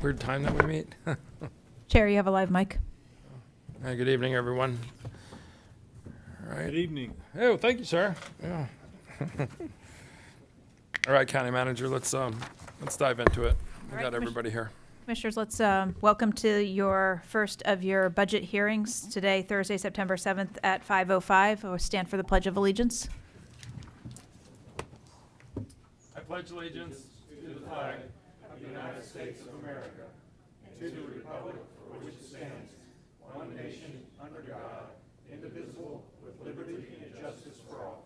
weird time that we meet? Chair, you have a live mic. Hi, good evening, everyone. All right. Good evening. Oh, thank you, sir. Yeah. All right, County Manager, let's dive into it. We right, got everybody here. Commissioners, let's welcome to your first of your budget hearings today, Thursday, September 7th at 5:05. We'll stand for the Pledge of Allegiance. I pledge allegiance to the flag of the United States of America, and to the republic for which it stands, one nation, under God, indivisible, with liberty and justice for all.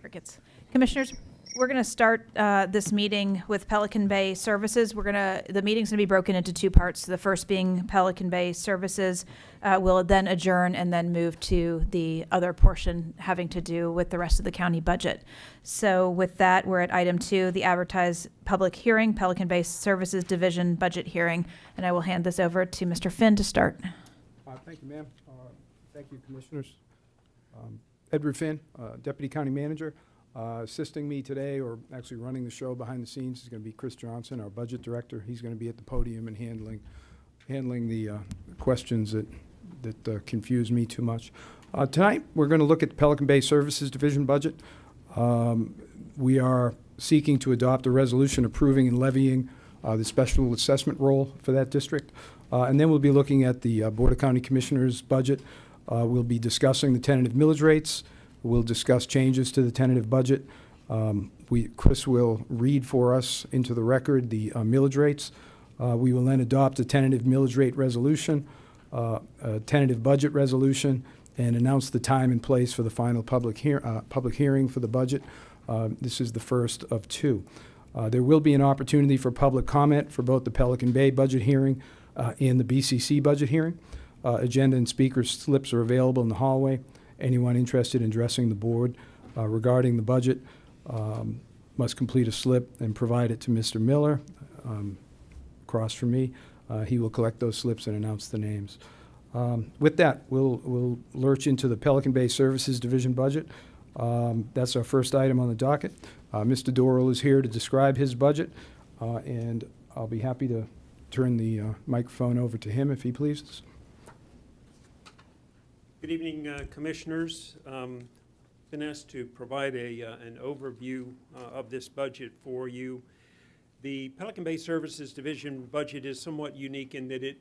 Crickets. Commissioners, we're going to start this meeting with Pelican Bay Services. The meeting's going to be broken into two parts. The first being Pelican Bay Services. We'll then adjourn and then move to the other portion having to do with the rest of the county budget. So with that, we're at item 2, the advertised public hearing, Pelican Bay Services Division budget hearing. And I will hand this over to Mr. Finn to start. Thank you, ma'am. Thank you, Commissioners. Edward Finn, Deputy County Manager. Assisting me today, or actually running the show behind the scenes, is going to be Chris Johnson, our Budget Director. He's going to be at the podium and handling the questions that confuse me too much. Tonight, we're going to look at the Pelican Bay Services Division budget. We are seeking to adopt a resolution approving and levying the special assessment role for that district. And then we'll be looking at the Board of County Commissioners budget. We'll be discussing the tentative millage rates. We'll discuss changes to the tentative budget. Chris will read for us into the record the millage rates. We will then adopt a tentative millage rate resolution, a tentative budget resolution, and announce the time and place for the final public hearing for the budget. This is the first of two. There will be an opportunity for public comment for both the Pelican Bay budget hearing and the BCC budget hearing. Agenda and speaker slips are available in the hallway. Anyone interested in addressing the board regarding the budget must complete a slip and provide it to Mr. Miller across from me. He will collect those slips and announce the names. With that, we'll lurch into the Pelican Bay Services Division budget. That's our first item on the docket. Mr. Dorrell is here to describe his budget, and I'll be happy to turn the microphone over to him if he pleases. Good evening, Commissioners. Been asked to provide an overview of this budget for you. The Pelican Bay Services Division budget is somewhat unique in that it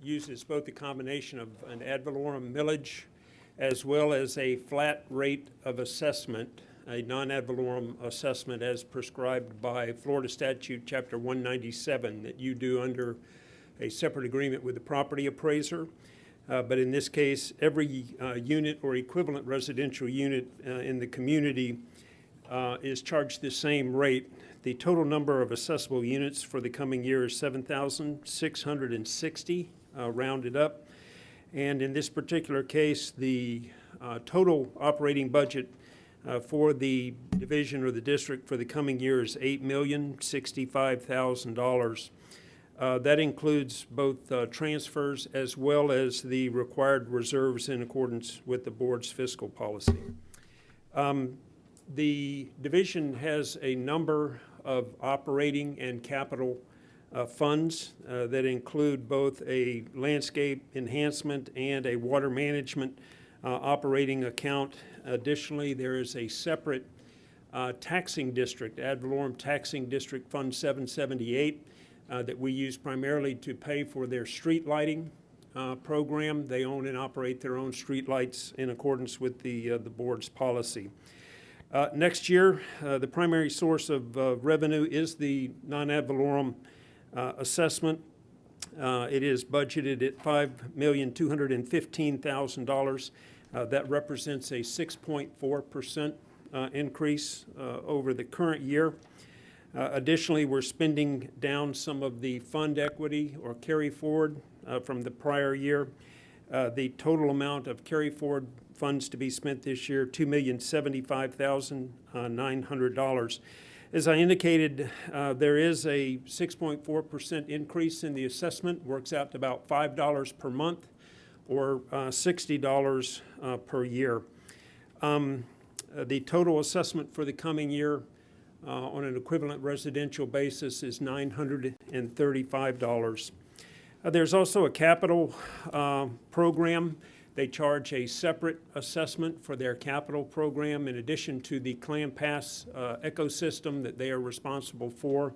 uses both a combination of an ad valorem millage as well as a flat rate of assessment, a non-ad valorem assessment as prescribed by Florida Statute Chapter 197 that you do under a separate agreement with the property appraiser. But in this case, every unit or equivalent residential unit in the community is charged the same rate. The total number of accessible units for the coming year is 7,660, rounded up. And in this particular case, the total operating budget for the division or the district for the coming year is $8,065,000. That includes both transfers as well as the required reserves in accordance with the board's fiscal policy. The division has a number of operating and capital funds that include both a landscape enhancement and a water management operating account. Additionally, there is a separate taxing district, ad valorem taxing district fund 778, that we use primarily to pay for their street lighting program. They own and operate their own street lights in accordance with the board's policy. Next year, the primary source of revenue is the non-ad valorem assessment. It is budgeted at $5,215,000. That represents a 6.4% increase over the current year. Additionally, we're spending down some of the fund equity or carry forward from the prior year. The total amount of carry forward funds to be spent this year, $2,075,900. As I indicated, there is a 6.4% increase in the assessment, works out to about $5 per month or $60 per year. The total assessment for the coming year on an equivalent residential basis is $935. There's also a capital program. They charge a separate assessment for their capital program in addition to the Clam Pass ecosystem that they are responsible for.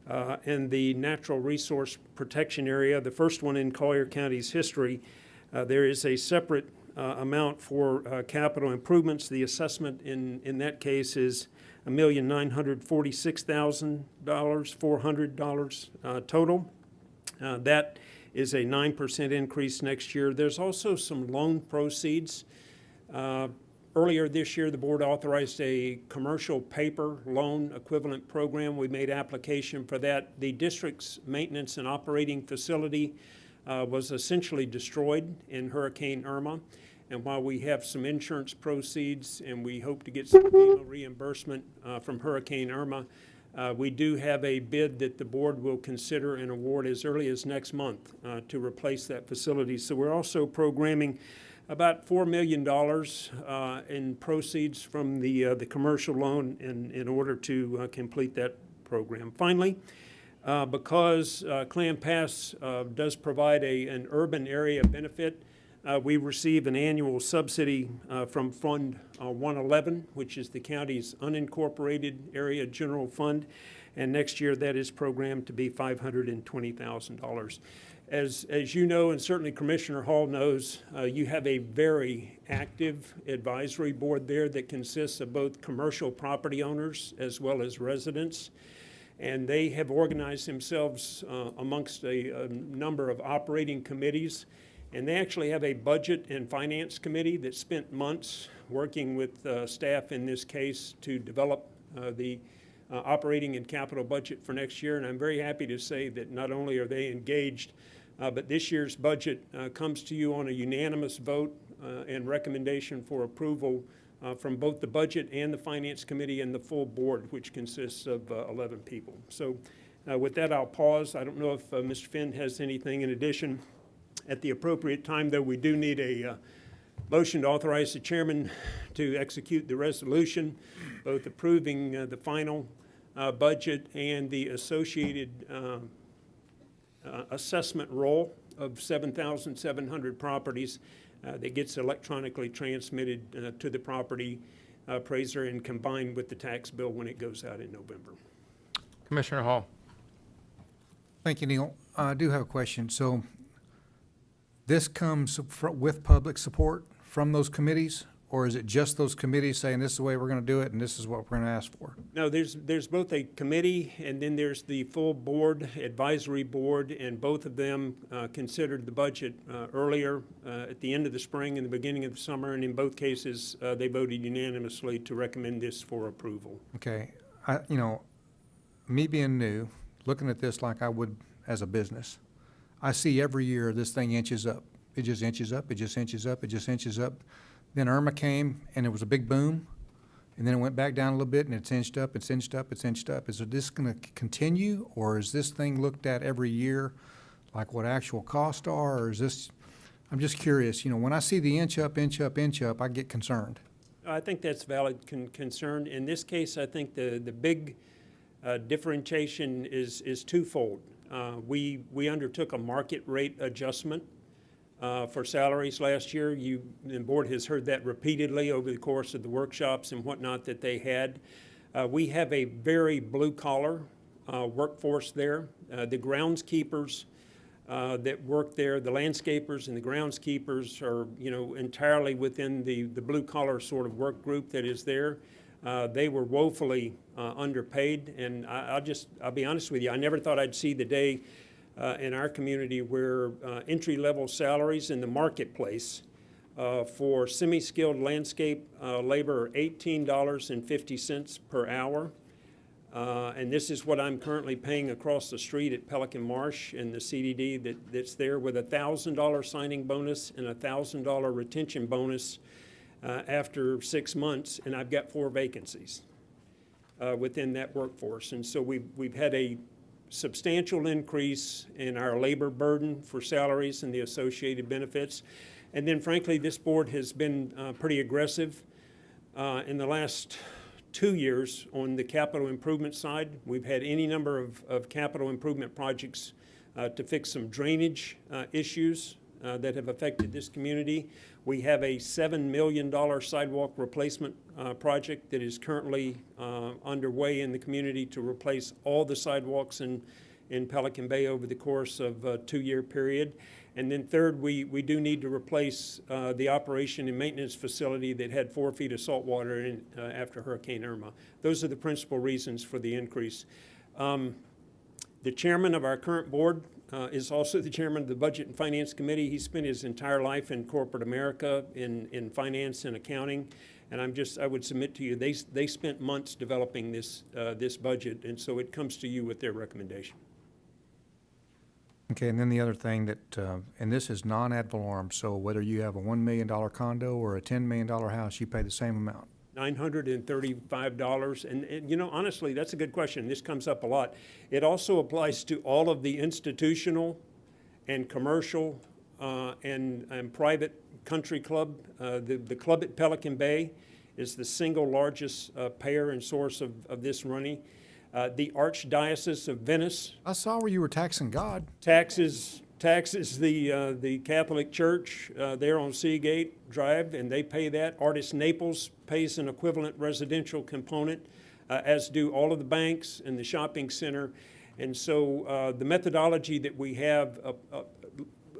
And the natural resource protection area, the first one in Collier County's history, there is a separate amount for capital improvements. The assessment in that case is $1,946,400 total. That is a 9% increase next year. There's also some loan proceeds. Earlier this year, the board authorized a commercial paper loan equivalent program. We made application for that. The district's maintenance and operating facility was essentially destroyed in Hurricane Irma. And while we have some insurance proceeds and we hope to get some FEMA reimbursement from Hurricane Irma, we do have a bid that the board will consider and award as early as next month to replace that facility. So we're also programming about $4 million in proceeds from the commercial loan in order to complete that program. Finally, because Clam Pass does provide an urban area benefit, we receive an annual subsidy from Fund 111, which is the county's unincorporated area general fund, and next year that is programmed to be $520,000. As you know, and certainly Commissioner Hall knows, you have a very active advisory board there that consists of both commercial property owners as well as residents. And they have organized themselves amongst a number of operating committees. And they actually have a budget and finance committee that spent months working with staff in this case to develop the operating and capital budget for next year. And I'm very happy to say that not only are they engaged, but this year's budget comes to you on a unanimous vote and recommendation for approval from both the budget and the finance committee and the full board, which consists of 11 people. So with that, I'll pause. I don't know if Mr. Finn has anything in addition. At the appropriate time, though, we do need a motion to authorize the chairman to execute the resolution, both approving the final budget and the associated assessment roll of 7,700 properties that gets electronically transmitted to the property appraiser and combined with the tax bill when it goes out in November. Commissioner Hall. Thank you, Neil. I do have a question. So this comes with public support from those committees, or is it just those committees saying this is the way we're going to do it and this is what we're going to ask for? No, there's both a committee and then there's the full board, advisory board, and both of them considered the budget earlier at the end of the spring and the beginning of the summer, and in both cases they voted unanimously to recommend this for approval. Okay. Me being new, looking at this like I would as a business, I see every year this thing inches up. It just inches up, it just inches up, it just inches up. Then Irma came and it was a big boom, and then it went back down a little bit and it's inched up, it's inched up, it's inched up. Is this going to continue, or is this thing looked at every year like what actual costs are, or is this, I'm just curious, when I see the inch up, inch up, inch up, I get concerned. I think that's valid concern. In this case, I think the big differentiation is twofold. We undertook a market rate adjustment for salaries last year. The board has heard that repeatedly over the course of the workshops and whatnot that they had. We have a very blue-collar workforce there. The groundskeepers that work there, the landscapers and the groundskeepers are, entirely within the blue-collar sort of work group that is there. They were woefully underpaid, and I'll be honest with you, I never thought I'd see the day in our community where entry-level salaries in the marketplace for semi-skilled landscape labor are $18.50 per hour. And this is what I'm currently paying across the street at Pelican Marsh and the CDD that's there, with a $1,000 signing bonus and a $1,000 retention bonus after 6 months, and I've got 4 vacancies within that workforce. And so we've had a substantial increase in our labor burden for salaries and the associated benefits. And then frankly, this board has been pretty aggressive in the last 2 years on the capital improvement side. We've had any number of capital improvement projects to fix some drainage issues that have affected this community. We have a $7 million sidewalk replacement project that is currently underway in the community to replace all the sidewalks in Pelican Bay over the course of a 2-year period. And then third, we do need to replace the operation and maintenance facility that had 4 feet of salt water in after Hurricane Irma. Those are the principal reasons for the increase. The chairman of our current board is also the chairman of the Budget and Finance Committee. He spent his entire life in corporate America in finance and accounting. And I would submit to you, they spent months developing this budget, and so it comes to you with their recommendation. Okay, and then the other thing that, and this is non-ad valorem, so whether you have a $1 million condo or a $10 million house, you pay the same amount. $935, and you know, honestly, that's a good question. This comes up a lot. It also applies to all of the institutional and commercial and private country club. The club at Pelican Bay is the single largest payer and source of this money. The Archdiocese of Venice I saw where you were taxing God. taxes the Catholic Church there on Seagate Drive, and they pay that. Artist Naples pays an equivalent residential component, as do all of the banks and the shopping center. And so the methodology that we have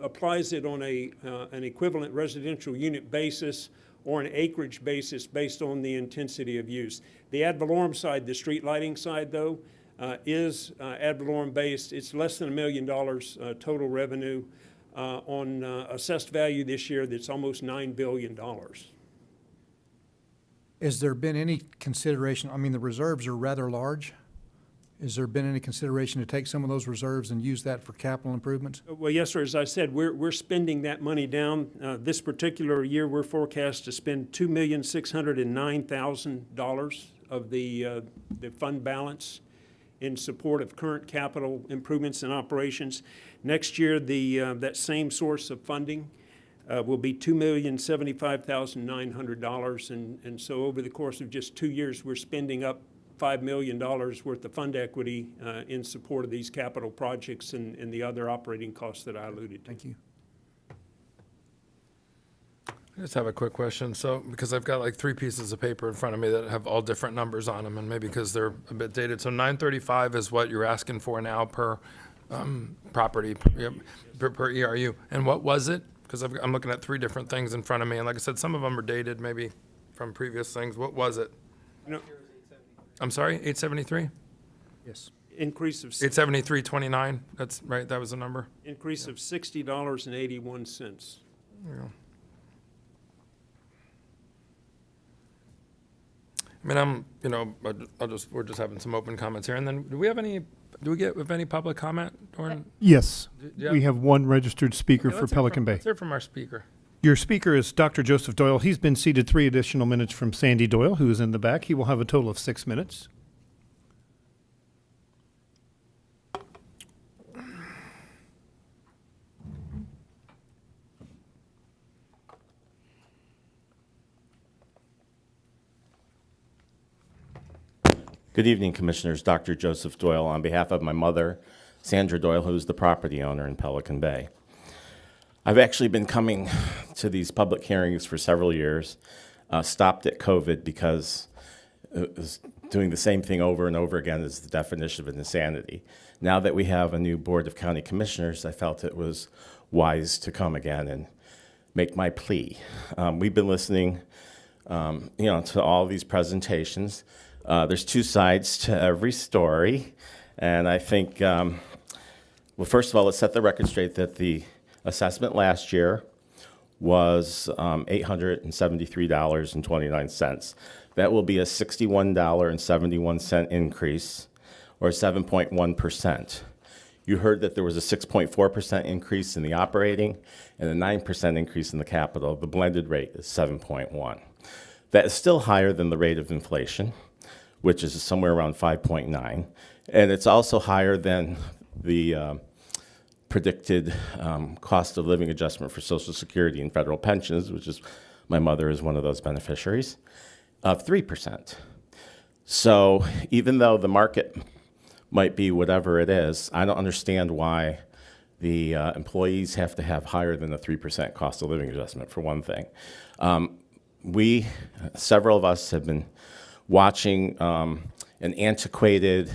applies it on an equivalent residential unit basis or an acreage basis based on the intensity of use. The ad valorem side, the street lighting side, though, is ad valorem based. It's less than $1 million total revenue on assessed value this year that's almost $9 billion. Has there been any consideration, I mean, the reserves are rather large. Has there been any consideration to take some of those reserves and use that for capital improvements? Well, yes, sir. As I said, we're spending that money down. This particular year, we're forecast to spend $2,609,000 of the fund balance in support of current capital improvements and operations. Next year, that same source of funding will be $2,075,900, and so over the course of just 2 years, we're spending up $5 million worth of fund equity in support of these capital projects and the other operating costs that I alluded to. Thank you. I just have a quick question. So, because I've got like 3 pieces of paper in front of me that have all different numbers on them, and maybe because they're a bit dated. So 935 is what you're asking for now per property, per ERU. And what was it? Because I'm looking at 3 different things in front of me, and like I said, some of them are dated maybe from previous things. What was it? You know, I'm sorry, 873? Yes. increase of 873.29. That's right. That was the number. increase of $60.81. Yeah. I mean, we're just having some open comments here. And then do we have any public comment? Yes, Yeah. we have one registered speaker Okay, for let's hear Pelican from- Bay. Let's hear from our speaker. Your speaker is Dr. Joseph Doyle. He's been seated 3 additional minutes from Sandy Doyle, who is in the back. He will have a total of 6 minutes. Good evening, Commissioners. Dr. Joseph Doyle on behalf of my mother, Sandra Doyle, who's the property owner in Pelican Bay. I've actually been coming to these public hearings for several years, stopped at COVID because it was doing the same thing over and over again is the definition of insanity. Now that we have a new Board of County Commissioners, I felt it was wise to come again and make my plea. We've been listening to all these presentations. There's 2 sides to every story, and I think, well, first of all, let's set the record straight that the assessment last year was $873.29. That will be a $61.71 increase, or 7.1%. You heard that there was a 6.4% increase in the operating and a 9% increase in the capital. The blended rate is 7.1. That is still higher than the rate of inflation, which is somewhere around 5.9. And it's also higher than the predicted cost of living adjustment for Social Security and federal pensions, which is, my mother is one of those beneficiaries. of 3%. So even though the market might be whatever it is, I don't understand why the employees have to have higher than the 3% cost of living adjustment, for one thing. Several of us have been watching an antiquated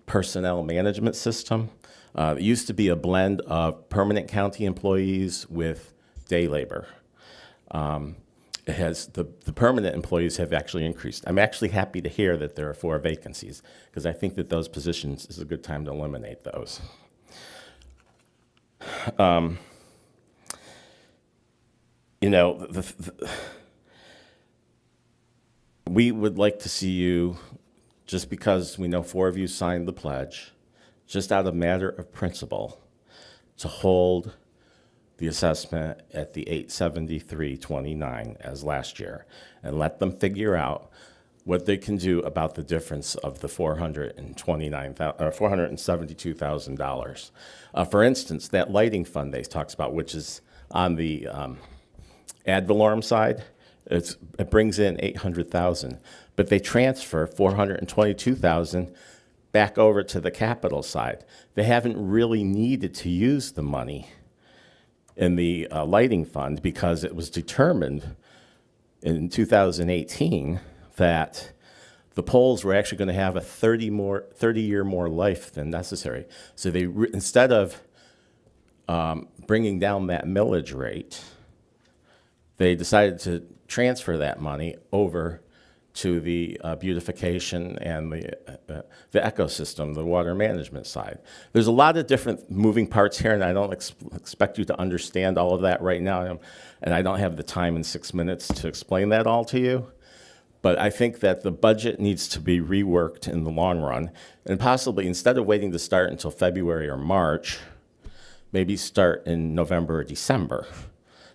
personnel management system. It used to be a blend of permanent county employees with day labor. It has the permanent employees have actually increased. I'm actually happy to hear that there are 4 vacancies, because I think that those positions is a good time to eliminate those. You know, we would like to see you, just because we know 4 of you signed the pledge, just out of matter of principle, to hold the assessment at the 873.29 as last year, and let them figure out what they can do about the difference of the $472,000. For instance, that lighting fund they talks about, which is on the ad valorem side, it brings in $800,000, but they transfer $422,000 back over to the capital side. They haven't really needed to use the money in the lighting fund, because it was determined in 2018 that the poles were actually going to have a 30-year more life than necessary. So they instead of bringing down that millage rate, they decided to transfer that money over to the beautification and the ecosystem, the water management side. There's a lot of different moving parts here, and I don't expect you to understand all of that right now, and I don't have the time in 6 minutes to explain that all to you. But I think that the budget needs to be reworked in the long run, and possibly instead of waiting to start until February or March, maybe start in November or December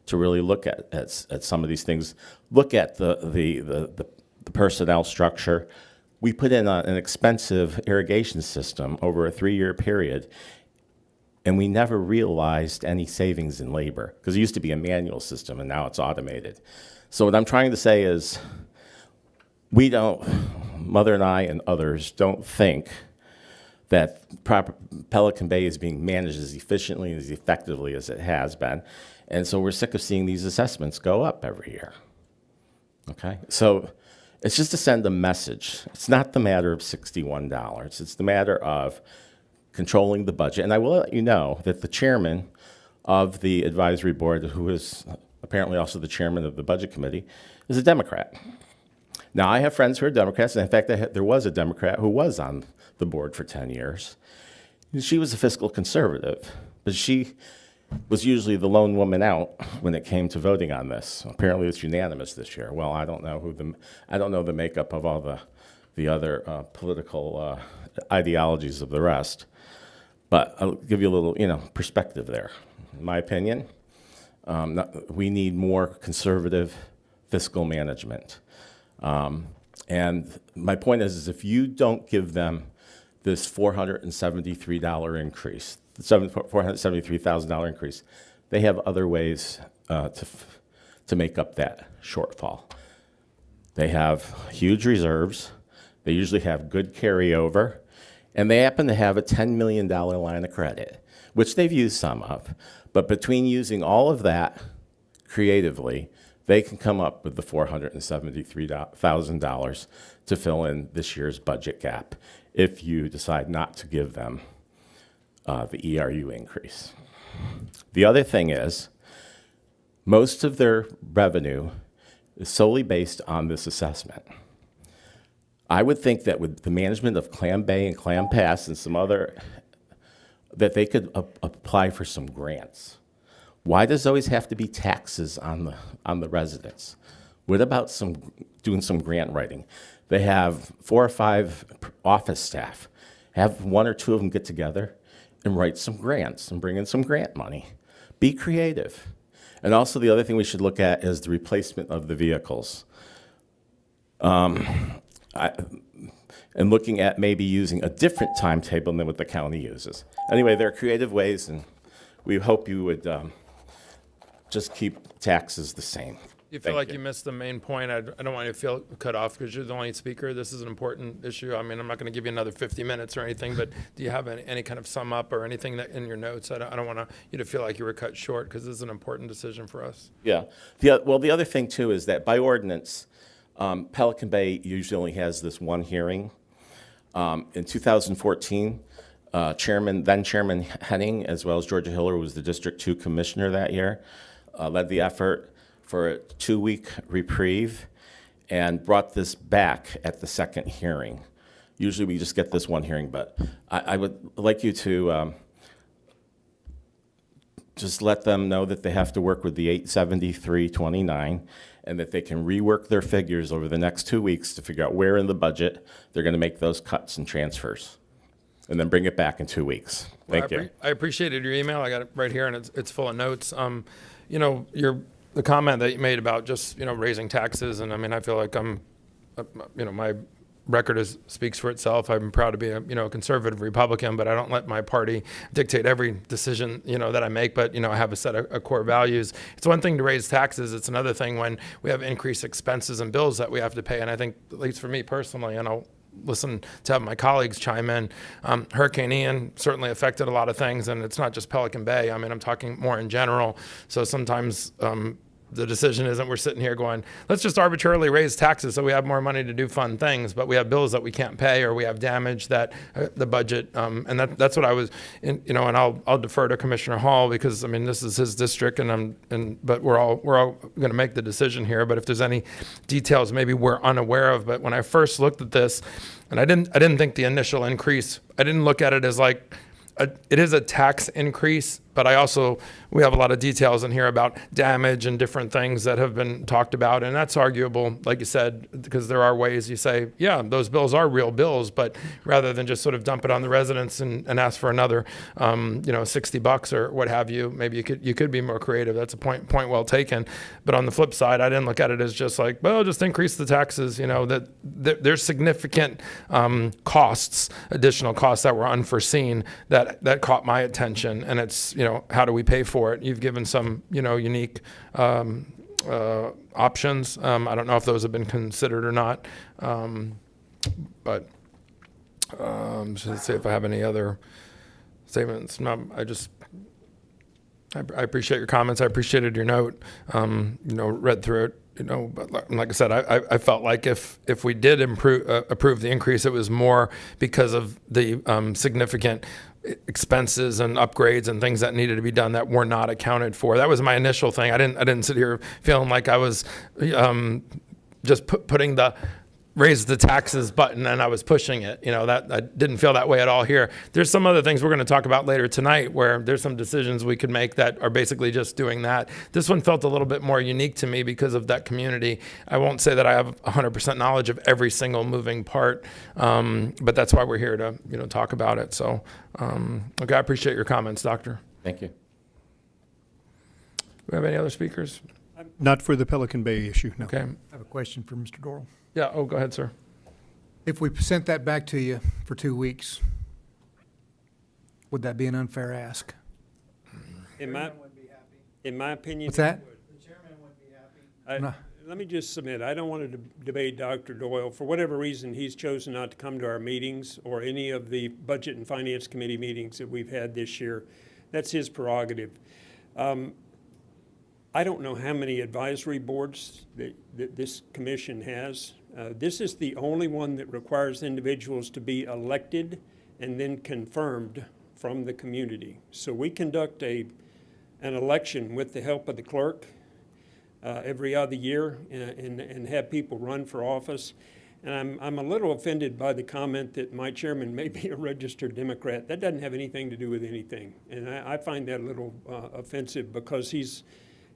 to really look at some of these things. Look at the personnel structure. We put in an expensive irrigation system over a 3-year period, and we never realized any savings in labor, because it used to be a manual system and now it's automated. So what I'm trying to say is, Mother and I and others don't think that Pelican Bay is being managed as efficiently and as effectively as it has been. And so we're sick of seeing these assessments go up every year. Okay? So it's just to send a message. It's not the matter of $61. It's the matter of controlling the budget. And I will let you know that the chairman of the advisory board, who is apparently also the chairman of the budget committee, is a Democrat. Now, I have friends who are Democrats, and in fact, there was a Democrat who was on the board for 10 years. She was a fiscal conservative, but she was usually the lone woman out when it came to voting on this. Apparently, it's unanimous this year. Well, I don't know I don't know the makeup of all the other political ideologies of the rest, but I'll give you a little, perspective there. In my opinion, we need more conservative fiscal management. And my point is if you don't give them this $473 increase, $473,000 increase, they have other ways to make up that shortfall. They have huge reserves. They usually have good carryover. And they happen to have a $10 million line of credit, which they've used some of. But between using all of that creatively, they can come up with the $473,000 to fill in this year's budget gap if you decide not to give them the ERU increase. The other thing is, most of their revenue is solely based on this assessment. I would think that with the management of Clam Bay and Clam Pass and some other, that they could apply for some grants. Why does it always have to be taxes on the residents? What about doing some grant writing? They have 4 or 5 office staff. Have 1 or 2 of them get together and write some grants and bring in some grant money. Be creative. And also the other thing we should look at is the replacement of the vehicles. And looking at maybe using a different timetable than what the county uses. Anyway, there are creative ways, and we hope you would just keep taxes the same. You feel Thank like you. you missed the main point. I don't want you to feel cut off because you're the only speaker. This is an important issue. I mean, I'm not going to give you another 50 minutes or anything, but do you have any kind of sum up or anything that in your notes? I don't want you to feel like you were cut short because this is an important decision for us. Yeah. Well, the other thing too is that by ordinance, Pelican Bay usually only has this one hearing. In 2014, then Chairman Henning, as well as Georgia Hiller, who was the District 2 Commissioner that year, led the effort for a 2-week reprieve and brought this back at the second hearing. Usually we just get this one hearing, but I would like you to just let them know that they have to work with the 873.29 and that they can rework their figures over the next 2 weeks to figure out where in the budget they're going to make those cuts and transfers, and then bring it back in 2 weeks. Thank you. I appreciated your email. I got it right here, and it's full of notes. You know, the comment that you made about just, you know, raising taxes, and I mean, I feel like I'm, you know, my record speaks for itself. I'm proud to be a, you know, a conservative Republican, but I don't let my party dictate every decision, you know, that I make. But, you know, I have a set of core values. It's one thing to raise taxes. It's another thing when we have increased expenses and bills that we have to pay. And I think, at least for me personally, and I'll listen to have my colleagues chime in, Hurricane Ian certainly affected a lot of things, and it's not just Pelican Bay. I mean, I'm talking more in general. So sometimes the decision isn't we're sitting here going, let's just arbitrarily raise taxes so we have more money to do fun things, but we have bills that we can't pay, or we have damage that the budget, and that's what I was, you know, and I'll defer to Commissioner Hall because I mean this is his district, but we're all going to make the decision here. But if there's any details maybe we're unaware of, but when I first looked at this, and I didn't think the initial increase, I didn't look at it as like it is a tax increase, but we have a lot of details in here about damage and different things that have been talked about. And that's arguable, like you said, because there are ways you say, yeah, those bills are real bills, but rather than just sort of dump it on the residents and ask for another, you know, $60 or what have you, maybe you could be more creative. That's a point well taken. But on the flip side, I didn't look at it as just like, well, just increase the taxes, you know, that there's significant costs, additional costs that were unforeseen that caught my attention. And it's, you know, how do we pay for it? You've given some, you know, unique options. I don't know if those have been considered or not, but so let's see if I have any other statements. No, I appreciate your comments. I appreciated your note. You know, read through it. You know, but like I said, I felt like if we did approve the increase, it was more because of the significant expenses and upgrades and things that needed to be done that were not accounted for. That was my initial thing. I didn't sit here feeling like I was just putting the raise the taxes button and I was pushing it. You know, that I didn't feel that way at all here. There's some other things we're going to talk about later tonight where there's some decisions we could make that are basically just doing that. This one felt a little bit more unique to me because of that community. I won't say that I have 100% knowledge of every single moving part, but that's why we're here to, you know, talk about it. So, okay, I appreciate your comments, Doctor. Thank you. Do we have any other speakers? Not for the Pelican Bay issue, no. Okay. I have a question for Mr. Doyle. Yeah. Oh, go ahead, sir. If we sent that back to you for 2 weeks, would that be an unfair ask? In my opinion. What's that? No. Let me just submit, I don't want to debate Dr. Doyle. For whatever reason, he's chosen not to come to our meetings or any of the Budget and Finance Committee meetings that we've had this year. That's his prerogative. I don't know how many advisory boards that this commission has. This is the only one that requires individuals to be elected and then confirmed from the community. So we conduct an election with the help of the clerk every other year and have people run for office. And I'm a little offended by the comment that my chairman may be a registered Democrat. That doesn't have anything to do with anything. And I find that a little offensive because he's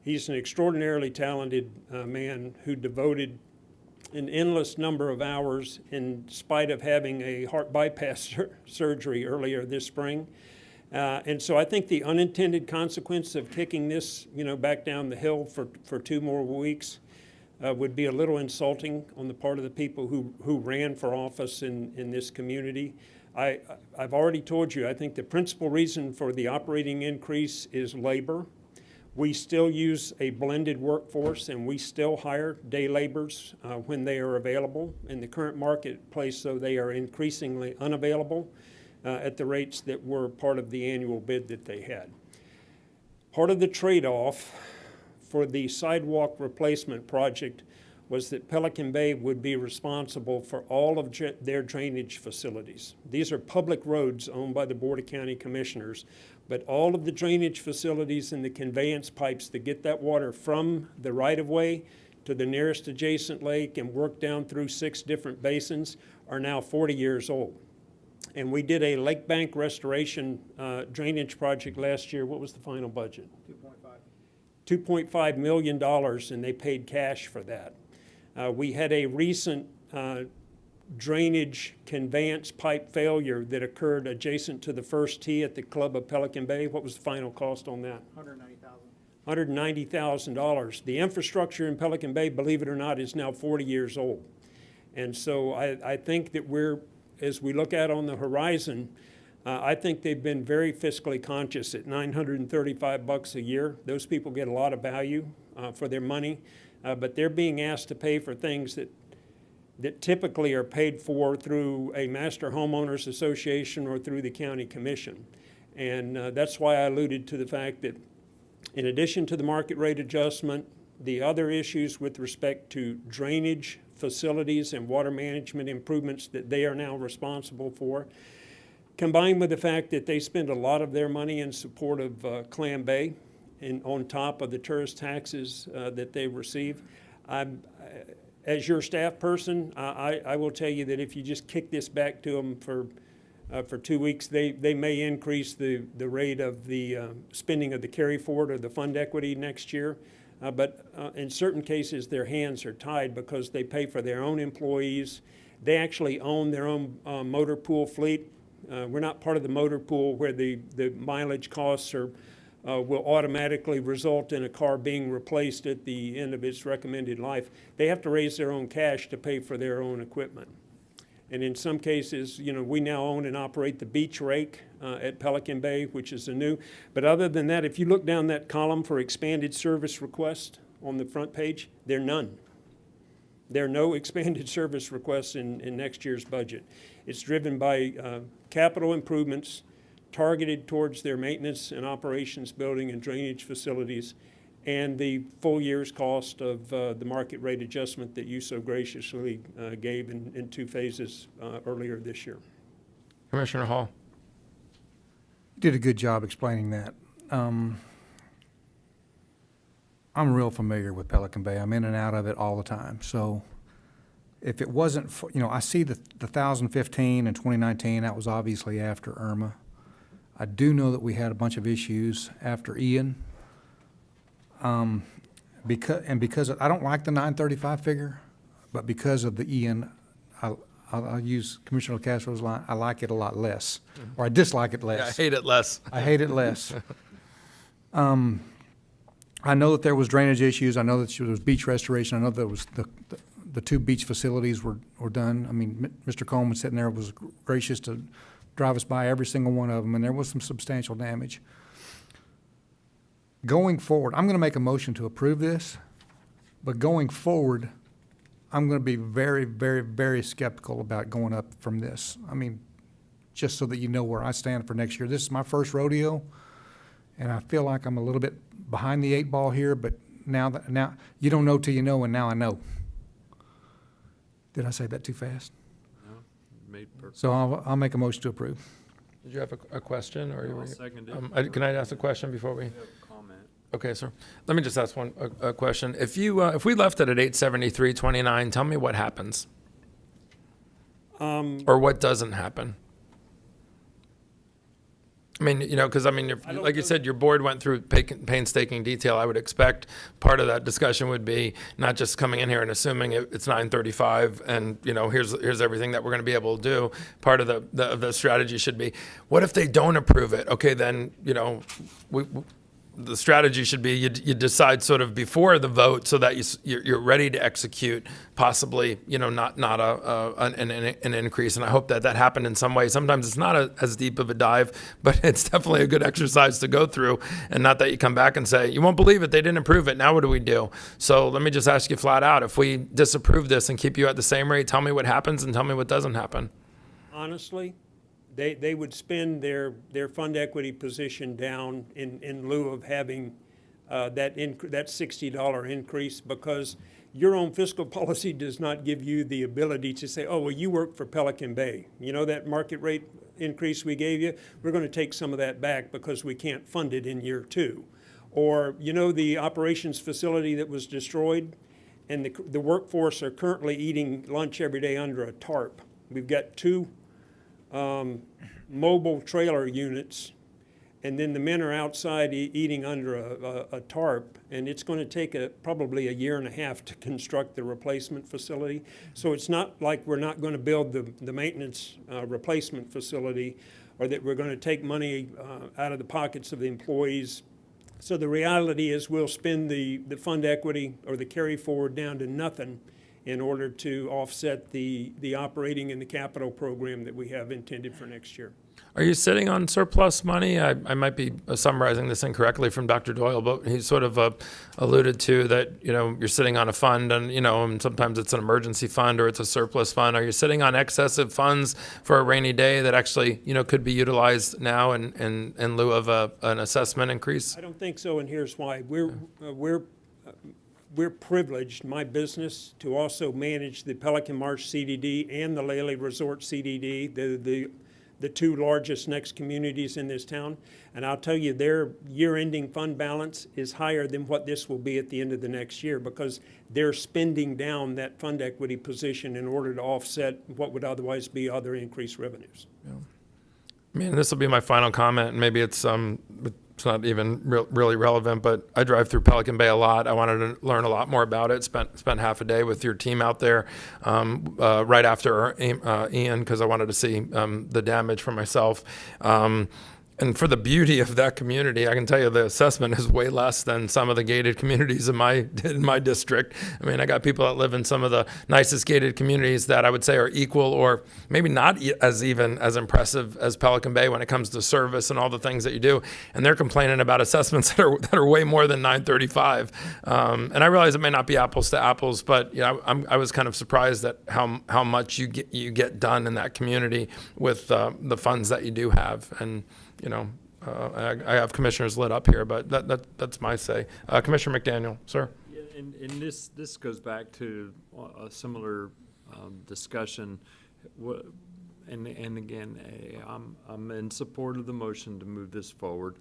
an extraordinarily talented man who devoted an endless number of hours in spite of having a heart bypass surgery earlier this spring. And so I think the unintended consequence of kicking this, you know, back down the hill for 2 more weeks would be a little insulting on the part of the people who ran for office in this community. I've already told you, I think the principal reason for the operating increase is labor. We still use a blended workforce, and we still hire day laborers when they are available. In the current marketplace, though, they are increasingly unavailable at the rates that were part of the annual bid that they had. Part of the trade-off for the sidewalk replacement project was that Pelican Bay would be responsible for all of their drainage facilities. These are public roads owned by the Board of County Commissioners, but all of the drainage facilities and the conveyance pipes that get that water from the right-of-way to the nearest adjacent lake and work down through 6 different basins are now 40 years old. And we did a lake bank restoration drainage project last year. What was the final budget? $2.5 million, and they paid cash for that. We had a recent drainage conveyance pipe failure that occurred adjacent to the first tee at the Club of Pelican Bay. What was the final cost on that? $190,000. The infrastructure in Pelican Bay, believe it or not, is now 40 years old. And so I think that as we look out on the horizon, I think they've been very fiscally conscious at $935 a year. Those people get a lot of value for their money, but they're being asked to pay for things that typically are paid for through a master homeowners association or through the county commission. And that's why I alluded to the fact that in addition to the market rate adjustment, the other issues with respect to drainage facilities and water management improvements that they are now responsible for, combined with the fact that they spend a lot of their money in support of Clam Bay and on top of the tourist taxes that they receive. As your staff person, I will tell you that if you just kick this back to them for 2 weeks, they may increase the rate of the spending of the carry forward or the fund equity next year. But in certain cases, their hands are tied because they pay for their own employees. They actually own their own motor pool fleet. We're not part of the motor pool where the mileage costs will automatically result in a car being replaced at the end of its recommended life. They have to raise their own cash to pay for their own equipment. And in some cases, we now own and operate the beach rake at Pelican Bay, which is new. But other than that, if you look down that column for expanded service requests on the front page, there are none. There are no expanded service requests in next year's budget. It's driven by capital improvements targeted towards their maintenance and operations building and drainage facilities, and the full year's cost of the market rate adjustment that you so graciously gave in 2 phases earlier this year. Commissioner Hall. You did a good job explaining that. I'm real familiar with Pelican Bay. I'm in and out of it all the time. So if it wasn't for, I see the 2015 and 2019, that was obviously after Irma. I do know that we had a bunch of issues after Ian. Because I don't like the 935 figure, but because of the Ian, I'll use Commissioner Castro's line, I like it a lot less, or I dislike it less. Yeah, I hate it less. I hate it less. I know that there was drainage issues. I know that there was beach restoration. I know there was the 2 beach facilities were done. I mean, Mr. Coleman sitting there was gracious to drive us by every single one of them, and there was some substantial damage. Going forward, I'm going to make a motion to approve this, but going forward, I'm going to be very, very, very skeptical about going up from this. I mean, just so that you know where I stand for next year. This is my first rodeo, and I feel like I'm a little bit behind the 8 ball here, but now you don't know till you know, and now I know. Did I say that too fast? So I'll make a motion to approve. Did you have a question? Or I'll second it. can I ask a question before we? Okay, sir. Let me just ask a question. If we left it at 873.29, tell me what happens, or what doesn't happen. I mean, because like you said, your board went through painstaking detail. I would expect part of that discussion would be not just coming in here and assuming it's 935 and here's everything that we're going to be able to do. Part of the strategy should be, what if they don't approve it? Okay, then the strategy should be you decide sort of before the vote so that you're ready to execute possibly, not an increase. And I hope that happened in some way. Sometimes it's not as deep of a dive, but it's definitely a good exercise to go through, and not that you come back and say, you won't believe it, they didn't approve it. Now what do we do? So let me just ask you flat out, if we disapprove this and keep you at the same rate, tell me what happens and tell me what doesn't happen. Honestly, they would spend their fund equity position down in lieu of having that $60 increase, because your own fiscal policy does not give you the ability to say, oh, well, you work for Pelican Bay. You know that market rate increase we gave you? We're going to take some of that back because we can't fund it in year 2. Or, the operations facility that was destroyed, and the workforce are currently eating lunch every day under a tarp. We've got 2 mobile trailer units, and then the men are outside eating under a tarp, and it's going to take probably a year and a half to construct the replacement facility. So it's not like we're not going to build the maintenance replacement facility, or that we're going to take money out of the pockets of the employees. So the reality is we'll spend the fund equity or the carry forward down to nothing in order to offset the operating and the capital program that we have intended for next year. Are you sitting on surplus money? I might be summarizing this incorrectly from Dr. Doyle, but he sort of alluded to that, you're sitting on a fund, and, and sometimes it's an emergency fund or it's a surplus fund. Are you sitting on excessive funds for a rainy day that actually, could be utilized now in lieu of an assessment increase? I don't think so, and here's why. We're privileged, my business, to also manage the Pelican Marsh CDD and the Lely Resort CDD, the 2 largest next communities in this town. And I'll tell you, their year-ending fund balance is higher than what this will be at the end of the next year, because they're spending down that fund equity position in order to offset what would otherwise be other increased revenues. Yeah. I mean, this will be my final comment, and maybe it's not even really relevant, but I drive through Pelican Bay a lot. I wanted to learn a lot more about it. Spent half a day with your team out there right after Ian, because I wanted to see the damage for myself. And for the beauty of that community, I can tell you the assessment is way less than some of the gated communities in my district. I mean, I got people that live in some of the nicest gated communities that I would say are equal, or maybe not as impressive as Pelican Bay when it comes to service and all the things that you do. And they're complaining about assessments that are way more than $935. And I realize it may not be apples to apples, but I was kind of surprised at how much you get done in that community with the funds that you do have. And I have commissioners lit up here, but that's my say. Commissioner McDaniel, sir. Yeah, and this goes back to a similar discussion. And again, I'm in support of the motion to move this forward.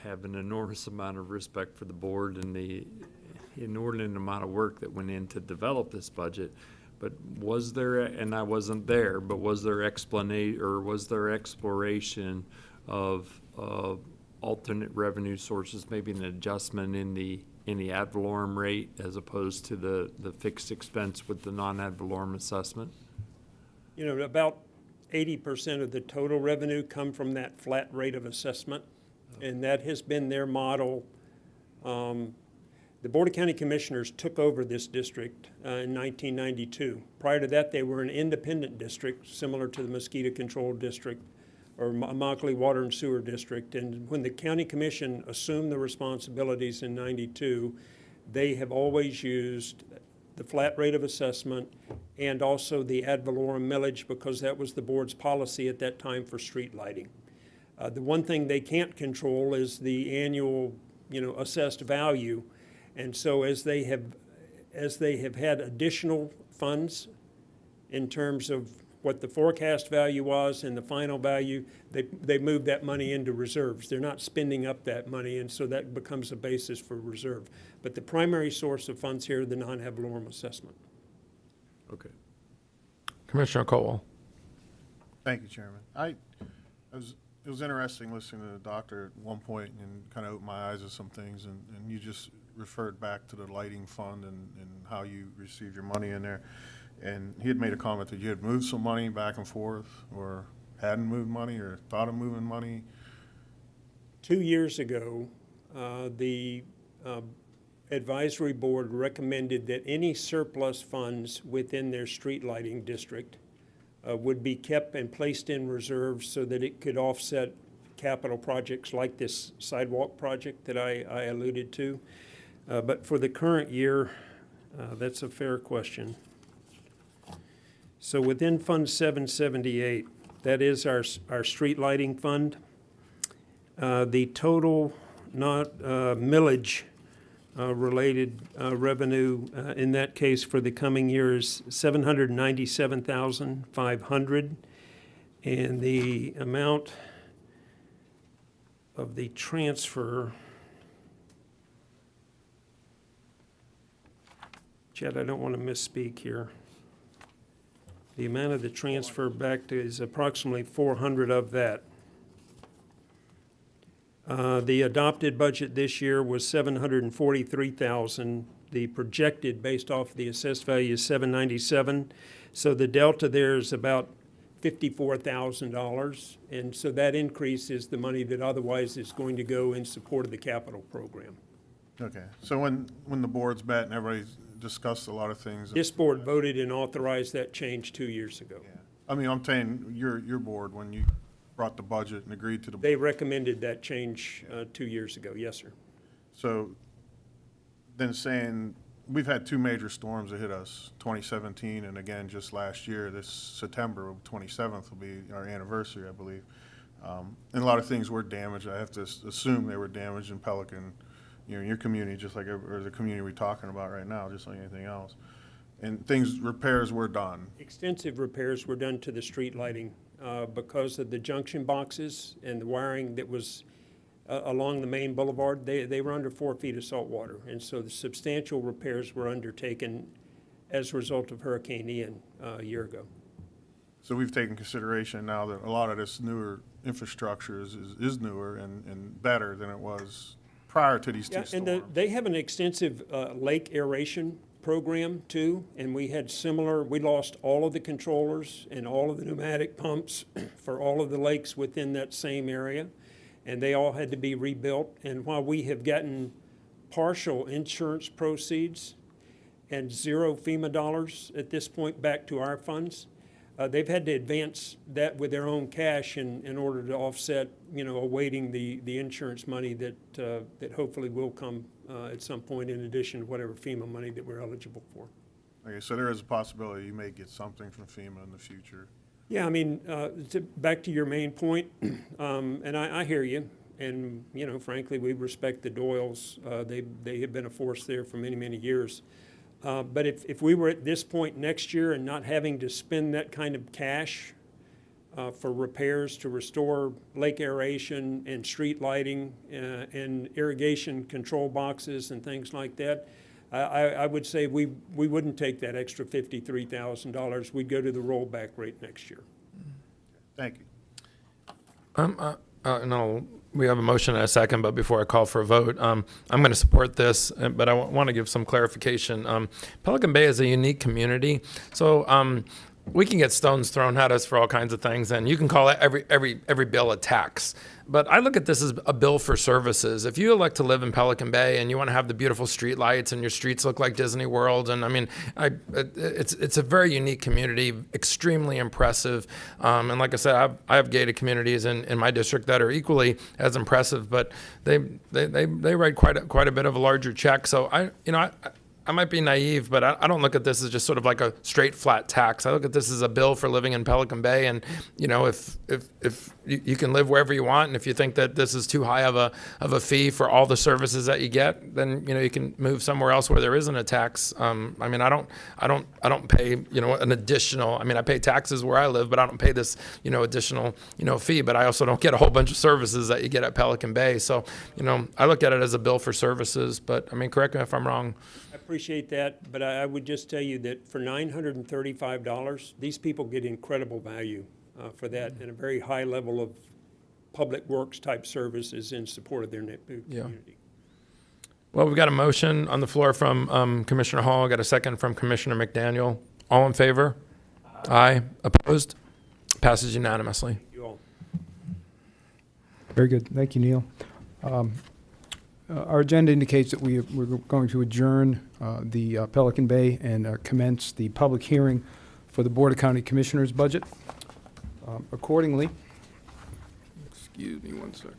Have an enormous amount of respect for the board and the inordinate amount of work that went in to develop this budget. But was there, and I wasn't there, but was there exploration of alternate revenue sources, maybe an adjustment in the ad valorem rate as opposed to the fixed expense with the non-ad valorem assessment? About 80% of the total revenue come from that flat rate of assessment, and that has been their model. The Board of County Commissioners took over this district in 1992. Prior to that, they were an independent district, similar to the Mosquito Control District or Immokalee Water and Sewer District. And when the County Commission assumed the responsibilities in '92, they have always used the flat rate of assessment and also the ad valorem millage, because that was the board's policy at that time for street lighting. The one thing they can't control is the annual, assessed value. And so as they have had additional funds in terms of what the forecast value was and the final value, they move that money into reserves. They're not spending up that money, and so that becomes a basis for reserve. But the primary source of funds here is the non-ad valorem assessment. Okay. Commissioner Cole. Thank you, Chairman. It was interesting listening to the doctor at one point and kind of opened my eyes to some things, and you just referred back to the lighting fund and how you received your money in there. And he had made a comment that you had moved some money back and forth, or hadn't moved money, or thought of moving money. 2 years ago, the advisory board recommended that any surplus funds within their street lighting district would be kept and placed in reserve so that it could offset capital projects like this sidewalk project that I alluded to. But for the current year, that's a fair question. So within Fund 778, that is our street lighting fund. The total not millage related revenue in that case for the coming year is $797,500, and the amount of the transfer, Chad, I don't want to misspeak here. The amount of the transfer back to is approximately 400 of that. The adopted budget this year was $743,000. The projected, based off the assessed value, is $797,000. So the delta there is about $54,000. And so that increase is the money that otherwise is going to go in support of the capital program. Okay, so when the board's met and everybody's discussed a lot of things. This board voted and authorized that change 2 years ago. Yeah. I mean, I'm saying your board, when you brought the budget and agreed to the. They recommended that change 2 years ago, yes, sir. So then saying, we've had two major storms that hit us, 2017 and again just last year, this September 27th will be our anniversary, I believe. And a lot of things were damaged. I have to assume they were damaged in Pelican, you know, in your community, just like, or the community we're talking about right now, just like anything else. And repairs were done. Extensive repairs were done to the street lighting because of the junction boxes and the wiring that was along the main boulevard. They were under 4 feet of salt water, and so the substantial repairs were undertaken as a result of Hurricane Ian a year ago. So we've taken consideration now that a lot of this newer infrastructure is newer and better than it was prior to these two storms. And they have an extensive lake aeration program too, and we had similar, we lost all of the controllers and all of the pneumatic pumps for all of the lakes within that same area, and they all had to be rebuilt. And while we have gotten partial insurance proceeds and zero FEMA dollars at this point back to our funds, they've had to advance that with their own cash in order to offset, you know, awaiting the insurance money that hopefully will come at some point in addition to whatever FEMA money that we're eligible for. Okay, so there is a possibility you may get something from FEMA in the future. Yeah, I mean, back to your main point, and I hear you, and, you know, frankly, we respect the Doyles. They have been a force there for many, many years. But if we were at this point next year and not having to spend that kind of cash for repairs to restore lake aeration and street lighting and irrigation control boxes and things like that, I would say we wouldn't take that extra $53,000. We'd go to the rollback rate next year. Thank you. No, we have a motion and a second, but before I call for a vote, I'm going to support this, but I want to give some clarification. Pelican Bay is a unique community, so we can get stones thrown at us for all kinds of things, and you can call it every bill a tax. But I look at this as a bill for services. If you elect to live in Pelican Bay and you want to have the beautiful street lights and your streets look like Disney World, and I mean, it's a very unique community, extremely impressive. And like I said, I have gated communities in my district that are equally as impressive, but they write quite a bit of a larger check. So I might be naive, but I don't look at this as just sort of like a straight flat tax. I look at this as a bill for living in Pelican Bay, and you know, if you can live wherever you want, and if you think that this is too high of a fee for all the services that you get, then you know you can move somewhere else where there isn't a tax. I mean, I don't pay an additional. I mean, I pay taxes where I live, but I don't pay this additional fee. But I also don't get a whole bunch of services that you get at Pelican Bay. So I look at it as a bill for services. But I mean, correct me if I'm wrong. I appreciate that, but I would just tell you that for $935, these people get incredible value for that and a very high level of public works type services in support of their community. Well, we've got a motion on the floor from Commissioner Hall. I got a second from Commissioner McDaniel. All in favor? Aye. Opposed? Passes unanimously. Thank you all. Very good. Thank you, Neil. Our agenda indicates that we're going to adjourn the Pelican Bay and commence the public hearing for the Board of County Commissioners budget. Accordingly, excuse me one second.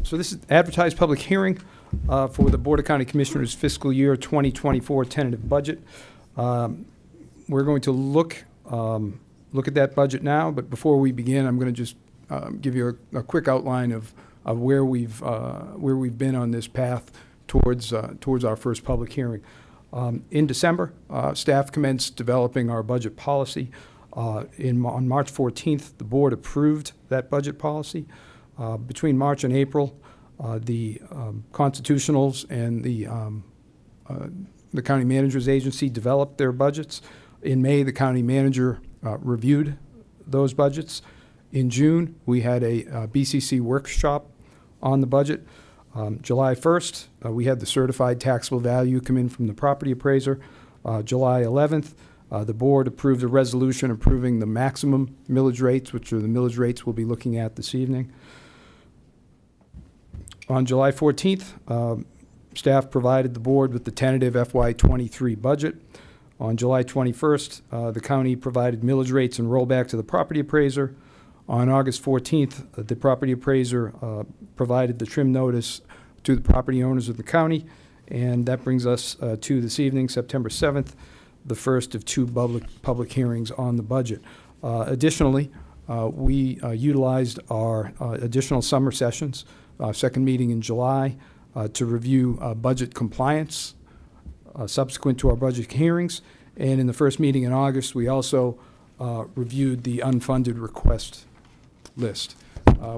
So this is advertised public hearing for the Board of County Commissioners fiscal year 2024 tentative budget. We're going to look at that budget now, but before we begin, I'm going to just give you a quick outline of where we've been on this path towards our first public hearing. In December, staff commenced developing our budget policy. On March 14th, the board approved that budget policy. Between March and April, the constitutionals and the county manager's agency developed their budgets. In May, the county manager reviewed those budgets. In June, we had a BCC workshop on the budget. July 1st, we had the certified taxable value come in from the property appraiser. July 11th, the board approved a resolution approving the maximum millage rates, which are the millage rates we'll be looking at this evening. On July 14th, staff provided the board with the tentative FY23 budget. On July 21st, the county provided millage rates and rollback to the property appraiser. On August 14th, the property appraiser provided the trim notice to the property owners of the county. And that brings us to this evening, September 7th, the first of two public hearings on the budget. Additionally, we utilized our additional summer sessions, second meeting in July, to review budget compliance subsequent to our budget hearings. And in the first meeting in August, we also reviewed the unfunded request list.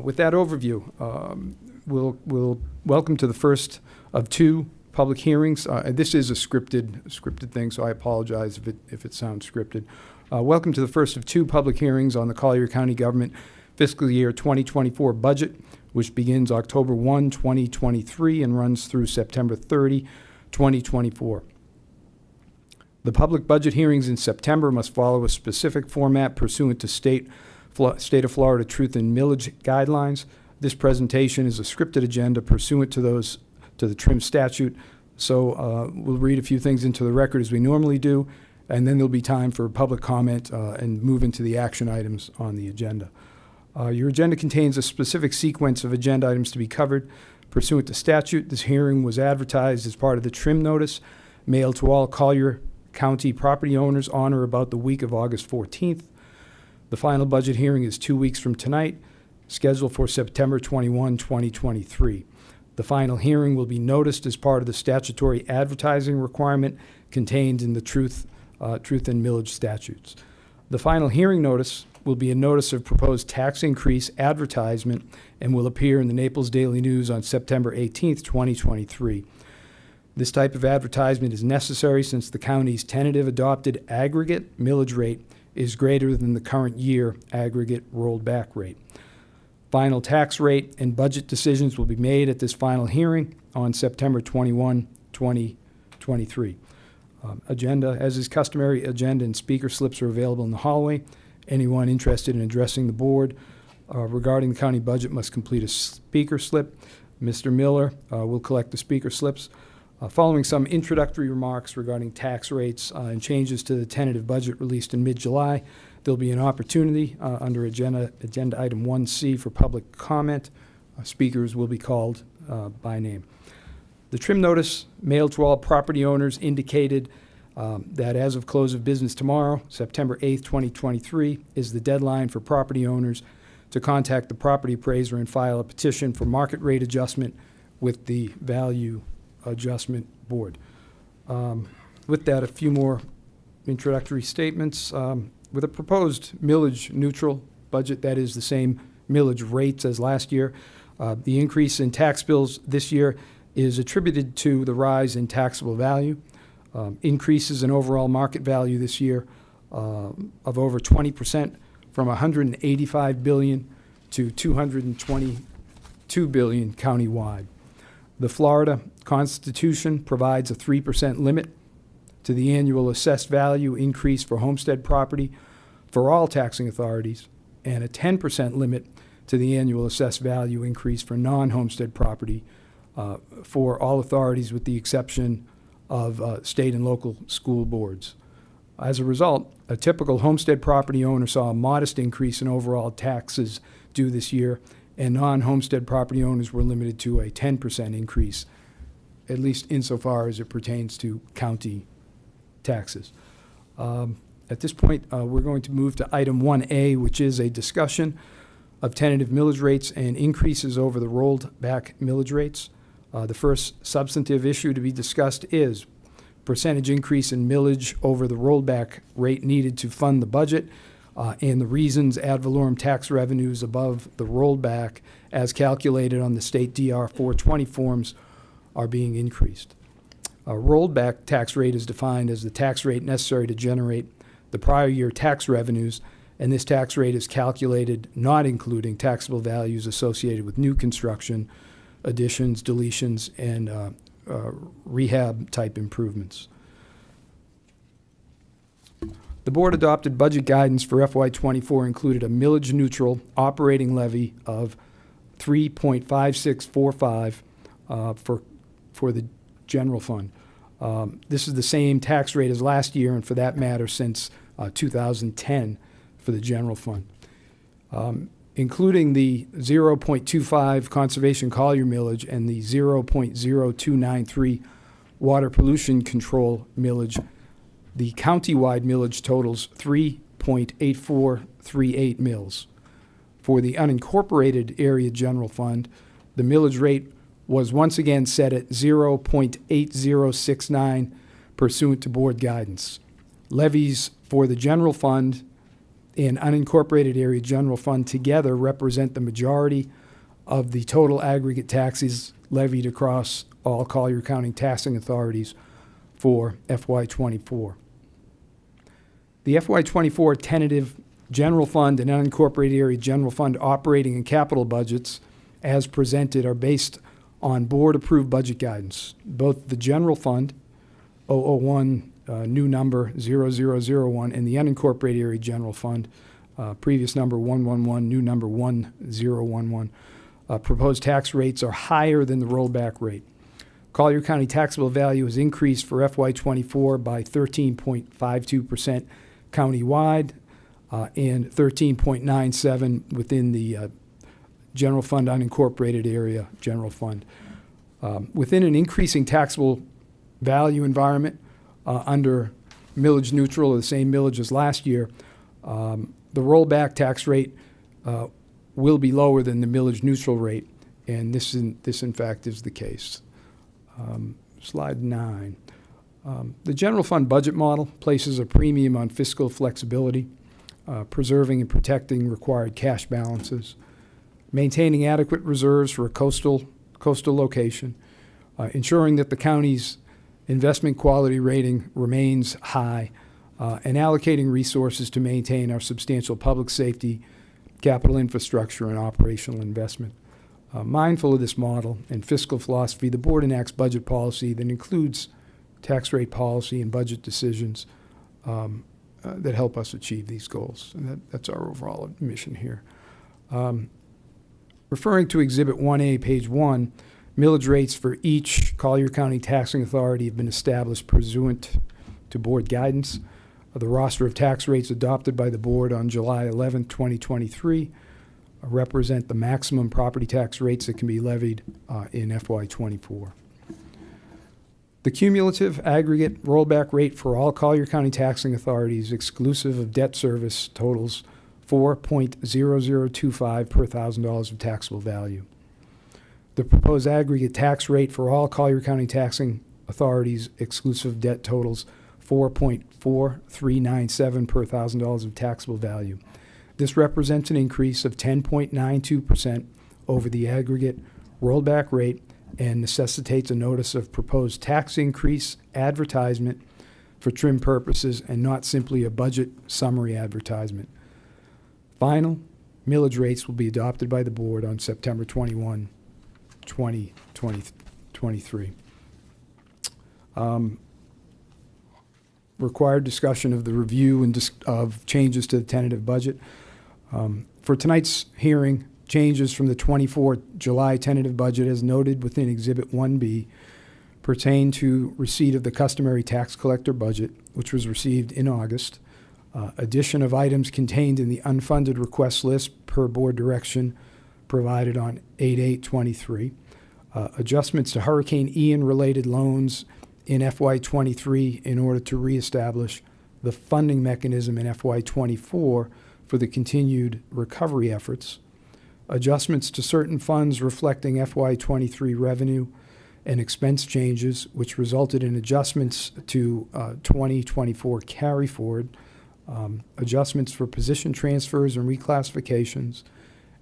With that overview, we'll welcome to the first of two public hearings. This is a scripted thing, so I apologize if it sounds scripted. Welcome to the first of two public hearings on the Collier County Government fiscal year 2024 budget, which begins October 1, 2023 and runs through September 30, 2024. The public budget hearings in September must follow a specific format pursuant to State of Florida Truth and Millage guidelines. This presentation is a scripted agenda pursuant to the TRIM statute. So we'll read a few things into the record as we normally do, and then there'll be time for public comment and move into the action items on the agenda. Your agenda contains a specific sequence of agenda items to be covered pursuant to statute. This hearing was advertised as part of the TRIM notice mailed to all Collier County property owners on or about the week of August 14th. The final budget hearing is 2 weeks from tonight, scheduled for September 21, 2023. The final hearing will be noticed as part of the statutory advertising requirement contained in the Truth and Millage statutes. The final hearing notice will be a notice of proposed tax increase advertisement and will appear in the Naples Daily News on September 18th, 2023. This type of advertisement is necessary since the county's tentative adopted aggregate millage rate is greater than the current year aggregate rolled back rate. Final tax rate and budget decisions will be made at this final hearing on September 21, 2023. Agenda, as is customary, agenda and speaker slips are available in the hallway. Anyone interested in addressing the board regarding the county budget must complete a speaker slip. Mr. Miller will collect the speaker slips. Following some introductory remarks regarding tax rates and changes to the tentative budget released in mid-July, there'll be an opportunity under agenda item 1C for public comment. Speakers will be called by name. The TRIM notice mailed to all property owners indicated that as of close of business tomorrow, September 8th, 2023, is the deadline for property owners to contact the property appraiser and file a petition for market rate adjustment with the Value Adjustment Board. With that, a few more introductory statements. With a proposed millage neutral budget, that is the same millage rates as last year, the increase in tax bills this year is attributed to the rise in taxable value. Increases in overall market value this year of over 20%, from $185 billion to $222 billion countywide. The Florida Constitution provides a 3% limit to the annual assessed value increase for homestead property for all taxing authorities, and a 10% limit to the annual assessed value increase for non-homestead property for all authorities with the exception of state and local school boards. As a result, a typical homestead property owner saw a modest increase in overall taxes due this year, and non-homestead property owners were limited to a 10% increase, at least insofar as it pertains to county taxes. At this point, we're going to move to item 1A, which is a discussion of tentative millage rates and increases over the rolled back millage rates. The first substantive issue to be discussed is percentage increase in millage over the rolled back rate needed to fund the budget, and the reasons ad valorem tax revenues above the rolled back as calculated on the state DR 420 forms are being increased. A rolled back tax rate is defined as the tax rate necessary to generate the prior year tax revenues, and this tax rate is calculated not including taxable values associated with new construction, additions, deletions, and rehab type improvements. The board adopted budget guidance for FY24 included a millage neutral operating levy of 3.5645 for the general fund. This is the same tax rate as last year, and for that matter since 2010 for the general fund. Including the 0.25 conservation Collier millage and the 0.0293 water pollution control millage, the county-wide millage totals 3.8438 mills. For the unincorporated area general fund, the millage rate was once again set at 0.8069 pursuant to board guidance. Levies for the general fund and unincorporated area general fund together represent the majority of the total aggregate taxes levied across all Collier County taxing authorities for FY24. The FY24 tentative general fund and unincorporated area general fund operating and capital budgets as presented are based on board-approved budget guidance. Both the general fund, 001, new number 0001, and the unincorporated area general fund, previous number 111, new number 1011, proposed tax rates are higher than the rollback rate. Collier County taxable value has increased for FY24 by 13.52% countywide and 13.97 within the general fund unincorporated area general fund. Within an increasing taxable value environment under millage neutral, or the same millage as last year, the rollback tax rate will be lower than the millage neutral rate, and this in fact is the case. Slide 9. The general fund budget model places a premium on fiscal flexibility, preserving and protecting required cash balances, maintaining adequate reserves for a coastal location, ensuring that the county's investment quality rating remains high, and allocating resources to maintain our substantial public safety, capital infrastructure, and operational investment. Mindful of this model and fiscal philosophy, the board enacts budget policy that includes tax rate policy and budget decisions that help us achieve these goals. And that's our overall mission here. Referring to Exhibit 1A, page 1, millage rates for each Collier County taxing authority have been established pursuant to board guidance. The roster of tax rates adopted by the board on July 11, 2023 represent the maximum property tax rates that can be levied in FY24. The cumulative aggregate rollback rate for all Collier County taxing authorities exclusive of debt service totals 4.0025 per $1,000 of taxable value. The proposed aggregate tax rate for all Collier County taxing authorities exclusive of debt totals 4.4397 per $1,000 of taxable value. This represents an increase of 10.92% over the aggregate rollback rate and necessitates a notice of proposed tax increase advertisement for trim purposes and not simply a budget summary advertisement. Final millage rates will be adopted by the board on September 21, 2023. Required discussion of the review and of changes to the tentative budget. For tonight's hearing, changes from the 24 July tentative budget as noted within Exhibit 1B pertain to receipt of the customary tax collector budget, which was received in August, addition of items contained in the unfunded request list per board direction provided on 8/8/23, adjustments to Hurricane Ian-related loans in FY23 in order to reestablish the funding mechanism in FY24 for the continued recovery efforts, adjustments to certain funds reflecting FY23 revenue and expense changes, which resulted in adjustments to 2024 carry forward, adjustments for position transfers and reclassifications,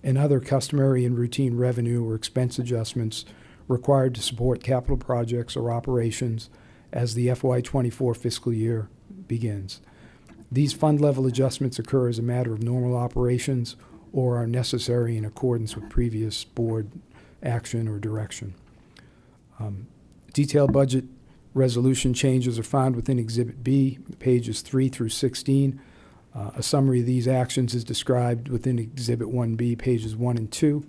and other customary and routine revenue or expense adjustments required to support capital projects or operations as the FY24 fiscal year begins. These fund level adjustments occur as a matter of normal operations or are necessary in accordance with previous board action or direction. Detailed budget resolution changes are found within Exhibit B, pages 3 through 16. A summary of these actions is described within Exhibit 1B, pages 1 and 2.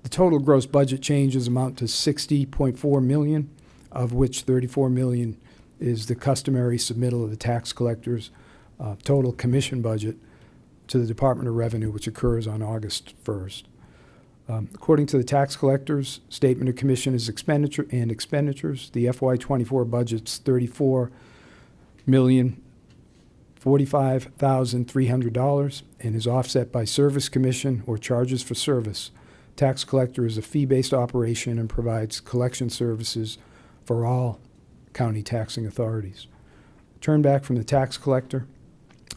The total gross budget changes amount to $60.4 million, of which $34 million is the customary submittal of the tax collector's total commission budget to the Department of Revenue, which occurs on August 1st. According to the tax collector's statement of commission is expenditures, the FY24 budget's $34,045,300 and is offset by service commission or charges for service. Tax collector is a fee-based operation and provides collection services for all county taxing authorities. Turn back from the tax collector,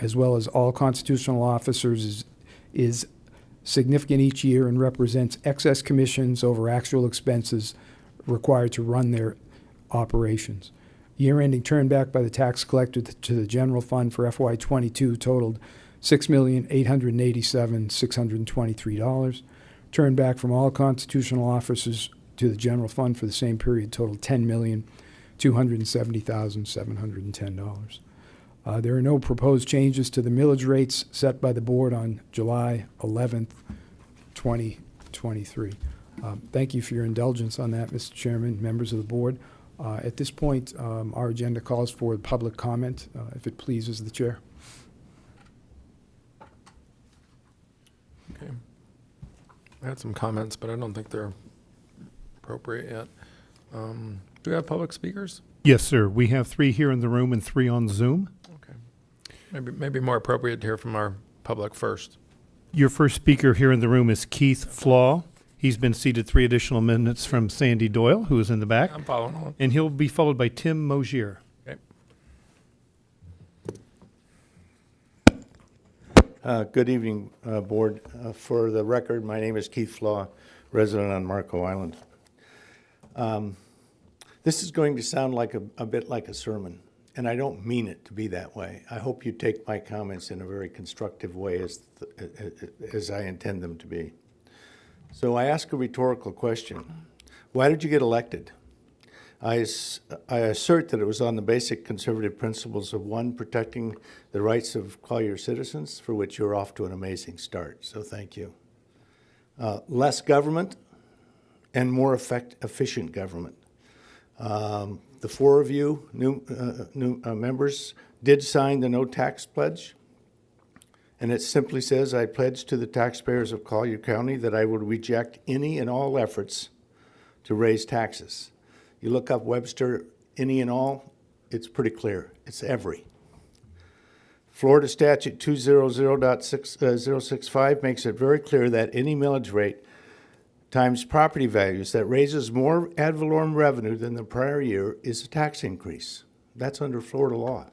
as well as all constitutional officers, is significant each year and represents excess commissions over actual expenses required to run their operations. Year-ending turnback by the tax collector to the general fund for FY22 totaled $6,887,623. Turnback from all constitutional officers to the general fund for the same period totaled $10,270,710. There are no proposed changes to the millage rates set by the board on July 11th, 2023. Thank you for your indulgence on that, Mr. Chairman, members of the board. At this point, our agenda calls for public comment, if it pleases the chair. Okay. I had some comments, but I don't think they're appropriate yet. Do we have public speakers? Yes, sir. We have 3 here in the room and 3 on Zoom. Okay. Maybe more appropriate to hear from our public first. Your first speaker here in the room is Keith Flaw. He's been seated 3 additional minutes from Sandy Doyle, who is in the back. I'm following along. And he'll be followed by Tim Mosier. Okay. Good evening, Board. For the record, my name is Keith Flaw, resident on Marco Island. This is going to sound like a bit like a sermon, and I don't mean it to be that way. I hope you take my comments in a very constructive way as I intend them to be. So I ask a rhetorical question. Why did you get elected? I assert that it was on the basic conservative principles of 1, protecting the rights of Collier citizens, for which you're off to an amazing start, so thank you. Less government and more efficient government. The 4 of you, new members, did sign the no tax pledge. And it simply says, I pledge to the taxpayers of Collier County that I will reject any and all efforts to raise taxes. You look up Webster, any and all, it's pretty clear. It's every. Florida Statute 200.065 makes it very clear that any millage rate times property values that raises more ad valorem revenue than the prior year is a tax increase. That's under Florida law.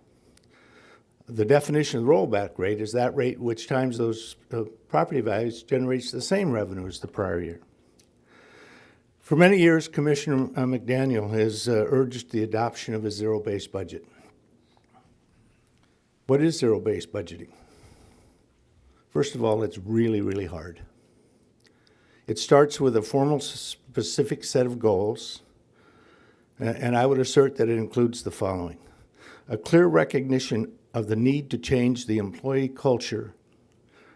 The definition of the rollback rate is that rate which times those property values generates the same revenue as the prior year. For many years, Commissioner McDaniel has urged the adoption of a zero-based budget. What is zero-based budgeting? First of all, it's really, really hard. It starts with a formal, specific set of goals, and I would assert that it includes the following: a clear recognition of the need to change the employee culture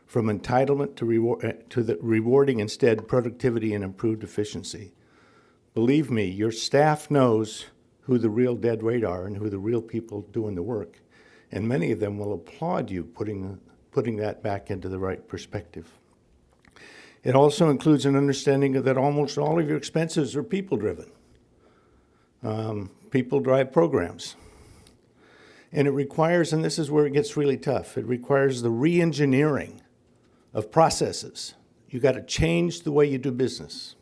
from entitlement to the rewarding instead productivity and improved efficiency. Believe me, your staff knows who the real dead weight are and who the real people doing the work. And many of them will applaud you putting that back into the right perspective. It also includes an understanding that almost all of your expenses are people-driven. People drive programs. And it requires, and this is where it gets really tough, it requires the re-engineering of processes. You got to change the way you do business.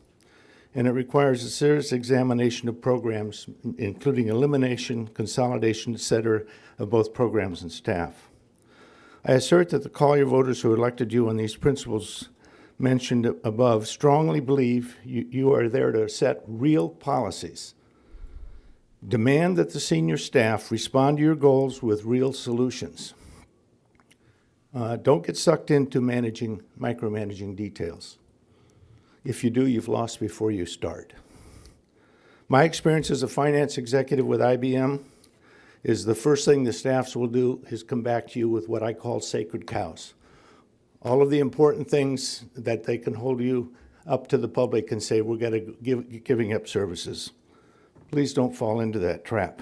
And it requires a serious examination of programs, including elimination, consolidation, et cetera, of both programs and staff. I assert that the Collier voters who elected you on these principles mentioned above strongly believe you are there to set real policies. Demand that the senior staff respond to your goals with real solutions. Don't get sucked into micromanaging details. If you do, you've lost before you start. My experience as a finance executive with IBM is the first thing the staffs will do is come back to you with what I call sacred cows. All of the important things that they can hold you up to the public and say, we're giving up services. Please don't fall into that trap.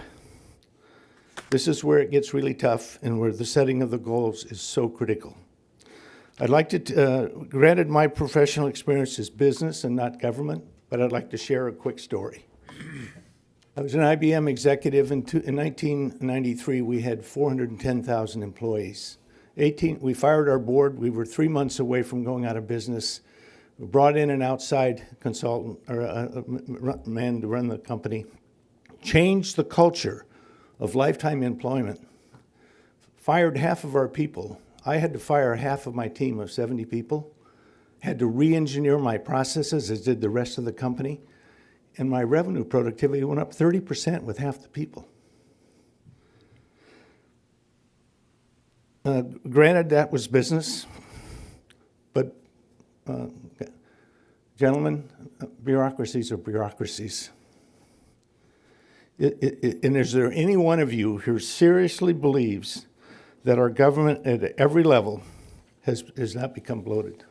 This is where it gets really tough and where the setting of the goals is so critical. I'd like to, granted my professional experience is business and not government, but I'd like to share a quick story. I was an IBM executive in 1993. We had 410,000 employees. We fired our board. We were 3 months away from going out of business. We brought in an outside consultant or a man to run the company, changed the culture of lifetime employment, fired half of our people. I had to fire half of my team of 70 people, had to re-engineer my processes, as did the rest of the company, and my revenue productivity went up 30% with half the people. Granted, that was business, but gentlemen, bureaucracies are bureaucracies. And is there any one of you who seriously believes that our government at every level has not become bloated?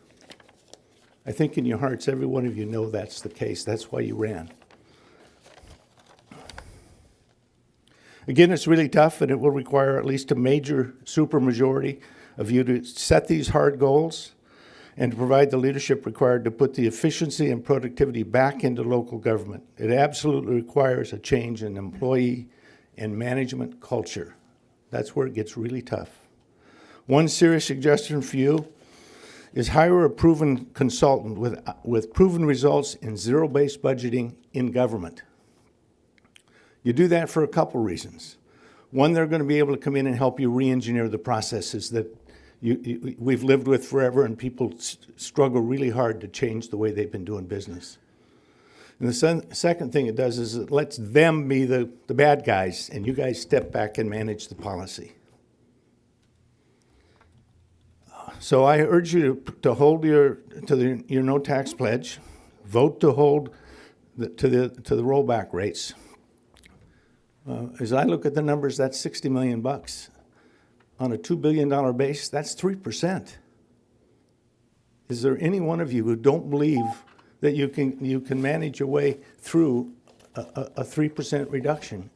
I think in your hearts, every one of you know that's the case. That's why you ran. Again, it's really tough, and it will require at least a major supermajority of you to set these hard goals and to provide the leadership required to put the efficiency and productivity back into local government. It absolutely requires a change in employee and management culture. That's where it gets really tough. One serious suggestion for you is hire a proven consultant with proven results in zero-based budgeting in government. You do that for a couple reasons. One, they're going to be able to come in and help you re-engineer the processes that we've lived with forever, and people struggle really hard to change the way they've been doing business. And the second thing it does is it lets them be the bad guys, and you guys step back and manage the policy. So I urge you to hold your no tax pledge, vote to hold to the rollback rates. As I look at the numbers, that's $60 million. On a $2 billion base, that's 3%. Is there any one of you who don't believe that you can manage your way through a 3% reduction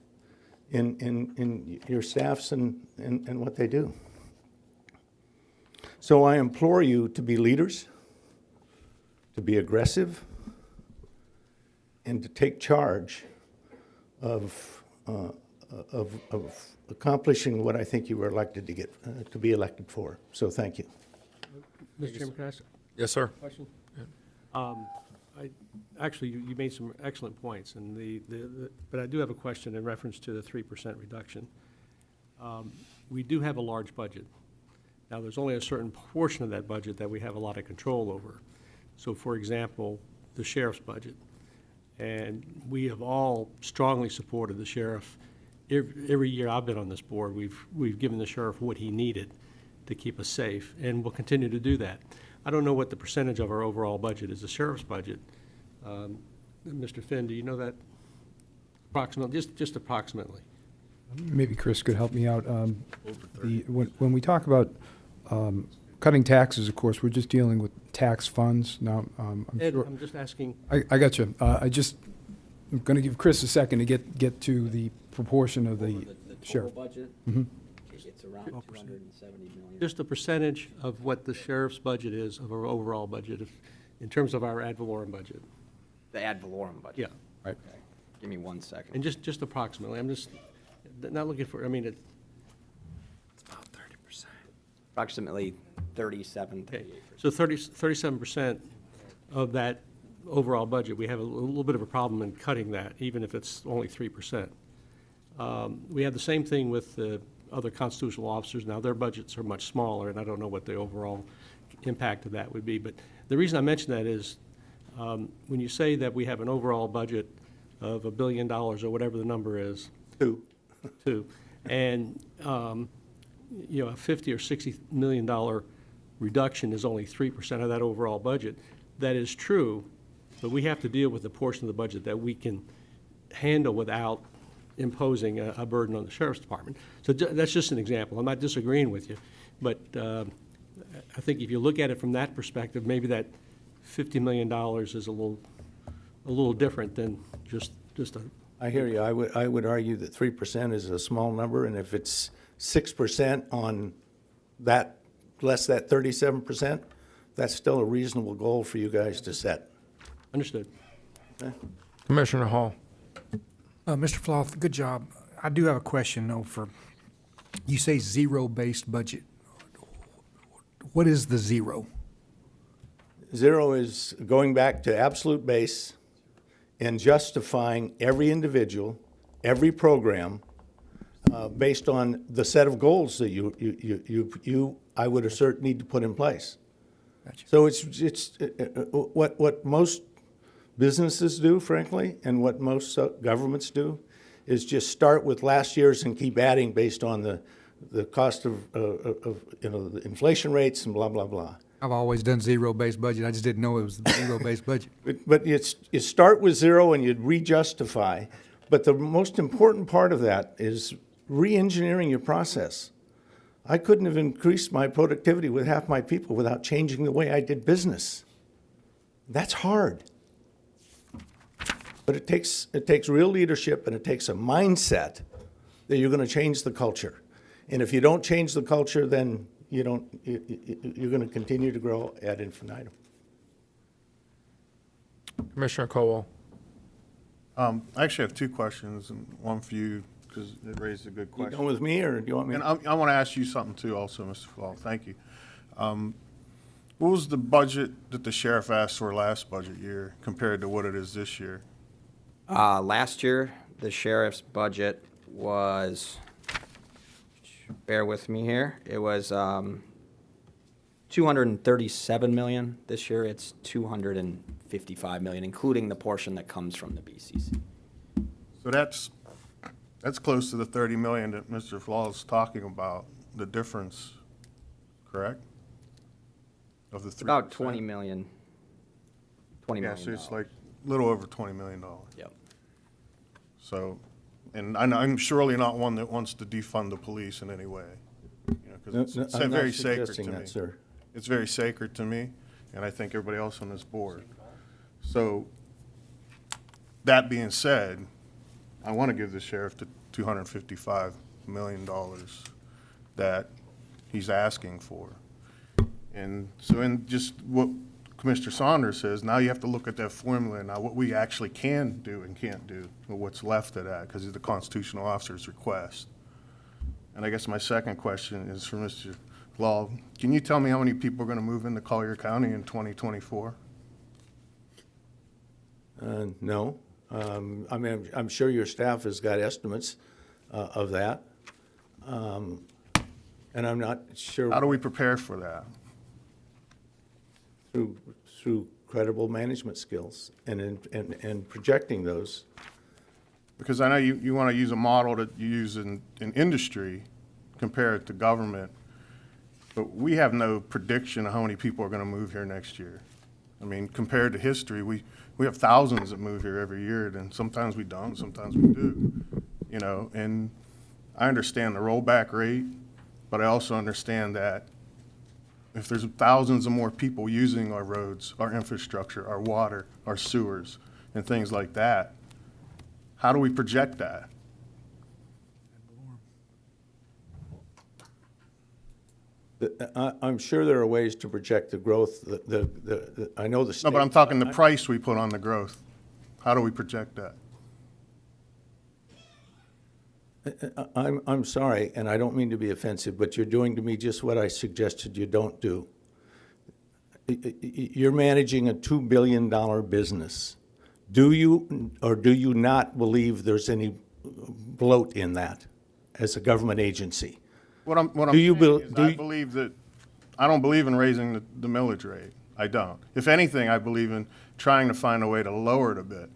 in your staffs and what they do? So I implore you to be leaders, to be aggressive, and to take charge of accomplishing what I think you were elected to be elected for. So thank you. Mr. Chairman, can I ask Yes, sir. a question? Actually, you made some excellent points, and but I do have a question in reference to the 3% reduction. We do have a large budget. Now, there's only a certain portion of that budget that we have a lot of control over. So, for example, the sheriff's budget. And we have all strongly supported the sheriff. Every year I've been on this board, we've given the sheriff what he needed to keep us safe, and we'll continue to do that. I don't know what the percentage of our overall budget is, the sheriff's budget. Mr. Finn, do you know that approximately, just approximately? Maybe Chris could help me out. When we talk about cutting taxes, of course, we're just dealing with tax funds. Now, I'm Ed, sure, I'm just asking, I got you. I'm going to give Chris a second to get to the proportion of the sheriff. budget, Mhm. it's around 270 million. just a percentage of what the sheriff's budget is of our overall budget, in terms of our ad valorem budget. The ad valorem budget? Yeah, Right. Okay. Give me 1 second. and just approximately, I'm just not looking for, I mean, Approximately 37, okay. 38%. So 37% of that overall budget, we have a little bit of a problem in cutting that, even if it's only 3%. We have the same thing with the other constitutional officers. Now, their budgets are much smaller, and I don't know what the overall impact of that would be. But the reason I mention that is, when you say that we have an overall budget of $1 billion, or whatever the number is, two, and, you know, a $50 or $60 million reduction is only 3% of that overall budget. That is true, but we have to deal with the portion of the budget that we can handle without imposing a burden on the sheriff's department. So that's just an example. I'm not disagreeing with you, but I think if you look at it from that perspective, maybe that $50 million is a little different than just a. I hear you. I would argue that 3% is a small number, and if it's 6% on that, less that 37%, that's still a reasonable goal for you guys to set. Understood. Commissioner Hall. Mr. Floth, good job. I do have a question, though, you say zero-based budget. What is the zero? Zero is going back to absolute base and justifying every individual, every program, based on the set of goals that you I would assert, need to put in place. Gotcha. So it's what most businesses do, frankly, and what most governments do, is just start with last year's and keep adding based on the cost of you know, the inflation rates and blah, blah, blah. I've always done zero-based budget. I just didn't know it was a zero-based budget. But you start with zero and you re-justify. But the most important part of that is re-engineering your process. I couldn't have increased my productivity with half my people without changing the way I did business. That's hard. But it takes real leadership, and it takes a mindset that you're going to change the culture. And if you don't change the culture, then you're going to continue to grow ad infinitum. Commissioner Colwell. I actually have two questions, and one for you, because it raised a good You question. going with me, or do you want me? And I want to ask you something too also, Mr. Fall. Thank you. What was the budget that the sheriff asked for last budget year compared to what it is this year? Last year, the sheriff's budget was, bear with me here, it was 237 million. This year, it's 255 million, including the portion that comes from the BCC. So that's close to the 30 million that Mr. Flaw is talking about, the difference, correct? Of the 3%. About 20 million. Yeah, so it's like a little over $20 million. Yep. So, and I'm surely not one that wants to defund the police in any way, you know, because it's I'm not very sacred suggesting to me. that, sir. It's very sacred to me, and I think everybody else on this board. So, that being said, I want to give the sheriff the $255 million that he's asking for. And so, in just what Commissioner Saunders says, now you have to look at that formula, now what we actually can do and can't do, or what's left of that, because it's the constitutional officer's request. And I guess my second question is for Mr. Law. Can you tell me how many people are going to move into Collier County in 2024? No. I mean, I'm sure your staff has got estimates of that. And I'm not sure. How do we prepare for that? Through credible management skills and projecting those. Because I know you want to use a model that you use in industry, compare it to government, but we have no prediction of how many people are going to move here next year. I mean, compared to history, we have thousands that move here every year, and sometimes we don't, sometimes we do, you know. And I understand the rollback rate, but I also understand that if there's thousands of more people using our roads, our infrastructure, our water, our sewers, and things like that, how do we project that? I'm sure there are ways to project the growth. I know the state. No, but I'm talking the price we put on the growth. How do we project that? I'm sorry, and I don't mean to be offensive, but you're doing to me just what I suggested you don't do. You're managing a $2 billion business. Do you or do you not believe there's any bloat in that as a government agency? What I'm Do you saying bel- is do I you- believe that, I don't believe in raising the millage rate. I don't. If anything, I believe in trying to find a way to lower it a bit.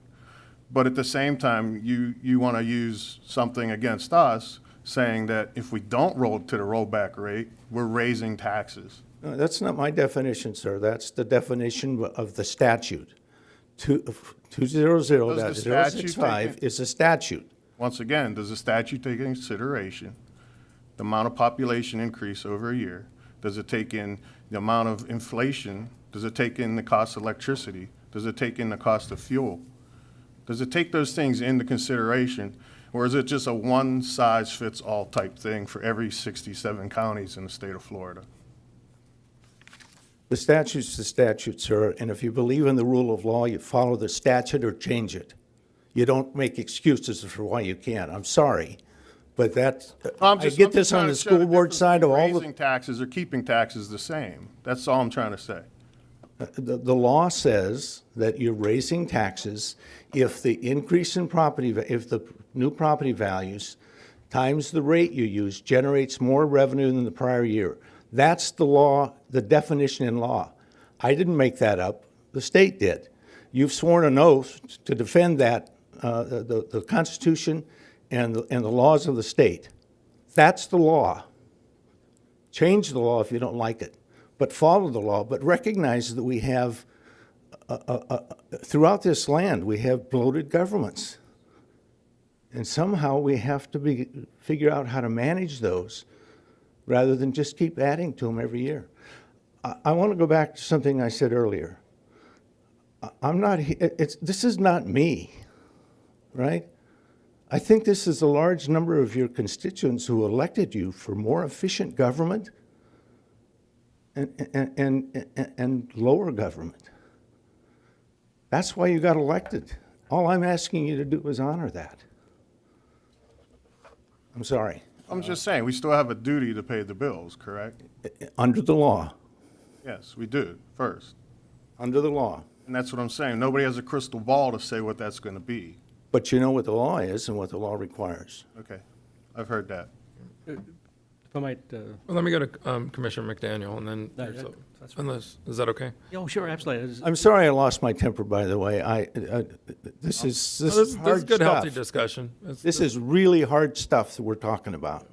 But at the same time, you want to use something against us, saying that if we don't roll to the rollback rate, we're raising taxes. No, that's not my definition, sir. That's the definition of the statute. 200.065 is a statute. Once again, does the statute take into consideration the amount of population increase over a year? Does it take in the amount of inflation? Does it take in the cost of electricity? Does it take in the cost of fuel? Does it take those things into consideration? Or is it just a one-size-fits-all type thing for every 67 counties in the state of Florida? The statute's the statute, sir, and if you believe in the rule of law, you follow the statute or change it. You don't make excuses for why you can't. I'm sorry, but that's, I get this on the school board side of all Raising the, taxes or keeping taxes the same. That's all I'm trying to say. the law says that you're raising taxes if the increase in property, if the new property values times the rate you use generates more revenue than the prior year. That's the law, the definition in law. I didn't make that up. The state did. You've sworn an oath to defend that, the Constitution and the laws of the state. That's the law. Change the law if you don't like it, but follow the law. But recognize that we have, throughout this land, we have bloated governments. And somehow we have to figure out how to manage those rather than just keep adding to them every year. I want to go back to something I said earlier. This is not me, right? I think this is a large number of your constituents who elected you for more efficient government and lower government. That's why you got elected. All I'm asking you to do is honor that. I'm sorry. I'm just saying, we still have a duty to pay the bills, correct? Under the law. Yes, we do, first. Under the law. And that's what I'm saying. Nobody has a crystal ball to say what that's going to be. But you know what the law is and what the law requires. Okay, I've heard that. If I might, Well, let me go to Commissioner McDaniel, and then, No, there's that's is that okay? oh, sure, absolutely. I'm sorry I lost my temper, by the way. This is No, this is hard good, healthy stuff. discussion. This is really hard stuff that we're talking about.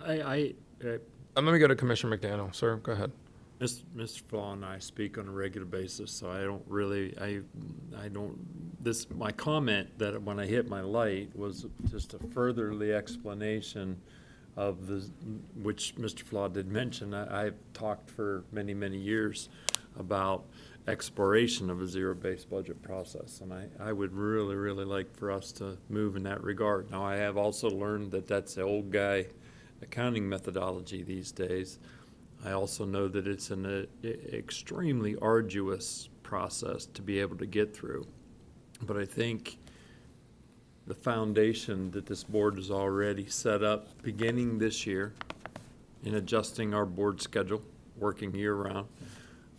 I Let me go to Commissioner McDaniel. Sir, go ahead. Mr. Flaw and I speak on a regular basis, so I don't really, I don't, my comment that when I hit my light was just a furtherly explanation of which Mr. Flaw did mention. I've talked for many, many years about exploration of a zero-based budget process, and I would really, really like for us to move in that regard. Now, I have also learned that that's the old guy accounting methodology these days. I also know that it's an extremely arduous process to be able to get through. But I think the foundation that this board has already set up beginning this year in adjusting our board schedule, working year-round,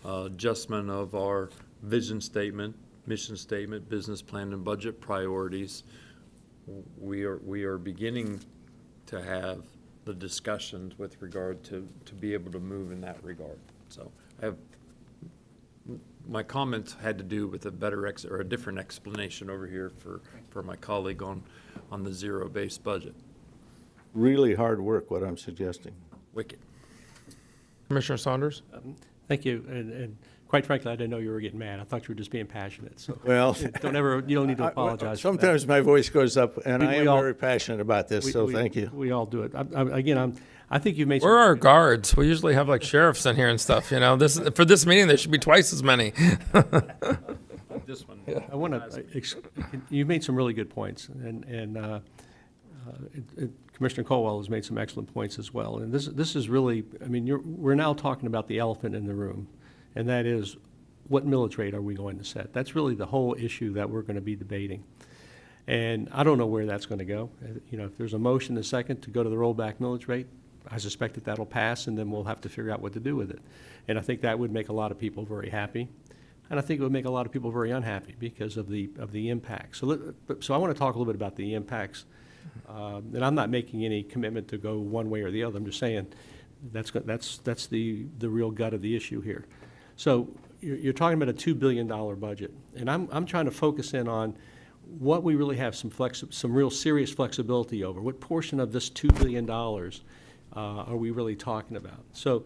adjustment of our vision statement, mission statement, business plan, and budget priorities, we are beginning to have the discussions with regard to be able to move in that regard. So my comments had to do with a different explanation over here for my colleague on the zero-based budget. Really hard work, what I'm suggesting. Wicked. Commissioner Saunders? Thank you. And quite frankly, I didn't know you were getting mad. I thought you were just being passionate, so. Well, You don't need to apologize for that. sometimes my voice goes up, and I We am all- very passionate about this, so thank you. We all do it. I think you've made some. Where are our guards? We usually have like sheriffs in here and stuff, you know. For this meeting, there should be twice as many. This one. I want to, you've made some really good points, and Commissioner Colwell has made some excellent points as well. And this is really, I mean, we're now talking about the elephant in the room, and that is, what millage rate are we going to set? That's really the whole issue that we're going to be debating. And I don't know where that's going to go. You know, if there's a motion a second to go to the rollback millage rate, I suspect that that'll pass, and then we'll have to figure out what to do with it. And I think that would make a lot of people very happy. And I think it would make a lot of people very unhappy because of the impact. So I want to talk a little bit about the impacts. And I'm not making any commitment to go one way or the other. I'm just saying that's the real gut of the issue here. So you're talking about a $2 billion budget. And I'm trying to focus in on what we really have some real serious flexibility over. What portion of this $2 billion are we really talking about? So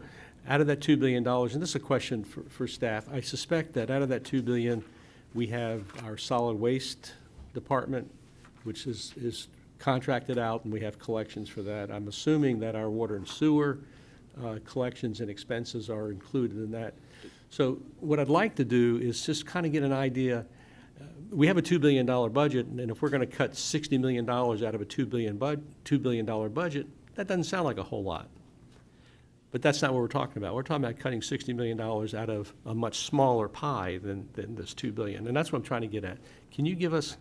out of that $2 billion, and this is a question for staff, I suspect that out of that $2 billion, we have our solid waste department, which is contracted out, and we have collections for that. I'm assuming that our water and sewer collections and expenses are included in that. So what I'd like to do is just kind of get an idea. We have a $2 billion budget, and if we're going to cut $60 million out of a $2 billion budget, that doesn't sound like a whole lot. But that's not what we're talking about. We're talking about cutting $60 million out of a much smaller pie than this $2 billion. And that's what I'm trying to get at. Can you give us,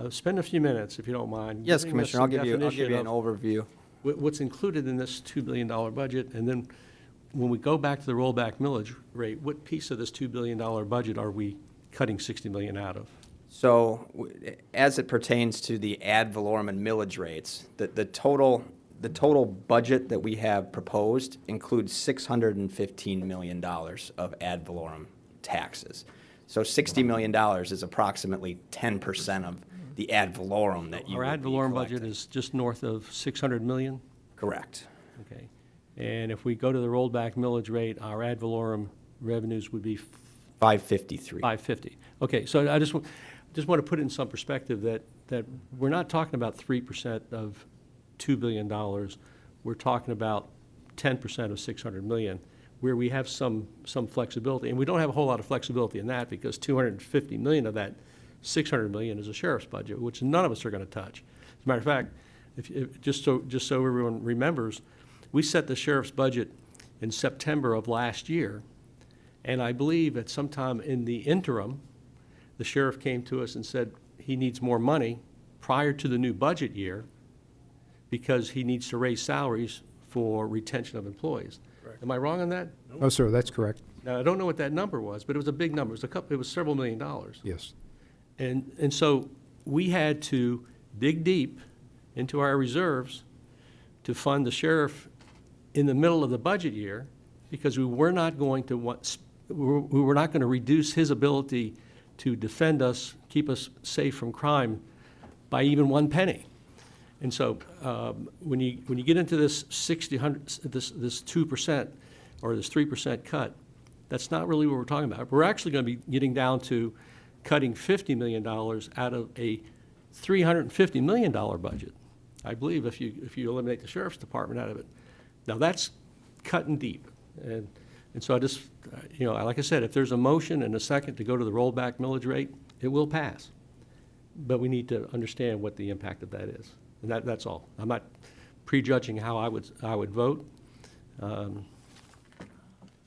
spend a few minutes, if you don't mind? Yes, giving us Commissioner, some I'll give you definition an of overview. what's included in this $2 billion budget, and then when we go back to the rollback millage rate, what piece of this $2 billion budget are we cutting $60 million out of? So as it pertains to the ad valorem and millage rates, the total budget that we have proposed includes $615 million of ad valorem taxes. So $60 million is approximately 10% of the ad valorem that you Our would ad be valorem budget collecting. is just north of $600 million? Correct. Okay. And if we go to the rollback millage rate, our ad valorem revenues would be 553. 550. Okay, so I just want to put it in some perspective that we're not talking about 3% of $2 billion. We're talking about 10% of $600 million, where we have some flexibility. And we don't have a whole lot of flexibility in that because $250 million of that $600 million is a sheriff's budget, which none of us are going to touch. As a matter of fact, just so everyone remembers, we set the sheriff's budget in September of last year, and I believe at some time in the interim, the sheriff came to us and said he needs more money prior to the new budget year because he needs to raise salaries for retention of employees. Am I wrong on that? No, sir, that's correct. Now, I don't know what that number was, but it was a big number. It was several $1 million. Yes. And so we had to dig deep into our reserves to fund the sheriff in the middle of the budget year because we were not going to reduce his ability to defend us, keep us safe from crime by even one penny. And so when you get into this 2% or this 3% cut, that's not really what we're talking about. We're actually going to be getting down to cutting $50 million out of a $350 million budget, I believe, if you eliminate the sheriff's department out of it. Now, that's cutting deep. And so I just, like I said, if there's a motion and a second to go to the rollback millage rate, it will pass. But we need to understand what the impact of that is. And that's all. I'm not prejudging how I would vote.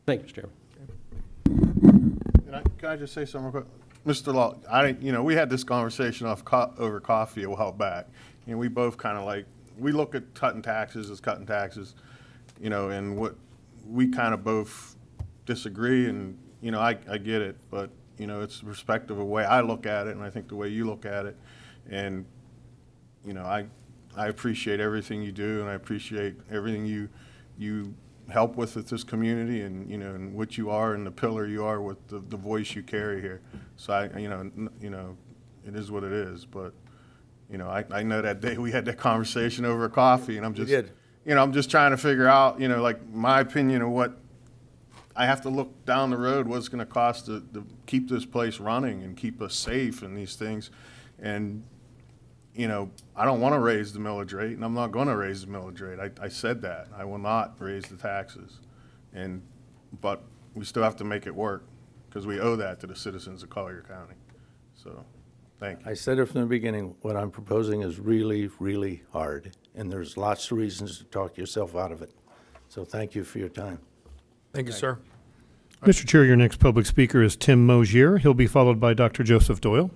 Thank you, Mr. Chairman. Can I just say something real quick? Mr. Law, we had this conversation over coffee a while back, and we both kind of we look at cutting taxes as cutting taxes, and what we kind of both disagree, and, I get it, but, it's respective of the way I look at it, and I think the way you look at it, and, I appreciate everything you do, and I appreciate everything you help with this community, and and what you are and the pillar you are with the voice you carry here. So it is what it is. But I know that day we had that conversation over coffee, and I'm just I'm just trying to figure out my opinion of what I have to look down the road, what's gonna cost to keep this place running and keep us safe and these things. And, you know, I don't wanna raise the millage rate, and I'm not gonna raise the millage rate. I said that. I will not raise the taxes. But we still have to make it work, because we owe that to the citizens of Collier County. So, thank you. I said it from the beginning, what I'm proposing is really, really hard, and there's lots of reasons to talk yourself out of it. So thank you for your time. Thank you, sir. Mr. Chair, your next public speaker is Tim Mosier. He'll be followed by Dr. Joseph Doyle.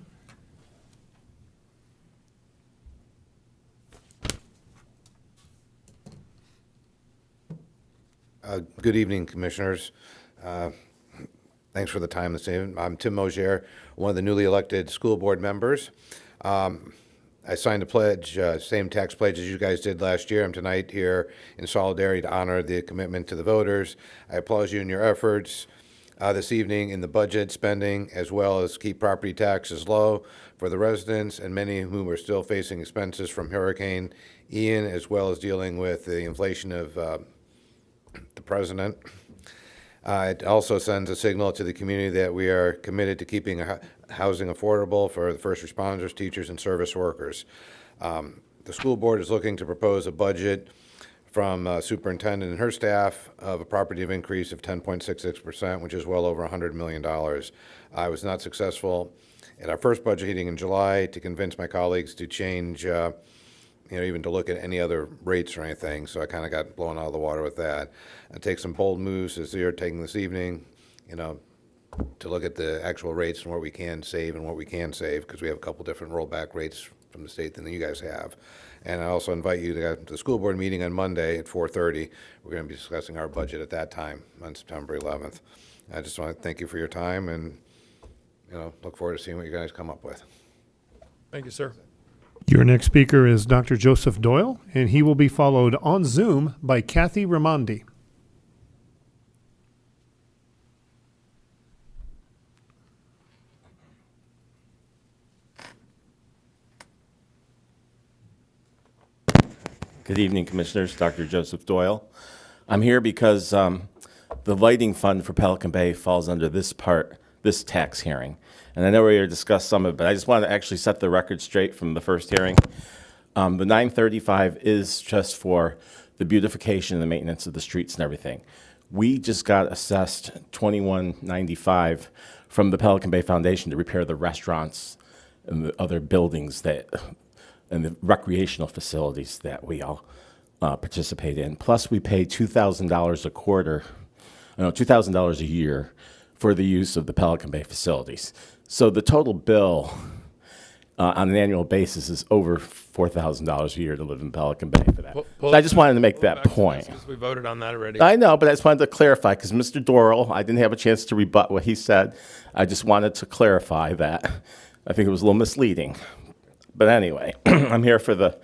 Good evening, Commissioners. Thanks for the time this evening. I'm Tim Mosier, one of the newly elected school board members. I signed a pledge, same tax pledge as you guys did last year. I'm tonight here in solidarity to honor the commitment to the voters. I applaud you in your efforts this evening in the budget spending, as well as keep property taxes low for the residents and many of whom are still facing expenses from Hurricane Ian, as well as dealing with the inflation of the president. It also sends a signal to the community that we are committed to keeping housing affordable for the first responders, teachers, and service workers. The school board is looking to propose a budget from superintendent and her staff of a property increase of 10.66%, which is well over $100 million. I was not successful at our first budget meeting in July to convince my colleagues to change even to look at any other rates or anything, so I kind of got blown out of the water with that. I take some bold moves as you're taking this evening, to look at the actual rates and what we can save and what we can save, because we have a couple different rollback rates from the state than you guys have. And I also invite you to go to the school board meeting on Monday at 4:30. We're going to be discussing our budget at that time on September 11th. I just want to thank you for your time and, look forward to seeing what you guys come up with. Thank you, sir. Your next speaker is Dr. Joseph Doyle, and he will be followed on Zoom by Kathy Raimondi. Good evening, Commissioners. Dr. Joseph Doyle. I'm here because the lighting fund for Pelican Bay falls under this tax hearing. And I know we're going to discuss some of it, but I just want to actually set the record straight from the first hearing. The 935 is just for the beautification and the maintenance of the streets and everything. We just got assessed $21.95 from the Pelican Bay Foundation to repair the restaurants and the other buildings and the recreational facilities that we all participate in. Plus, we pay $2,000 a quarter, $2,000 a year for the use of the Pelican Bay facilities. So the total bill on an annual basis is over $4,000 a year to live in Pelican Bay for that. So I just wanted to make that point. We voted on that already. I know, but I just wanted to clarify, because Mr. Doyle, I didn't have a chance to rebut what he said. I just wanted to clarify that. I think it was a little misleading. But anyway, I'm here for the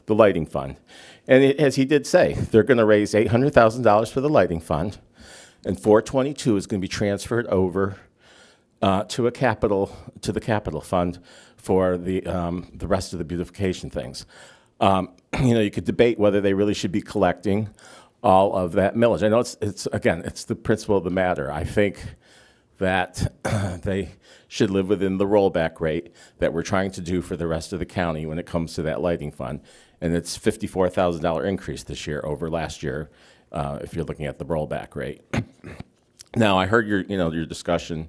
lighting fund. And as he did say, they're going to raise $800,000 for the lighting fund, and $422 is going to be transferred over to the capital fund for the rest of the beautification things. You could debate whether they really should be collecting all of that millage. I know it's the principle of the matter. I think that they should live within the rollback rate that we're trying to do for the rest of the county when it comes to that lighting fund. And it's $54,000 increase this year over last year, if you're looking at the rollback rate. Now, I heard your discussion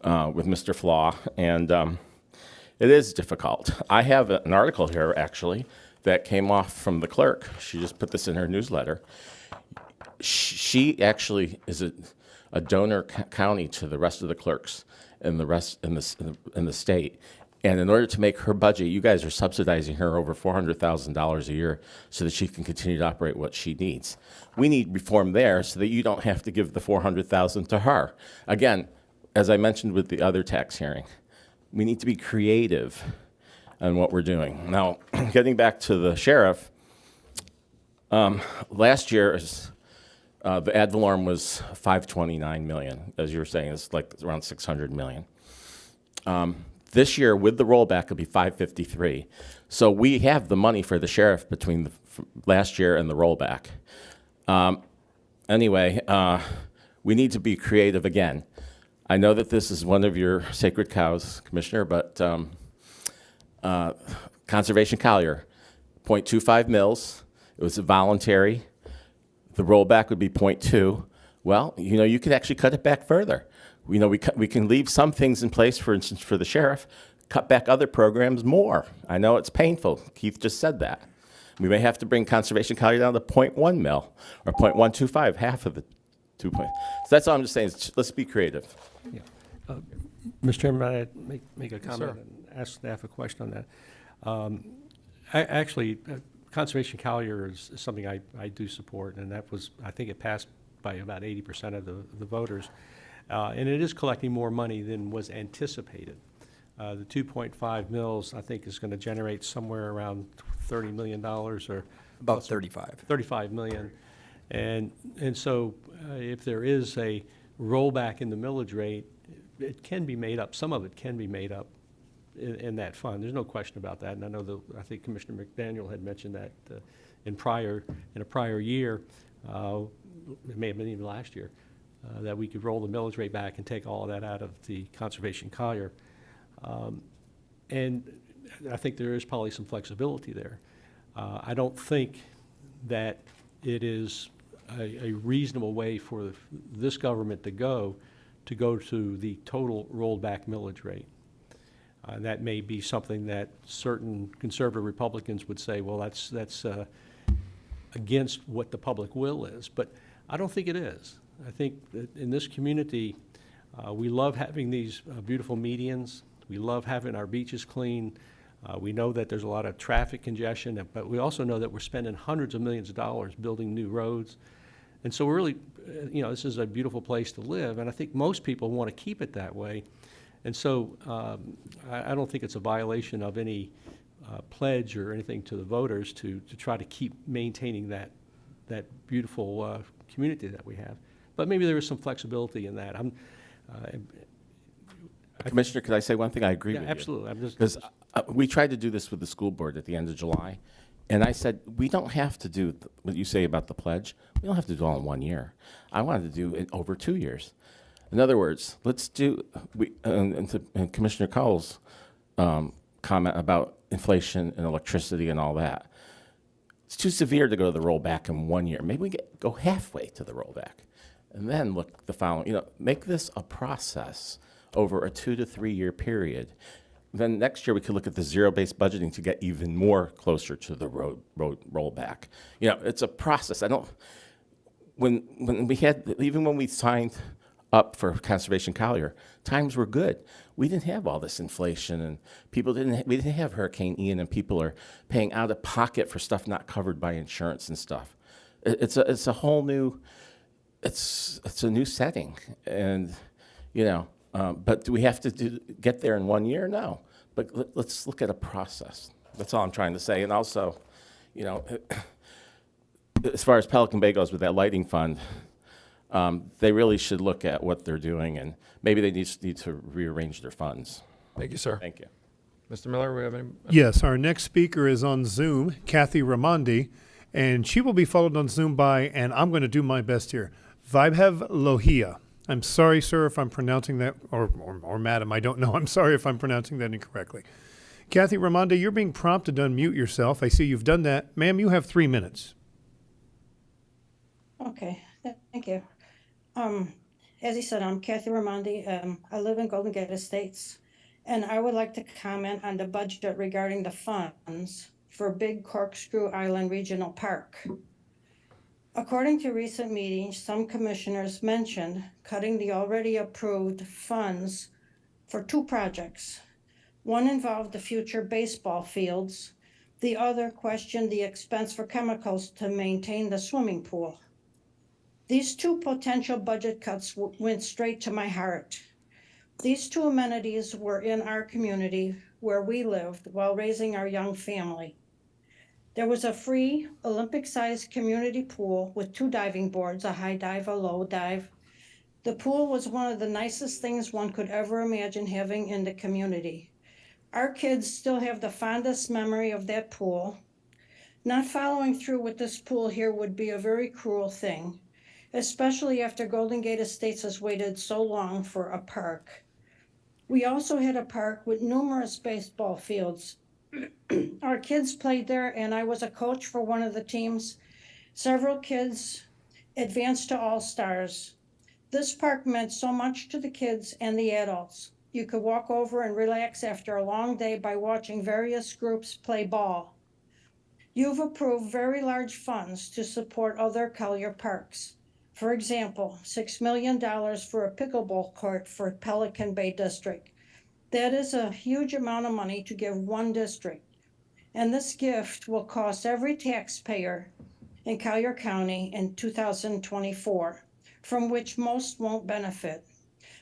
with Mr. Flaw, and it is difficult. I have an article here, actually, that came off from the clerk. She just put this in her newsletter. She actually is a donor county to the rest of the clerks in the state. And in order to make her budget, you guys are subsidizing her over $400,000 a year so that she can continue to operate what she needs. We need reform there so that you don't have to give the $400,000 to her. Again, as I mentioned with the other tax hearing, we need to be creative in what we're doing. Now, getting back to the sheriff, last year the ad valorem was $529 million. As you were saying, it's like around $600 million. This year, with the rollback, it'll be $553. So we have the money for the sheriff between last year and the rollback. anyway, we need to be creative again. I know that this is one of your sacred cows, Commissioner, but Conservation Collier, 0.25 mils. It was voluntary. The rollback would be 0.2. Well, you know, you could actually cut it back further. You know, we can leave some things in place, for instance, for the sheriff, cut back other programs more. I know it's painful. Keith just said that. We may have to bring Conservation Collier down to 0.1 mil or 0.125, half of the 2 point. So that's all I'm just saying. Let's be creative. Yeah. Mr. Chairman, may I make a comment sir. and ask staff a question on that? Actually, Conservation Collier is something I do support, and that was, I think it passed by about 80% of the voters. And it is collecting more money than was anticipated. The 2.5 mils, I think, is going to generate somewhere around $30 million or About 35. 35 million. And so if there is a rollback in the millage rate, it can be made up, some of it can be made up in that fund. There's no question about that. And I know I think Commissioner McDaniel had mentioned that in a prior year, it may have been even last year, that we could roll the millage rate back and take all of that out of the Conservation Collier. And I think there is probably some flexibility there. I don't think that it is a reasonable way for this government to go to the total rolled back millage rate. That may be something that certain conservative Republicans would say, well, that's against what the public will is. But I don't think it is. I think that in this community, we love having these beautiful medians. We love having our beaches clean. We know that there's a lot of traffic congestion, but we also know that we're spending hundreds of millions of dollars building new roads. And so we're really, you know, this is a beautiful place to live, and I think most people want to keep it that way. And so I don't think it's a violation of any pledge or anything to the voters to try to keep maintaining that beautiful community that we have. But maybe there is some flexibility in that. Commissioner, could I say one thing? I agree with you. Absolutely. Because we tried to do this with the school board at the end of July, and I said, we don't have to do what you say about the pledge. We don't have to do it all in 1 year. I wanted to do it over 2 years. In other words, let's do, and Commissioner Cole's comment about inflation and electricity and all that. It's too severe to go to the rollback in 1 year. Maybe we go halfway to the rollback, and then look the following, you know, make this a process over a 2 to 3 year period. Then next year we could look at the zero-based budgeting to get even more closer to the road rollback. You know, it's a process. When we had, even when we signed up for Conservation Collier, times were good. We didn't have all this inflation, and we didn't have Hurricane Ian, and people are paying out of pocket for stuff not covered by insurance and stuff. It's a whole new, it's a new setting, and you know. But do we have to get there in 1 year? No. But let's look at a process. That's all I'm trying to say. And also, you know, as far as Pelican Bay goes with that lighting fund, they really should look at what they're doing, and maybe they need to rearrange their funds. Thank you, sir. Thank you. Mr. Miller, we have any? Yes, our next speaker is on Zoom, Kathy Raimondi, and she will be followed on Zoom by, and I'm going to do my best here, Vaibhav Lohia. I'm sorry, sir, if I'm pronouncing that, or madam, I don't know. I'm sorry if I'm pronouncing that incorrectly. Kathy Raimondi, you're being prompted to unmute yourself. I see you've done that. Ma'am, you have 3 minutes. Okay, thank you. As you said, I'm Kathy Raimondi. I live in Golden Gate Estates, and I would like to comment on the budget regarding the funds for Big Corkscrew Island Regional Park. According to recent meetings, some commissioners mentioned cutting the already approved funds for 2 projects. One involved the future baseball fields. The other questioned the expense for chemicals to maintain the swimming pool. These 2 potential budget cuts went straight to my heart. These 2 amenities were in our community where we lived while raising our young family. There was a free Olympic-sized community pool with 2 diving boards, a high dive, a low dive. The pool was one of the nicest things one could ever imagine having in the community. Our kids still have the fondest memory of that pool. Not following through with this pool here would be a very cruel thing. especially after Golden Gate Estates has waited so long for a park. We also had a park with numerous baseball fields. Our kids played there, and I was a coach for one of the teams. Several kids advanced to All-Stars. This park meant so much to the kids and the adults. You could walk over and relax after a long day by watching various groups play ball. You've approved very large funds to support other Collier parks. For example, $6 million for a pickleball court for Pelican Bay District. That is a huge amount of money to give one district. And this gift will cost every taxpayer in Collier County in 2024, from which most won't benefit.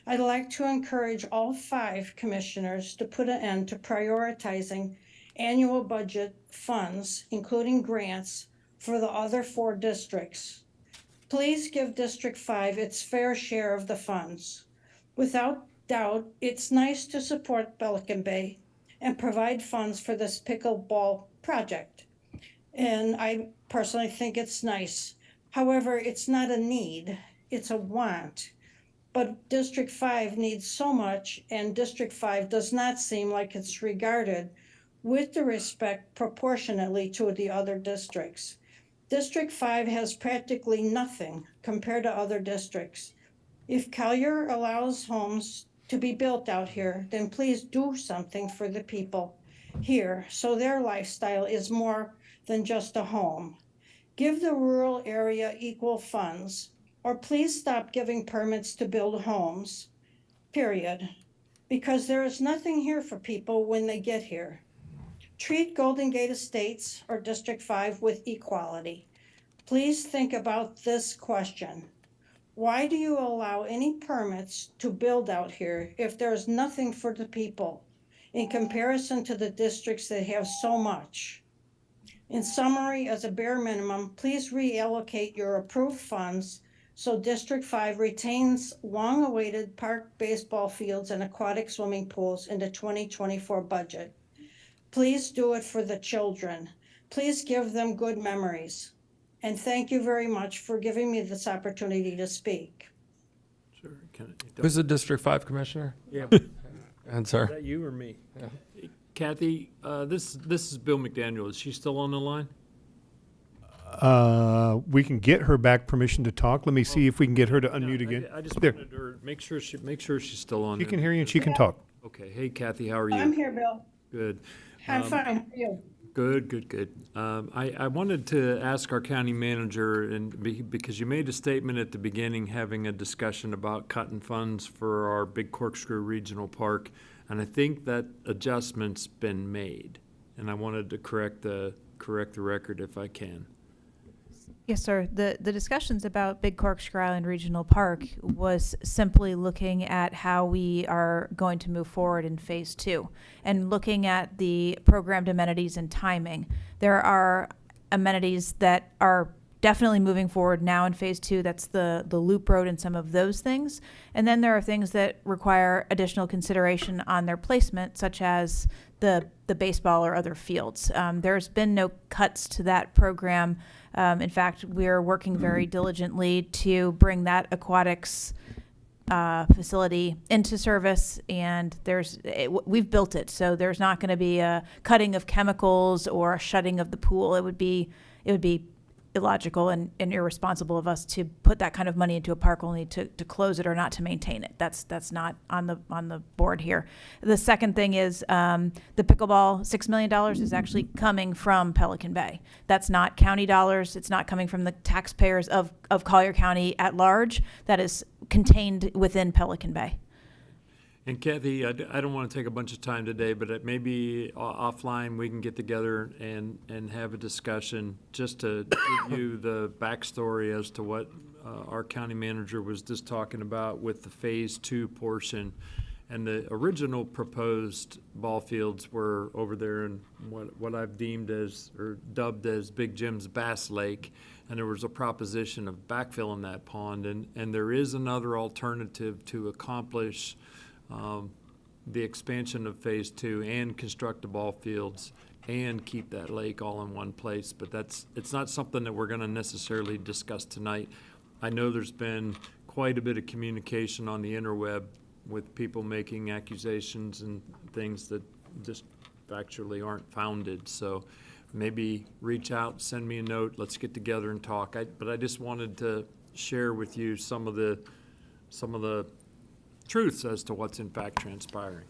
I'd like to encourage all 5 commissioners to put an end to prioritizing annual budget funds, including grants, for the other 4 districts. Please give District 5 its fair share of the funds. Without doubt, it's nice to support Pelican Bay and provide funds for this pickleball project. And I personally think it's nice. However, it's not a need, it's a want. But District 5 needs so much, and District 5 does not seem like it's regarded with the respect proportionately to the other districts. District 5 has practically nothing compared to other districts. If Collier allows homes to be built out here, then please do something for the people here so their lifestyle is more than just a home. Give the rural area equal funds, or please stop giving permits to build homes, period, because there is nothing here for people when they get here. Treat Golden Gate Estates or District 5 with equality. Please think about this question. Why do you allow any permits to build out here if there's nothing for the people in comparison to the districts that have so much? In summary, as a bare minimum, please reallocate your approved funds so District 5 retains long-awaited park baseball fields and aquatic swimming pools in the 2024 budget. Please do it for the children. Please give them good memories. And thank you very much for giving me this opportunity to speak. Sure. Who's the District 5 commissioner? Yeah. And sir. Is that you or me? Yeah. Kathy, this is Bill McDaniel. Is she still on the line? We can get her back permission to talk. Let me see if we can get her to unmute again. I just There. wanted her, make sure she's still on. She there. can hear you and she can talk. Okay. Hey, Kathy, how are you? I'm here, Bill. Good. I'm fine. How are you? Good. I wanted to ask our county manager, because you made a statement at the beginning, having a discussion about cutting funds for our Big Corkscrew Regional Park, and I think that adjustment's been made, and I wanted to correct the record if I can. Yes, sir. The discussions about Big Corkscrew Island Regional Park was simply looking at how we are going to move forward in Phase 2 and looking at the programmed amenities and timing. There are amenities that are definitely moving forward now in Phase 2. That's the loop road and some of those things. And then there are things that require additional consideration on their placement, such as the baseball or other fields. There's been no cuts to that program. In fact, we're working very diligently to bring that aquatics facility into service, and we've built it, so there's not going to be a cutting of chemicals or a shutting of the pool. It would be illogical and irresponsible of us to put that kind of money into a park only to close it or not to maintain it. That's not on the board here. The second thing is the pickleball, $6 million is actually coming from Pelican Bay. That's not county dollars. It's not coming from the taxpayers of Collier County at large. That is contained within Pelican Bay. And Kathy, I don't want to take a bunch of time today, but maybe offline we can get together and have a discussion just to give you the backstory as to what our county manager was just talking about with the Phase 2 portion. And the original proposed ball fields were over there in what I've deemed as, or dubbed as, Big Jim's Bass Lake. And there was a proposition of backfilling that pond. And there is another alternative to accomplish the expansion of Phase 2 and construct the ball fields and keep that lake all in one place. But it's not something that we're going to necessarily discuss tonight. I know there's been quite a bit of communication on the interweb with people making accusations and things that just factually aren't founded. So maybe reach out, send me a note, let's get together and talk. But I just wanted to share with you some of the truths as to what's in fact transpiring.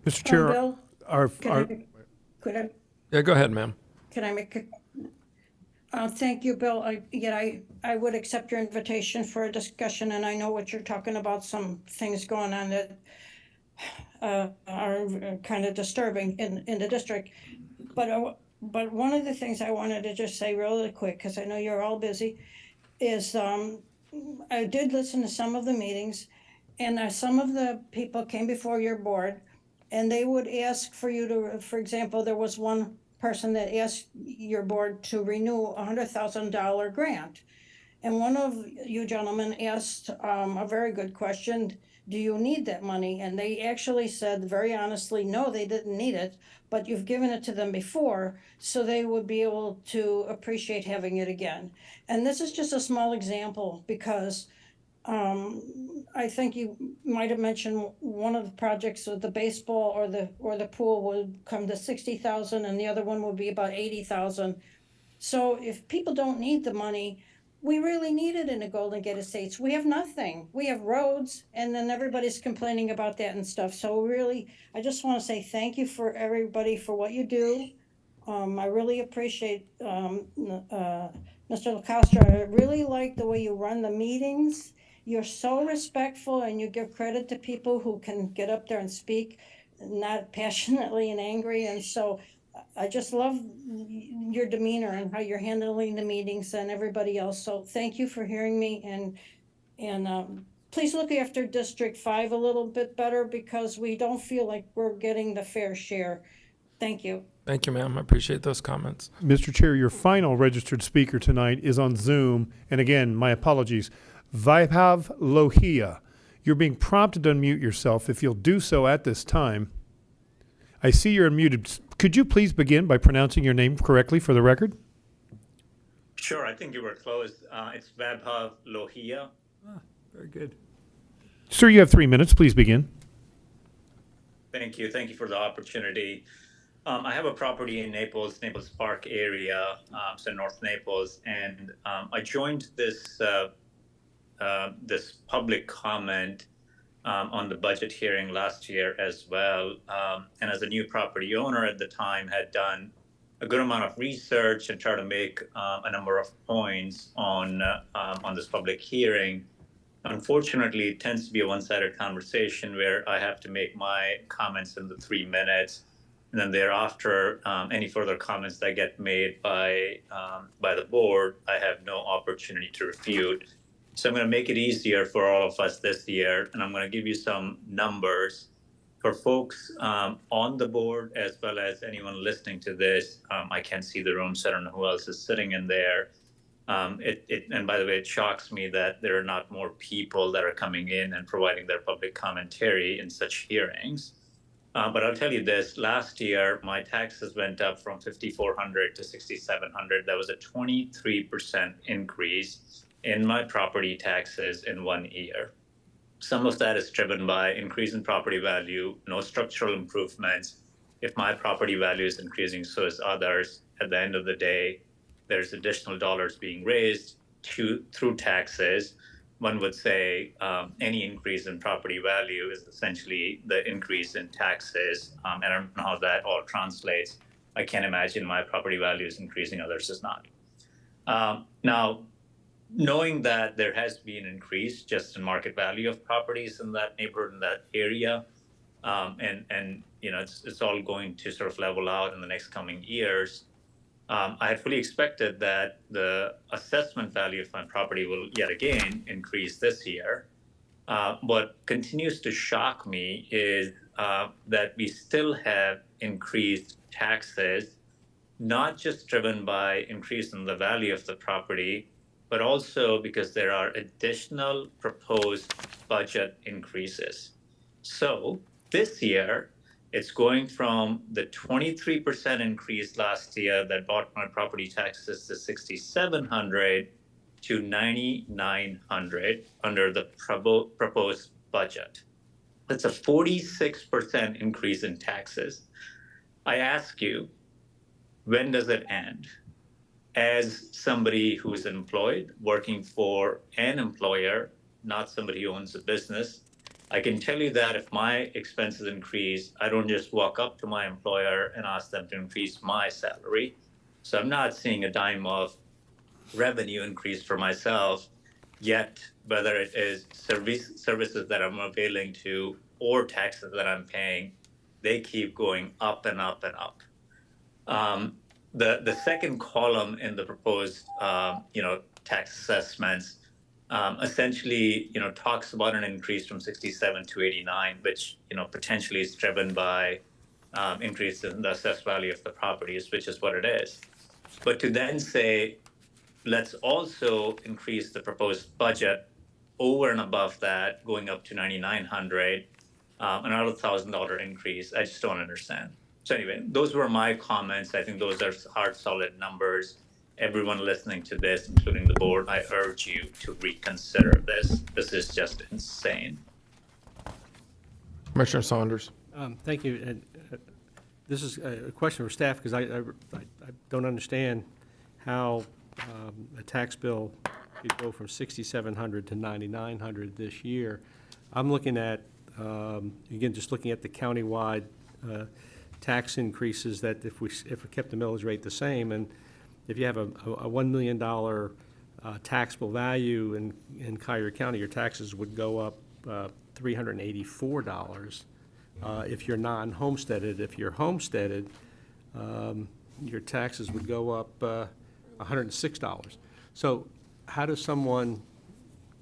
Mr. Chair, Bill, our, could I, Yeah, go ahead, ma'am. can I make a, thank you, Bill. I would accept your invitation for a discussion, and I know what you're talking about, some things going on that are kind of disturbing in the district. But one of the things I wanted to just say really quick, because I know you're all busy, is I did listen to some of the meetings, and some of the people came before your board, and they would ask for you to, for example, there was one person that asked your board to renew a $100,000 grant. And one of you gentlemen asked a very good question, do you need that money? And they actually said very honestly, no, they didn't need it, but you've given it to them before, so they would be able to appreciate having it again. And this is just a small example because I think you might have mentioned one of the projects with the baseball or the pool would come to 60,000 and the other one would be about 80,000. So if people don't need the money, we really need it in the Golden Gate Estates. We have nothing. We have roads, and then everybody's complaining about that and stuff. So really, I just want to say thank you for everybody for what you do. I really appreciate Mr. LaCosta. I really like the way you run the meetings. You're so respectful, and you give credit to people who can get up there and speak, not passionately and angry. And so I just love your demeanor and how you're handling the meetings and everybody else. So thank you for hearing me, and please look after District 5 a little bit better because we don't feel like we're getting the fair share. Thank you. Thank you, ma'am. I appreciate those comments. Mr. Chair, your final registered speaker tonight is on Zoom. And again, my apologies. Vaibhav Lohia. You're being prompted to unmute yourself. If you'll do so at this time. I see you're unmuted. Could you please begin by pronouncing your name correctly for the record? Sure, I think you were close. It's Vaibhav Lohia. Very good. Sir, you have 3 minutes. Please begin. Thank you. Thank you for the opportunity. I have a property in Naples Park area, so North Naples, and I joined this this public comment on the budget hearing last year as well. And as a new property owner at the time, had done a good amount of research and tried to make a number of points on this public hearing. Unfortunately, it tends to be a one-sided conversation where I have to make my comments in the 3 minutes, and then thereafter, any further comments that get made by the board, I have no opportunity to refute. So I'm going to make it easier for all of us this year, and I'm going to give you some numbers for folks on the board as well as anyone listening to this. I can't see the room, so I don't know who else is sitting in there. And by the way, it shocks me that there are not more people that are coming in and providing their public commentary in such hearings. But I'll tell you this, last year, my taxes went up from $5,400 to $6,700. That was a 23% increase in my property taxes in 1 year. Some of that is driven by increase in property value, no structural improvements. If my property value is increasing, so is others. At the end of the day, there's additional dollars being raised through taxes. One would say any increase in property value is essentially the increase in taxes. And I don't know how that all translates. I can't imagine my property value is increasing, others is not. Now, knowing that there has been an increase just in market value of properties in that neighborhood, in that area, and you know, it's all going to sort of level out in the next coming years. I had fully expected that the assessment value of my property will yet again increase this year. What continues to shock me is that we still have increased taxes, not just driven by increase in the value of the property, but also because there are additional proposed budget increases. So this year, it's going from the 23% increase last year that brought my property taxes to $6,700 to 9,900 under the proposed budget. That's a 46% increase in taxes. I ask you, when does it end? As somebody who's employed, working for an employer, not somebody who owns a business, I can tell you that if my expenses increase, I don't just walk up to my employer and ask them to increase my salary. So I'm not seeing a dime of revenue increase for myself, yet whether it is services that I'm availing to or taxes that I'm paying, they keep going up and up and up. The second column in the proposed tax assessments essentially talks about an increase from 67 to 89, which potentially is driven by increase in the assessed value of the properties, which is what it is. But to then say, let's also increase the proposed budget over and above that, going up to 9,900, another $1,000 increase, I just don't understand. So anyway, those were my comments. I think those are hard, solid numbers. Everyone listening to this, including the board, I urge you to reconsider this. This is just insane. Commissioner Saunders. Thank you. And this is a question for staff because I don't understand how a tax bill could go from 6,700 to 9,900 this year. I'm looking at, again, just looking at the countywide tax increases that if we kept the millage rate the same, and if you have a $1 million taxable value in Collier County, your taxes would go up $384 if you're non-homesteaded. If you're homesteaded, your taxes would go up $106. So how does someone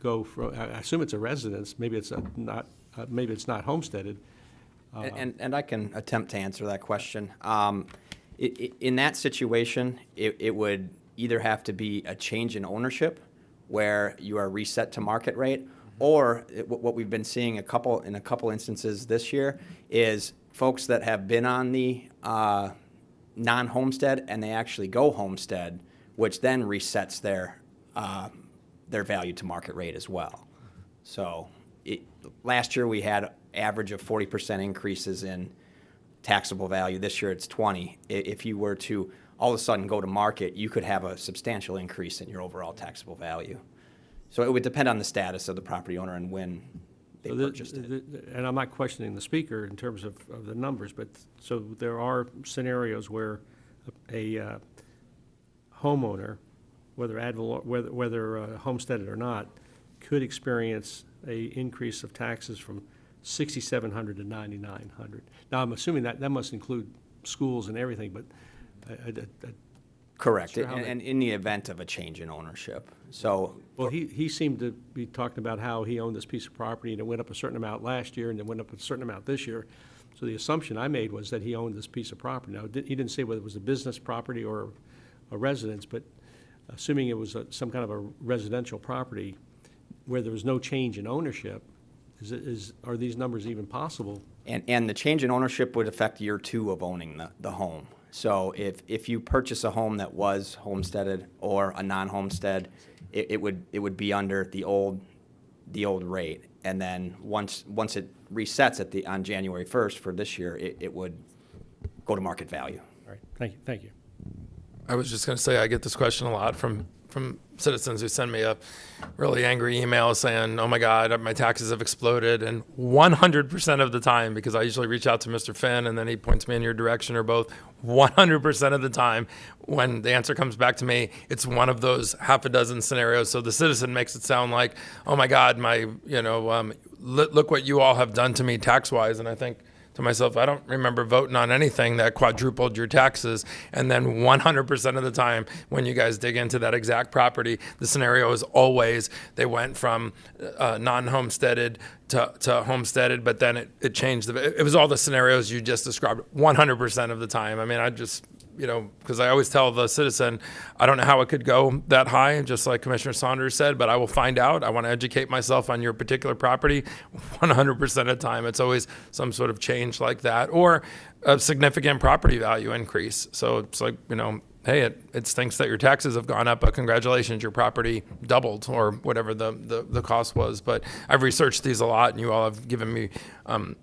go from, I assume it's a residence, maybe it's not homesteaded. And I can attempt to answer that question. In that situation, it would either have to be a change in ownership where you are reset to market rate, or what we've been seeing in a couple instances this year is folks that have been on the non-homestead and they actually go homestead, which then resets their value to market rate as well. So last year we had average of 40% increases in taxable value. This year it's 20. If you were to all of a sudden go to market, you could have a substantial increase in your overall taxable value. So it would depend on the status of the property owner and when they purchased it. And I'm not questioning the speaker in terms of the numbers, but so there are scenarios where a homeowner, whether homesteaded or not, could experience a increase of taxes from 6,700 to 9,900. Now, I'm assuming that must include schools and everything, but correct, and in the event of a change in ownership. So, well, he seemed to be talking about how he owned this piece of property and it went up a certain amount last year and it went up a certain amount this year. So the assumption I made was that he owned this piece of property. Now, he didn't say whether it was a business property or a residence, but assuming it was some kind of a residential property where there was no change in ownership, are these numbers even possible? And the change in ownership would affect year 2 of owning the home. So if you purchase a home that was homesteaded or a non-homestead, it would be under the old rate, and then once it resets on January 1st for this year, it would go to market value. All right, thank you. I was just going to say I get this question a lot from citizens who send me a really angry email saying, oh my God, my taxes have exploded. And 100% of the time, because I usually reach out to Mr. Finn and then he points me in your direction or both, 100% of the time when the answer comes back to me, it's one of those half a dozen scenarios. So the citizen makes it sound like, oh my God, look what you all have done to me tax-wise. And I think to myself, I don't remember voting on anything that quadrupled your taxes. And then 100% of the time, when you guys dig into that exact property, the scenario is always they went from non-homesteaded to homesteaded, but then it changed. It was all the scenarios you just described 100% of the time. I mean, I just, because I always tell the citizen, I don't know how it could go that high, just like Commissioner Saunders said, but I will find out. I want to educate myself on your particular property. 100% of the time, it's always some sort of change like that or a significant property value increase. So it's like, hey, it stinks that your taxes have gone up, but congratulations, your property doubled, or whatever the cost was. But I've researched these a lot, and you all have given me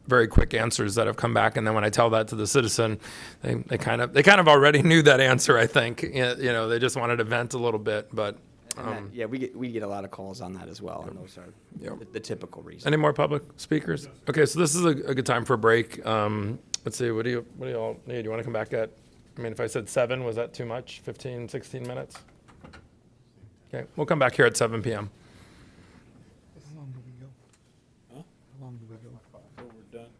very quick answers that have come back. And then when I tell that to the citizen, they kind of already knew that answer, I think. They just wanted to vent a little bit. But Yeah, we get a lot of calls on that as well, and those are the typical reasons. any more public speakers? Okay, so this is a good time for a break. Let's see, what do you all need? You want to come back at, if I said 7, was that too much? 15, 16 minutes? Okay, we'll come back here at 7 p.m. How long do we go? How long do we go? We're done.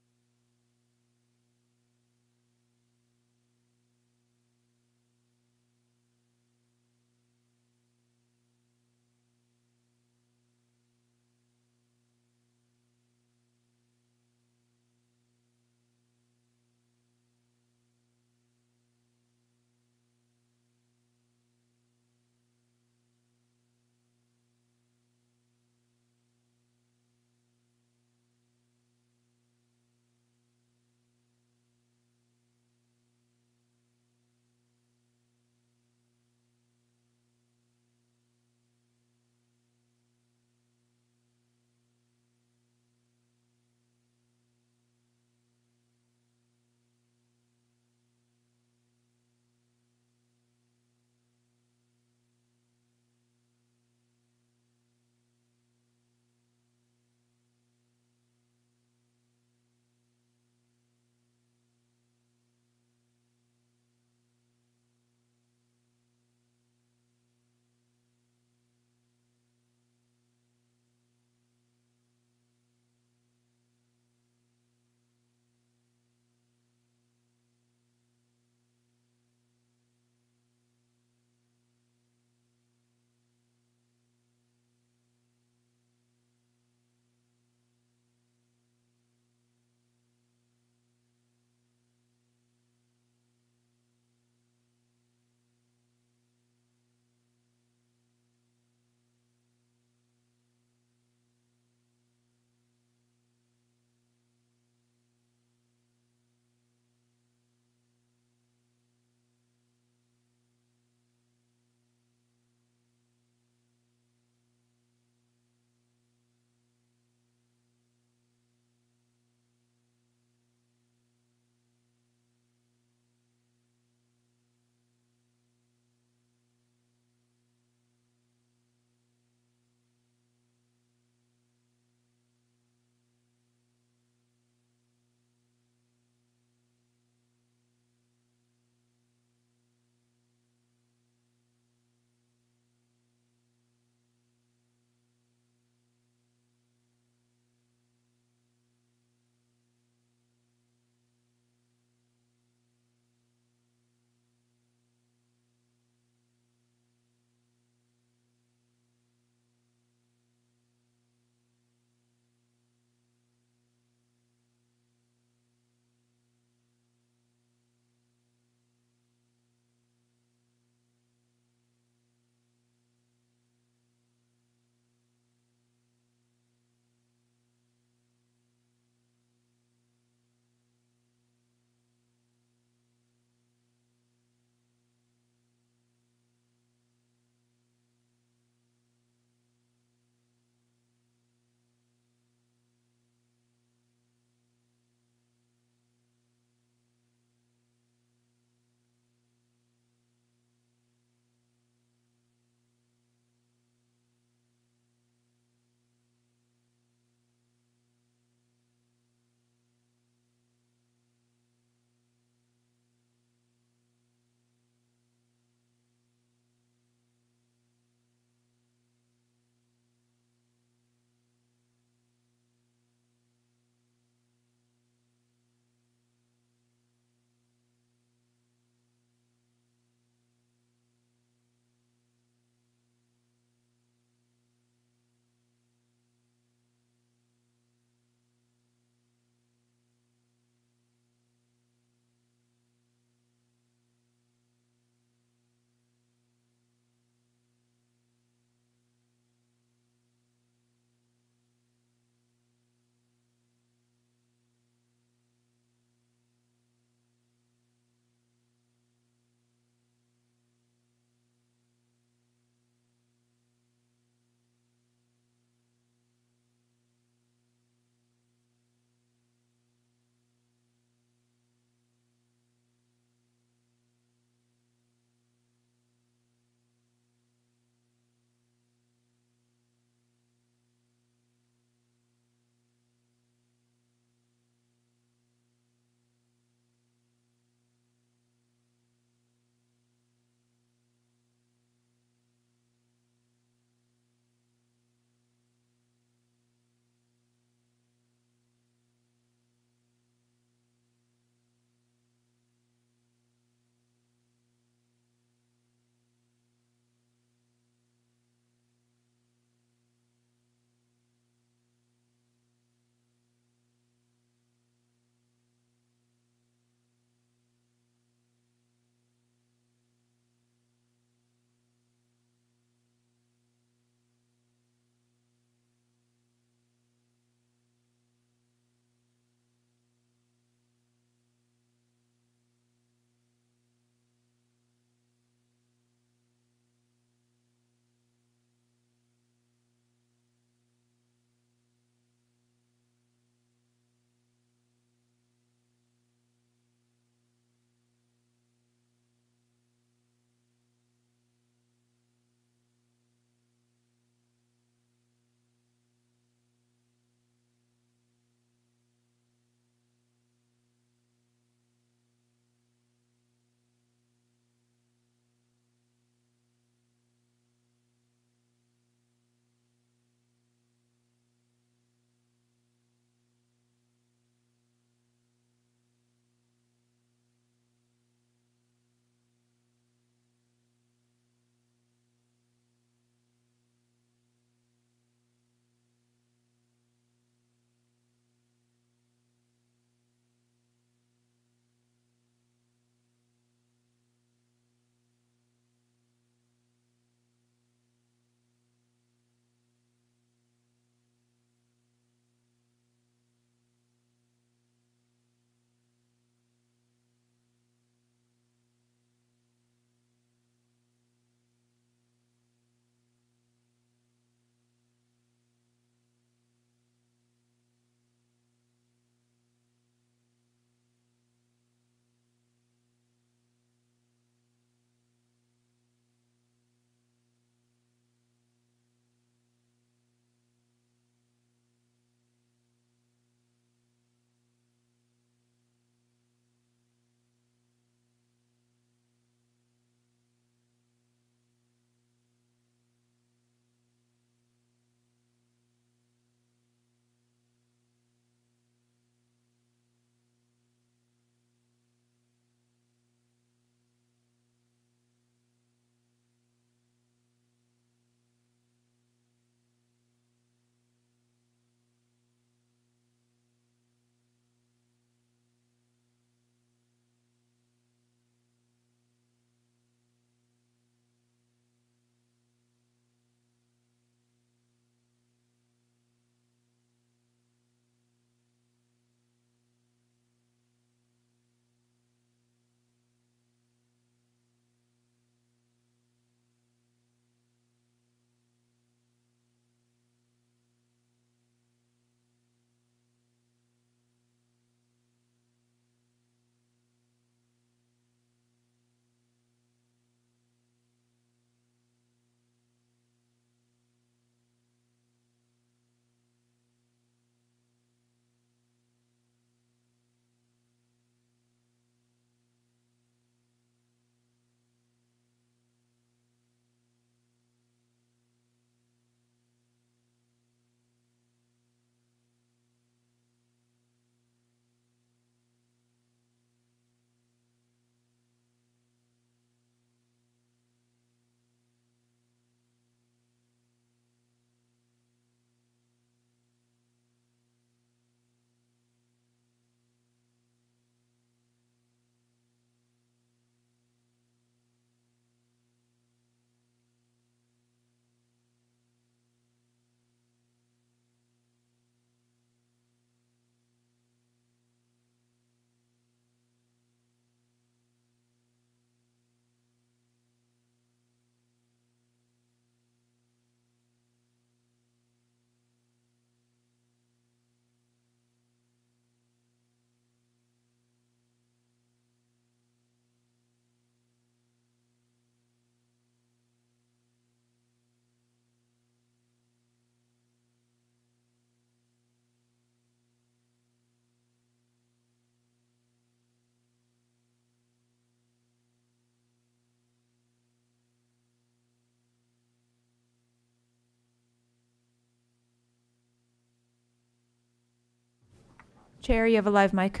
Chair, you have a live mic.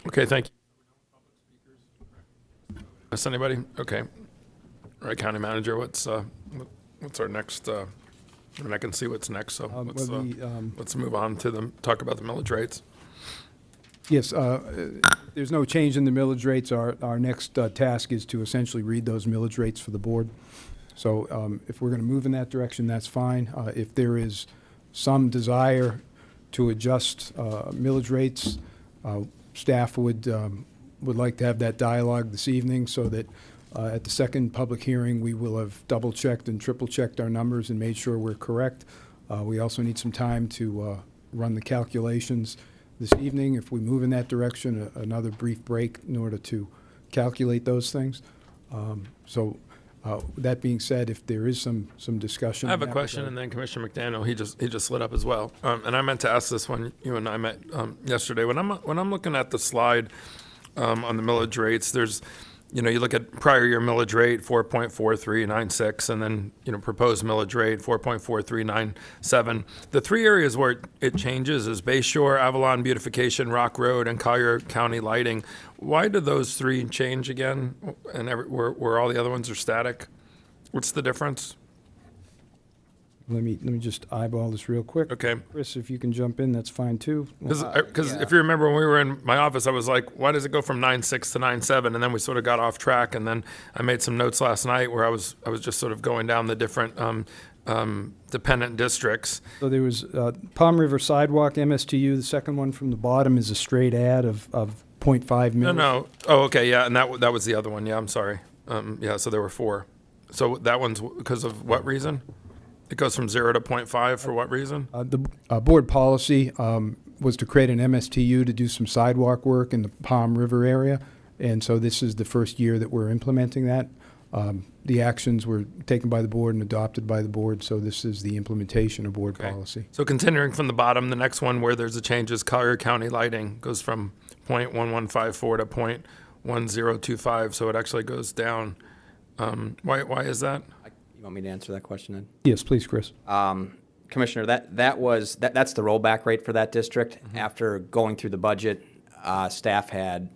Okay, thank you. Is anybody? Okay. All right, County Manager, what's our next, I mean, I can see what's next, so let's move on to talk about the millage rates. Yes, there's no change in the millage rates. Our next task is to essentially read those millage rates for the board. So if we're going to move in that direction, that's fine. If there is some desire to adjust millage rates, staff would like to have that dialogue this evening so that at the second public hearing, we will have double-checked and triple-checked our numbers and made sure we're correct. We also need some time to run the calculations this evening. If we move in that direction, another brief break in order to calculate those things. That being said, if there is some discussion. I have a question, and then Commissioner McDaniel, he just lit up as well. And I meant to ask this when you and I met yesterday. When I'm looking at the slide on the millage rates, there's, you look at prior year millage rate 4.4396, and then proposed millage rate 4.4397. The three areas where it changes is Bay Shore, Avalon Beautification, Rock Road, and Collier County Lighting. Why do those three change again, and where all the other ones are static? What's the difference? Let me just eyeball this real quick. Okay. Chris, if you can jump in, that's fine too. Because if you remember when we were in my office, I was like, why does it go from 9.6 to 9.7? And then we sort of got off track. And then I made some notes last night where I was just sort of going down the different dependent districts. So there was Palm River Sidewalk, MSTU. The second one from the bottom is a straight add of 0.5 million. No. Oh, okay, yeah, and that was the other one. Yeah, I'm sorry. Yeah, so there were four. So that one's because of what reason? It goes from 0 to 0.5 for what reason? The board policy was to create an MSTU to do some sidewalk work in the Palm River area, and so this is the first year that we're implementing that. The actions were taken by the board and adopted by the board, so this is the implementation of board policy. So continuing from the bottom, the next one where there's a change is Collier County Lighting goes from 0.1154 to 0.1025, so it actually goes down. Why is that? You want me to answer that question then? Yes, please, Chris. Commissioner, that's the rollback rate for that district. Mm-hmm. After going through the budget, staff had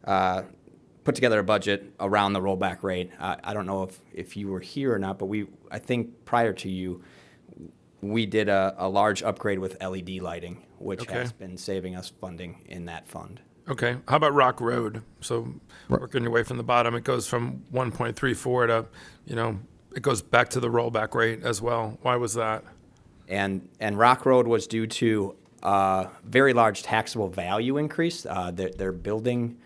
put together a budget around the rollback rate. I don't know if you were here or not, but I think prior to you, we did a large upgrade with LED lighting, which has been saving us funding in that fund. Okay. How about Rock Road? So working your way from the bottom, it goes from 1.34 to, it goes back to the rollback rate as well. Why was that? And Rock Road was due to a very large taxable value increase. They're building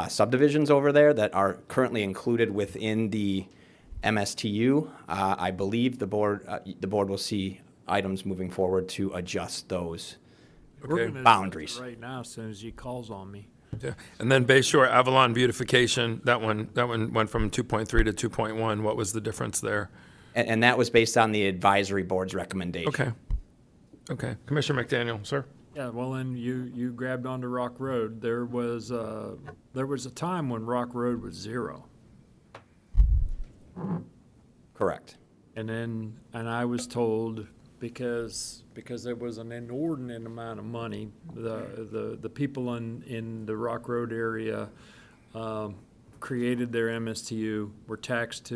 subdivisions over there that are currently included within the MSTU. I believe the board will see items moving forward to adjust those boundaries. Right now, as soon as he calls on me. Yeah. And then Bay Shore Avalon Beautification, that one went from 2.3 to 2.1. What was the difference there? And that was based on the advisory board's recommendation. Okay. Commissioner McDaniel, sir. Yeah, well, then you grabbed onto Rock Road. There was a time when Rock Road was 0. Correct. And I was told because there was an inordinate amount of money, the people in the Rock Road area created their MSTU, were taxed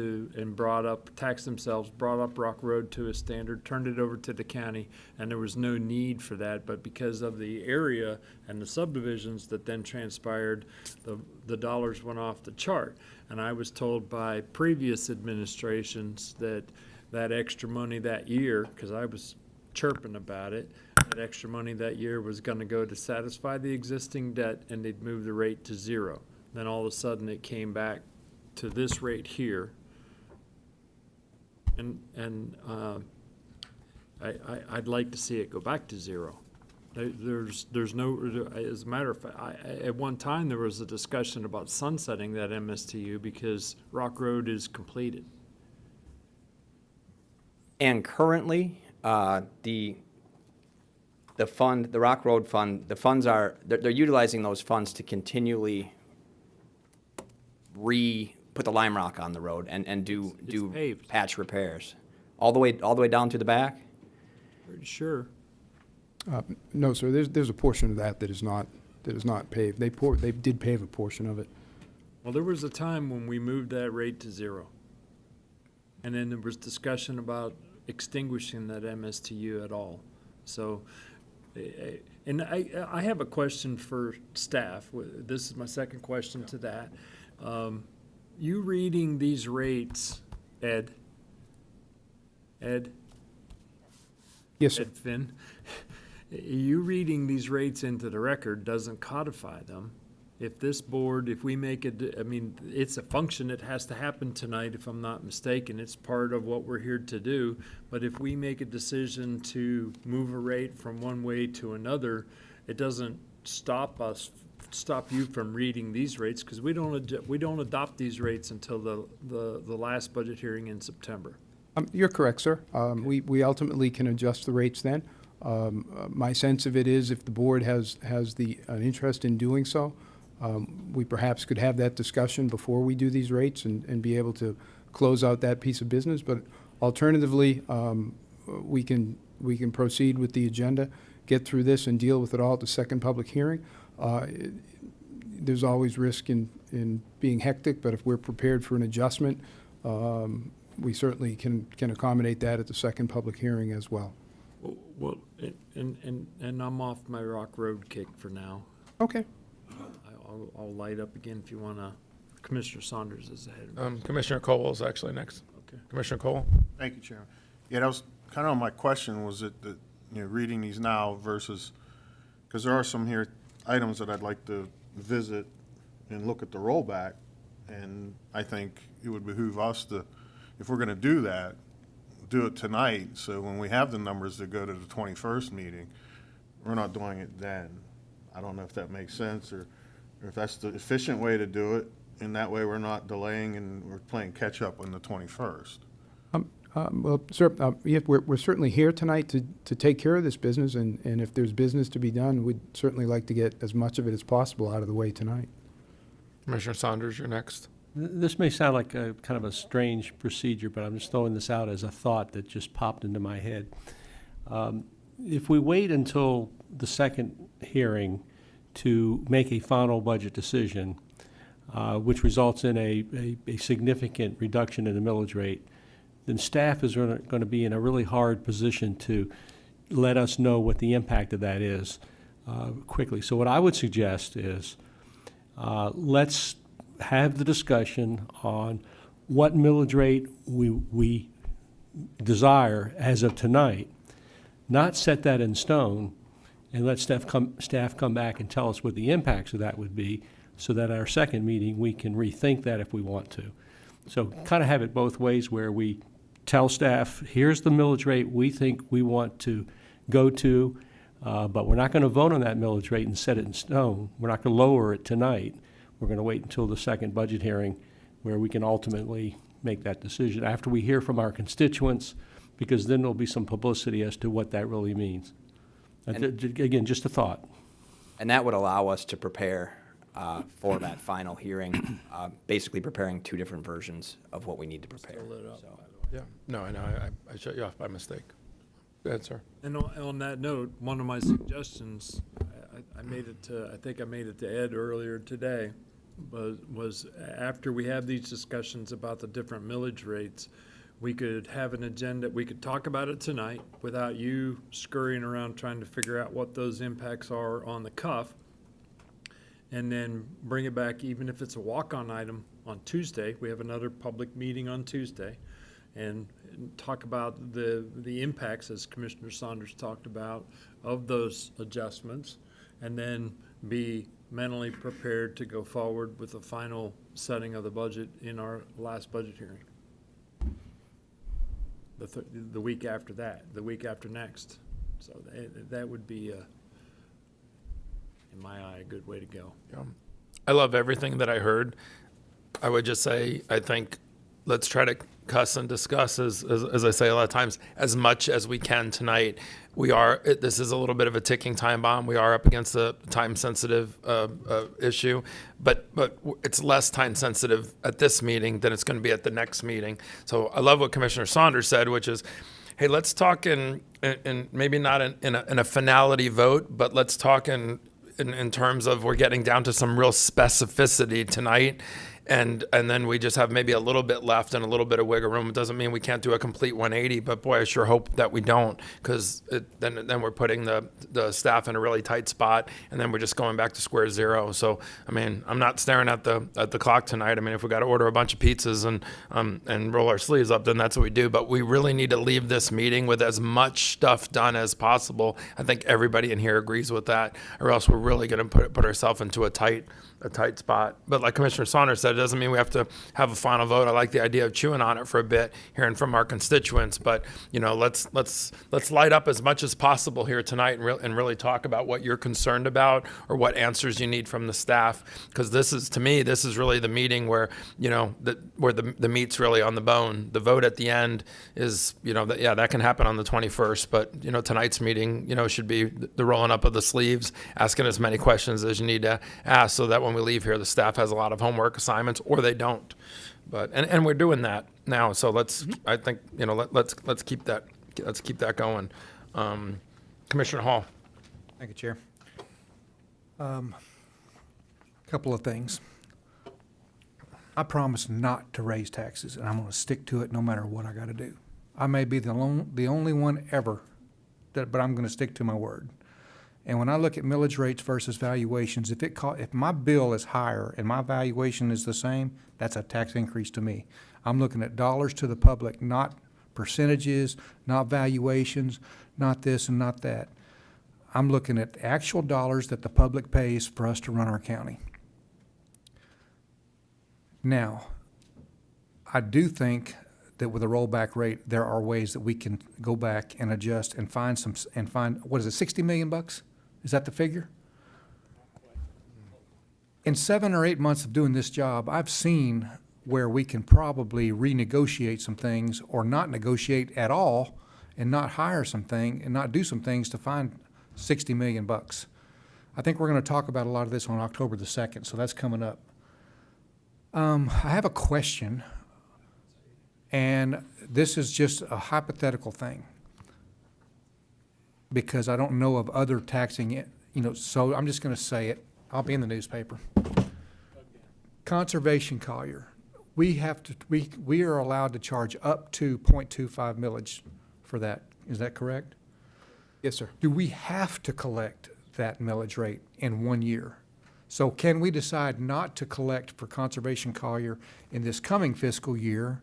themselves, brought up Rock Road to a standard, turned it over to the county, and there was no need for that. But because of the area and the subdivisions that then transpired, the dollars went off the chart. And I was told by previous administrations that extra money that year, because I was chirping about it, that extra money that year was going to go to satisfy the existing debt, and they'd move the rate to 0. Then all of a sudden it came back to this rate here, and I'd like to see it go back to 0. There's no, as a matter of fact, at one time there was a discussion about sunsetting that MSTU because Rock Road is completed. And currently, the Rock Road Fund, the funds they're utilizing those funds to continually put the lime rock on the road and do patch repairs all the way down to the back. Pretty sure. No, sir, there's a portion of that is not paved. They did pave a portion of it. Well, there was a time when we moved that rate to 0. And then there was discussion about extinguishing that MSTU at all. So, and I have a question for staff. This is my second question to that. You reading these rates, Ed? Yes, sir. Ed Finn? You reading these rates into the record doesn't codify them. If this board, if we make it, I mean, it's a function that has to happen tonight, if I'm not mistaken. It's part of what we're here to do. But if we make a decision to move a rate from one way to another, it doesn't stop you from reading these rates, because we don't adopt these rates until the last budget hearing in September. You're correct, sir. We ultimately can adjust the rates then. My sense of it is, if the board has an interest in doing so, we perhaps could have that discussion before we do these rates and be able to close out that piece of business. But alternatively, we can proceed with the agenda, get through this, and deal with it all at the second public hearing. There's always risk in being hectic, but if we're prepared for an adjustment, we certainly can accommodate that at the second public hearing as well. Well, and I'm off my Rock Road kick for now. Okay. I'll light up again if you want to. Commissioner Saunders is ahead. Commissioner Cole is actually next. Okay. Commissioner Cole? Thank you, Chairman. Yeah, that was kind of my question, was it that, reading these now versus, because there are some here items that I'd like to visit and look at the rollback, and I think it would behoove us to, if we're going to do that, do it tonight, so when we have the numbers that go to the 21st meeting, we're not doing it then. I don't know if that makes sense, or if that's the efficient way to do it, and that way we're not delaying and we're playing catch-up on the 21st. Well, sir, we're certainly here tonight to take care of this business, and if there's business to be done, we'd certainly like to get as much of it as possible out of the way tonight. Commissioner Saunders, you're next. This may sound like a kind of a strange procedure, but I'm just throwing this out as a thought that just popped into my head. If we wait until the second hearing to make a final budget decision, which results in a significant reduction in the millage rate, then staff is going to be in a really hard position to let us know what the impact of that is quickly. So what I would suggest is let's have the discussion on what millage rate we desire as of tonight, not set that in stone, and let staff come back and tell us what the impacts of that would be, so that at our second meeting we can rethink that if we want to. So kind of have it both ways, where we tell staff, here's the millage rate we think we want to go to, but we're not going to vote on that millage rate and set it in stone. We're not going to lower it tonight. We're going to wait until the second budget hearing, where we can ultimately make that decision after we hear from our constituents, because then there'll be some publicity as to what that really means. Again, just a thought. And that would allow us to prepare for that final hearing, basically preparing two different versions of what we need to prepare. So. Yeah. No, I know. I shut you off by mistake. Go ahead, sir. And on that note, one of my suggestions, I made it to, I think I made it to Ed earlier today, was after we have these discussions about the different millage rates, we could have an agenda, we could talk about it tonight without you scurrying around trying to figure out what those impacts are on the cuff, and then bring it back, even if it's a walk-on item, on Tuesday. We have another public meeting on Tuesday, and talk about the impacts, as Commissioner Saunders talked about, of those adjustments, and then be mentally prepared to go forward with the final setting of the budget in our last budget hearing. The week after that, the week after next. So that would be, in my eye, a good way to go. Yeah. I love everything that I heard. I would just say, I think, let's try to cuss and discuss, as I say a lot of times, as much as we can tonight. This is a little bit of a ticking time bomb. We are up against a time-sensitive issue, but it's less time-sensitive at this meeting than it's going to be at the next meeting. So I love what Commissioner Saunders said, which is, hey, let's talk in maybe not in a finality vote, but let's talk in terms of we're getting down to some real specificity tonight. And then we just have maybe a little bit left and a little bit of wiggle room. It doesn't mean we can't do a complete 180, but boy, I sure hope that we don't, because then we're putting the staff in a really tight spot, and then we're just going back to square zero. So, I mean, I'm not staring at the clock tonight. I mean, if we got to order a bunch of pizzas and roll our sleeves up, then that's what we do. But we really need to leave this meeting with as much stuff done as possible. I think everybody in here agrees with that, or else we're really going to put ourselves into a tight spot. But like Commissioner Saunders said, it doesn't mean we have to have a final vote. I like the idea of chewing on it for a bit, hearing from our constituents. But let's light up as much as possible here tonight and really talk about what you're concerned about or what answers you need from the staff. Because to me, this is really the meeting where where the meat's really on the bone. The vote at the end is that can happen on the 21st. But tonight's meeting should be the rolling up of the sleeves, asking as many questions as you need to ask, so that when we leave here, the staff has a lot of homework assignments, or they don't. But and we're doing that now. So let's keep that going. Commissioner Hall. Thank you, Chair. Couple of things. I promise not to raise taxes, and I'm going to stick to it no matter what I got to do. I may be the only one ever, but I'm going to stick to my word. And when I look at millage rates versus valuations, if my bill is higher and my valuation is the same, that's a tax increase to me. I'm looking at dollars to the public, not percentages, not valuations, not this and not that. I'm looking at actual dollars that the public pays for us to run our county. Now, I do think that with a rollback rate, there are ways that we can go back and adjust and find what is it, 60 million bucks? Is that the figure? In 7 or 8 months of doing this job, I've seen where we can probably renegotiate some things or not negotiate at all and not hire something and not do some things to find 60 million bucks. I think we're going to talk about a lot of this on October the 2nd, so that's coming up. I have a question, and this is just a hypothetical thing, because I don't know of other taxing, so I'm just going to say it. I'll be in the newspaper. Conservation Collier. We are allowed to charge up to 0.25 millage for that. Is that correct? Yes, sir. Do we have to collect that millage rate in 1 year? So can we decide not to collect for Conservation Collier in this coming fiscal year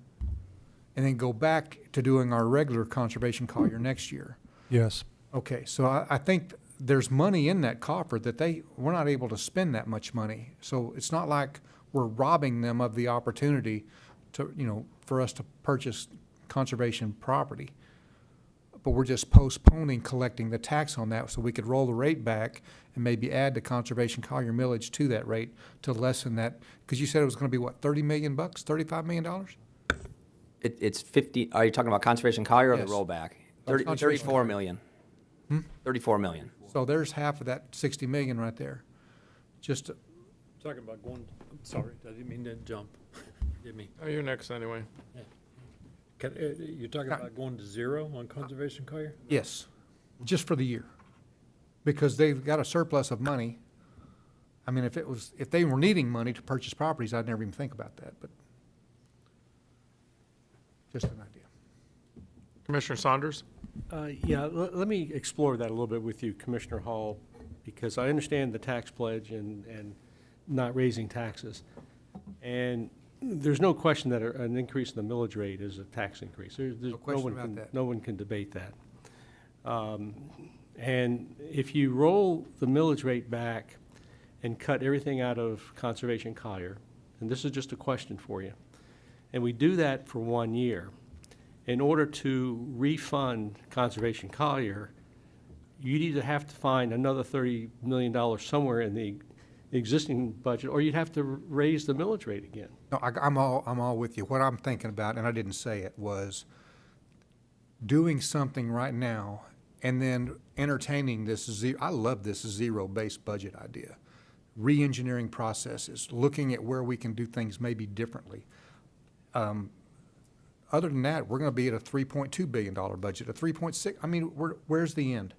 and then go back to doing our regular Conservation Collier next year? Yes. Okay, so I think there's money in that coffer that we're not able to spend that much money. So it's not like we're robbing them of the opportunity to, for us to purchase conservation property. But we're just postponing collecting the tax on that so we could roll the rate back and maybe add the Conservation Collier millage to that rate to lessen that. Because you said it was going to be, what, 30 million bucks, $35 million? It's 50, are you talking about Conservation Collier or Yes. the rollback? Conservation 34 Collier. million. Hmm? 34 million. So there's half of that 60 million right there. Just, Talking about going, I'm sorry, I didn't mean to jump. Forgive me. Oh, you're next anyway. You're talking about going to zero on Conservation Collier? yes, just for the year. Because they've got a surplus of money. I mean, if they were needing money to purchase properties, I'd never even think about that, but just an idea. Commissioner Saunders? Yeah, let me explore that a little bit with you, Commissioner Hall, because I understand the tax pledge and not raising taxes. And there's no question that an increase in the millage rate is a tax increase. No question about that. No one can debate that. And if you roll the millage rate back and cut everything out of Conservation Collier, and this is just a question for you, and we do that for 1 year, in order to refund Conservation Collier, you'd either have to find another $30 million somewhere in the existing budget, or you'd have to raise the millage rate again. No, I'm all with you. What I'm thinking about, and I didn't say it, was doing something right now and then entertaining this I love this zero-based budget idea. Re-engineering processes, looking at where we can do things maybe differently. other than that, we're gonna be at a $3.2 billion budget, a 3.6, I mean, where's the end?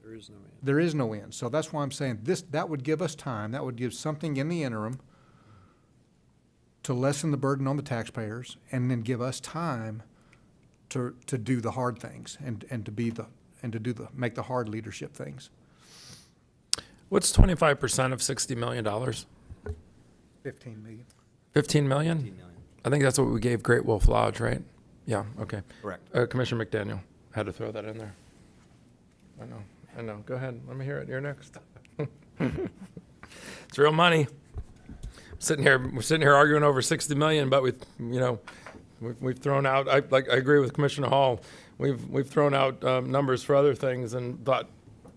There is no end. There is no end. So that's why I'm saying that would give us time, that would give something in the interim to lessen the burden on the taxpayers, and then give us time to do the hard things and to make the hard leadership things. What's 25% of $60 million? 15 million. 15 million? 15 million. I think that's what we gave Great Wolf Lodge, right? Yeah, okay. Correct. Commissioner McDaniel, had to throw that in there. I know. Go ahead, let me hear it. You're next. It's real money. We're sitting here arguing over 60 million, but we've thrown out, I agree with Commissioner Hall. We've thrown out numbers for other things and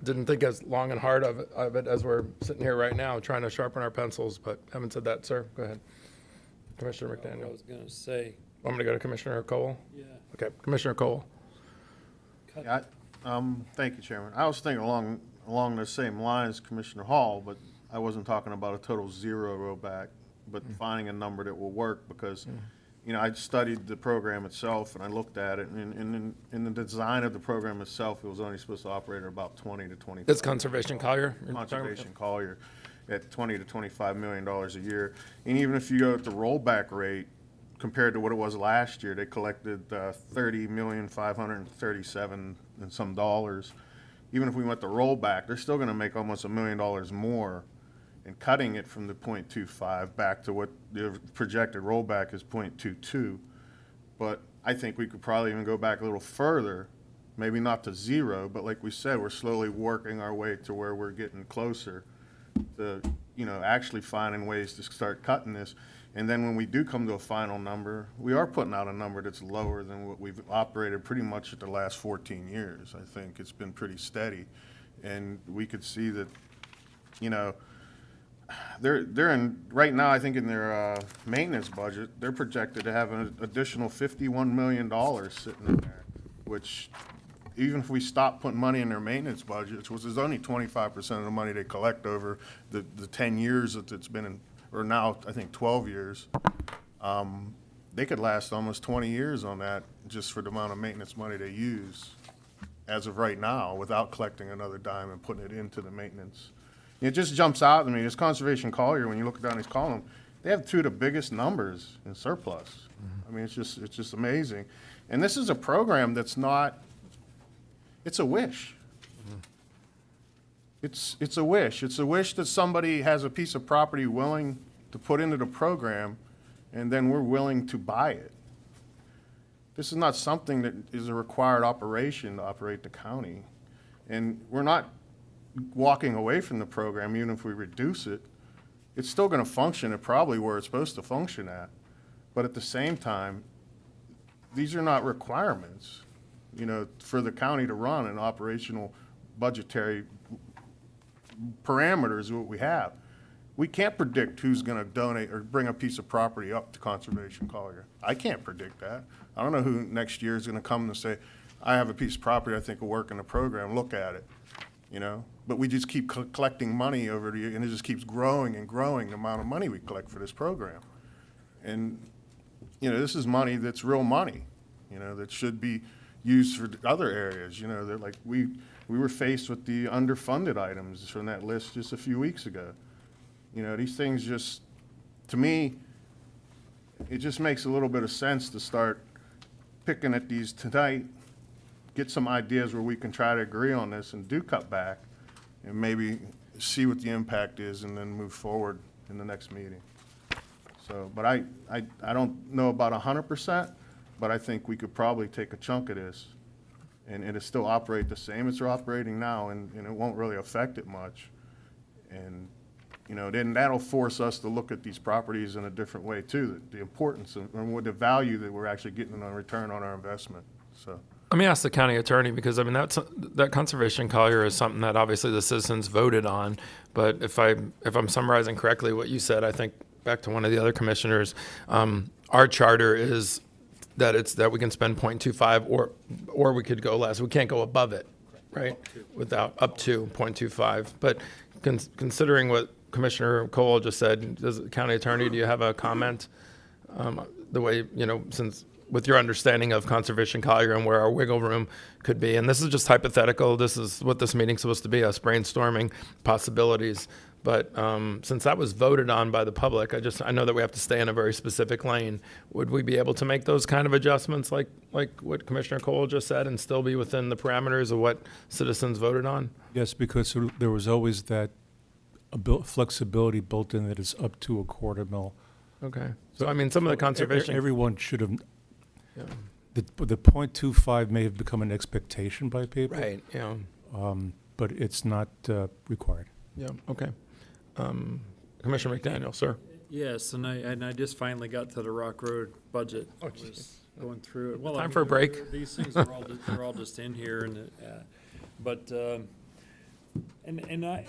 didn't think as long and hard of it as we're sitting here right now, trying to sharpen our pencils, but haven't said that, sir. Go ahead. Commissioner McDaniel. I was gonna say, Want me to go to Commissioner Cole? yeah. Okay, Commissioner Cole. Yeah, thank you, Chairman. I was thinking along the same lines, Commissioner Hall, but I wasn't talking about a total zero rollback, but finding a number that will work, because, I studied the program itself and I looked at it, and in the design of the program itself, it was only supposed to operate at about 20 to 25. It's Conservation Collier? Conservation Collier at $20 to $25 million a year. And even if you go at the rollback rate, compared to what it was last year, they collected $30,537,000 and some dollars. Even if we went to rollback, they're still going to make almost $1 million more, and cutting it from the 0.25 back to what the projected rollback is 0.22. But I think we could probably even go back a little further, maybe not to zero, but like we said, we're slowly working our way to where we're getting closer to, actually finding ways to start cutting this. And then when we do come to a final number, we are putting out a number that's lower than what we've operated pretty much at the last 14 years. I think it's been pretty steady. And we could see that, they're in, right now, I think in their maintenance budget, they're projected to have an additional $51 million sitting in there, which even if we stop putting money in their maintenance budgets, which is only 25% of the money they collect over the 10 years that it's been in, or now I think 12 years, they could last almost 20 years on that just for the amount of maintenance money they use as of right now, without collecting another dime and putting it into the maintenance. It just jumps out to me. This Conservation Collier, when you look down these columns, they have two of the biggest numbers in surplus. I mean, it's just amazing. And this is a program that's not, it's a wish. It's a wish. It's a wish that somebody has a piece of property willing to put into the program, and then we're willing to buy it. This is not something that is a required operation to operate the county. And we're not walking away from the program, even if we reduce it. It's still going to function at probably where it's supposed to function at. But at the same time, these are not requirements, for the county to run an operational budgetary parameters of what we have. We can't predict who's going to donate or bring a piece of property up to Conservation Collier. I can't predict that. I don't know who next year is going to come and say, I have a piece of property I think will work in the program, look at it, But we just keep collecting money over the year, and it just keeps growing and growing, the amount of money we collect for this program. And, this is money that's real money, that should be used for other areas, that like we were faced with the underfunded items from that list just a few weeks ago. These things just, to me, it just makes a little bit of sense to start picking at these tonight, get some ideas where we can try to agree on this and do cut back, and maybe see what the impact is and then move forward in the next meeting. So, but I don't know about 100%, but I think we could probably take a chunk of this and it'll still operate the same as they're operating now, and it won't really affect it much. And, then that'll force us to look at these properties in a different way too, the importance and what the value that we're actually getting on return on our investment, so. Let me ask the county attorney, because that Conservation Collier is something that obviously the citizens voted on. But if I'm summarizing correctly what you said, I think back to one of the other commissioners, our charter is that we can spend 0.25 or we could go less. We can't go above it, right? Without up to 0.25. But considering what Commissioner Cole just said, does the county attorney, do you have a comment? The way, since with your understanding of Conservation Collier and where our wiggle room could be. And this is just hypothetical. This is what this meeting's supposed to be, us brainstorming possibilities. But since that was voted on by the public, I know that we have to stay in a very specific lane. Would we be able to make those kind of adjustments like what Commissioner Cole just said and still be within the parameters of what citizens voted on? Yes, because there was always that flexibility built in that it's up to a quarter mil. Okay. So, I mean, some of the conservation... Everyone should have... Yeah. The .25 may have become an expectation by people. Right, yeah. But it's not required. Yeah, okay. Commissioner McDaniel, sir. Yes, and I just finally got to the Rock Road budget. Oh, I was going through it. Well, Time for a break. These things are all, they're all just in here, and, but, and I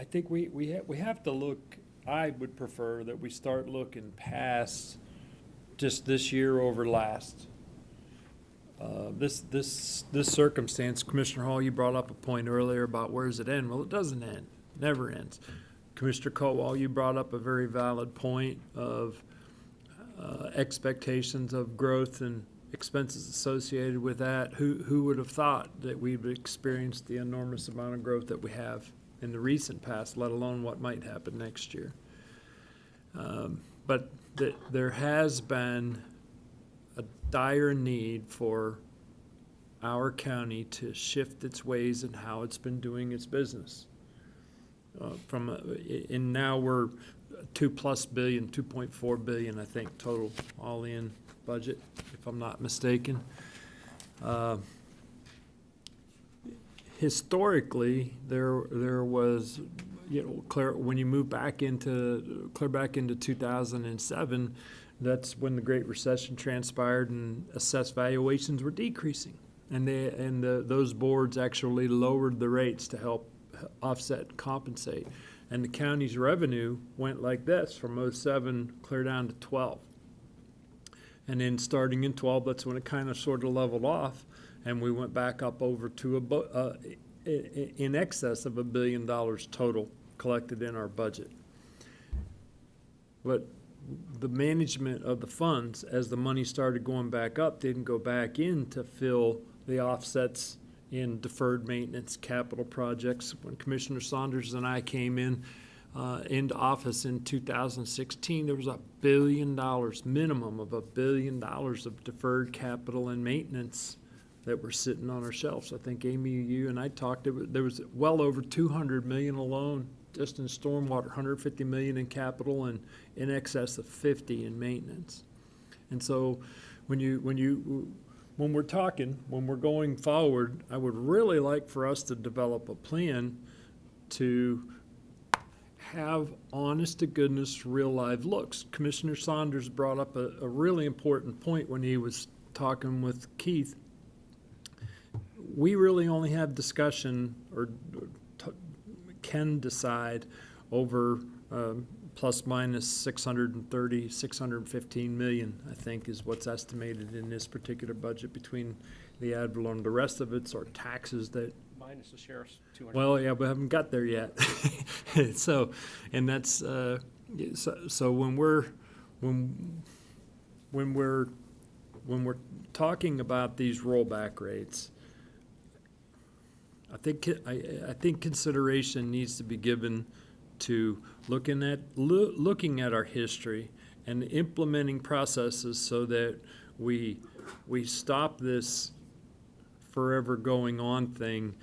think we have to look, I would prefer that we start looking past just this year over last. This circumstance, Commissioner Hall, you brought up a point earlier about where does it end? Well, it doesn't end, never ends. Commissioner Caldwell, you brought up a very valid point of expectations of growth and expenses associated with that. Who would have thought that we would experience the enormous amount of growth that we have in the recent past, let alone what might happen next year? But there has been a dire need for our county to shift its ways and how it's been doing its business. And now we're $2+ billion, $2.4 billion, I think, total all-in budget, if I'm not mistaken. Historically, there was, when you move back into, clear back into 2007, that's when the Great Recession transpired and assessed valuations were decreasing. And those boards actually lowered the rates to help offset and compensate. And the county's revenue went like this from 07 clear down to 12. And then starting in 12, that's when it kind of sort of leveled off, and we went back up over to in excess of $1 billion total collected in our budget. But the management of the funds, as the money started going back up, didn't go back in to fill the offsets in deferred maintenance capital projects. When Commissioner Saunders and I came into office in 2016, there was $1 billion, minimum of $1 billion of deferred capital and maintenance that were sitting on our shelves. I think Amy, you and I talked, there was well over $200 million alone just in stormwater, $150 million in capital, and in excess of $50 in maintenance. And so when we're talking, when we're going forward, I would really like for us to develop a plan to have honest to goodness, real live looks. Commissioner Saunders brought up a really important point when he was talking with Keith. We really only have discussion or can decide over plus minus 630, 615 million, I think, is what's estimated in this particular budget between the ad valorem. The rest of it's our taxes that. Minus the sheriff's 200. Well, yeah, we haven't got there yet. So, and that's so when we're talking about these rollback rates, I think consideration needs to be given to looking at our history and implementing processes so that we stop this forever going on thing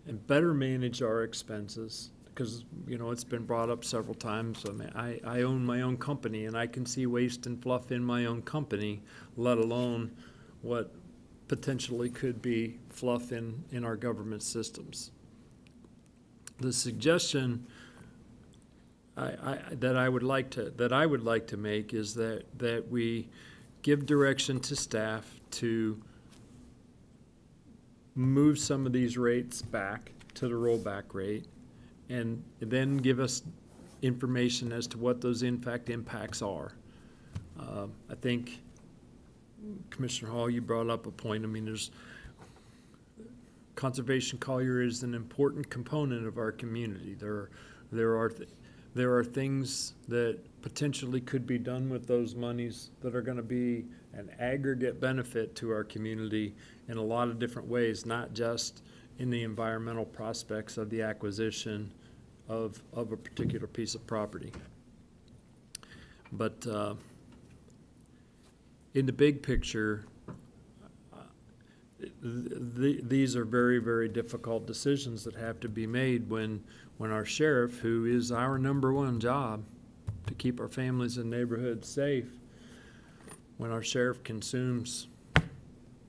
and better manage our expenses. Because, it's been brought up several times. I mean, I own my own company, and I can see waste and fluff in my own company, let alone what potentially could be fluff in our government systems. The suggestion that I would like to make is that we give direction to staff to move some of these rates back to the rollback rate, and then give us information as to what those impacts are. I think Commissioner Hall, you brought up a point. I mean, Conservation Collier is an important component of our community. There are there are things that potentially could be done with those monies that are going to be an aggregate benefit to our community in a lot of different ways, not just in the environmental prospects of the acquisition of a particular piece of property. But in the big picture, these are very, very difficult decisions that have to be made when our sheriff, who is our number one job to keep our families and neighborhoods safe, when our sheriff consumes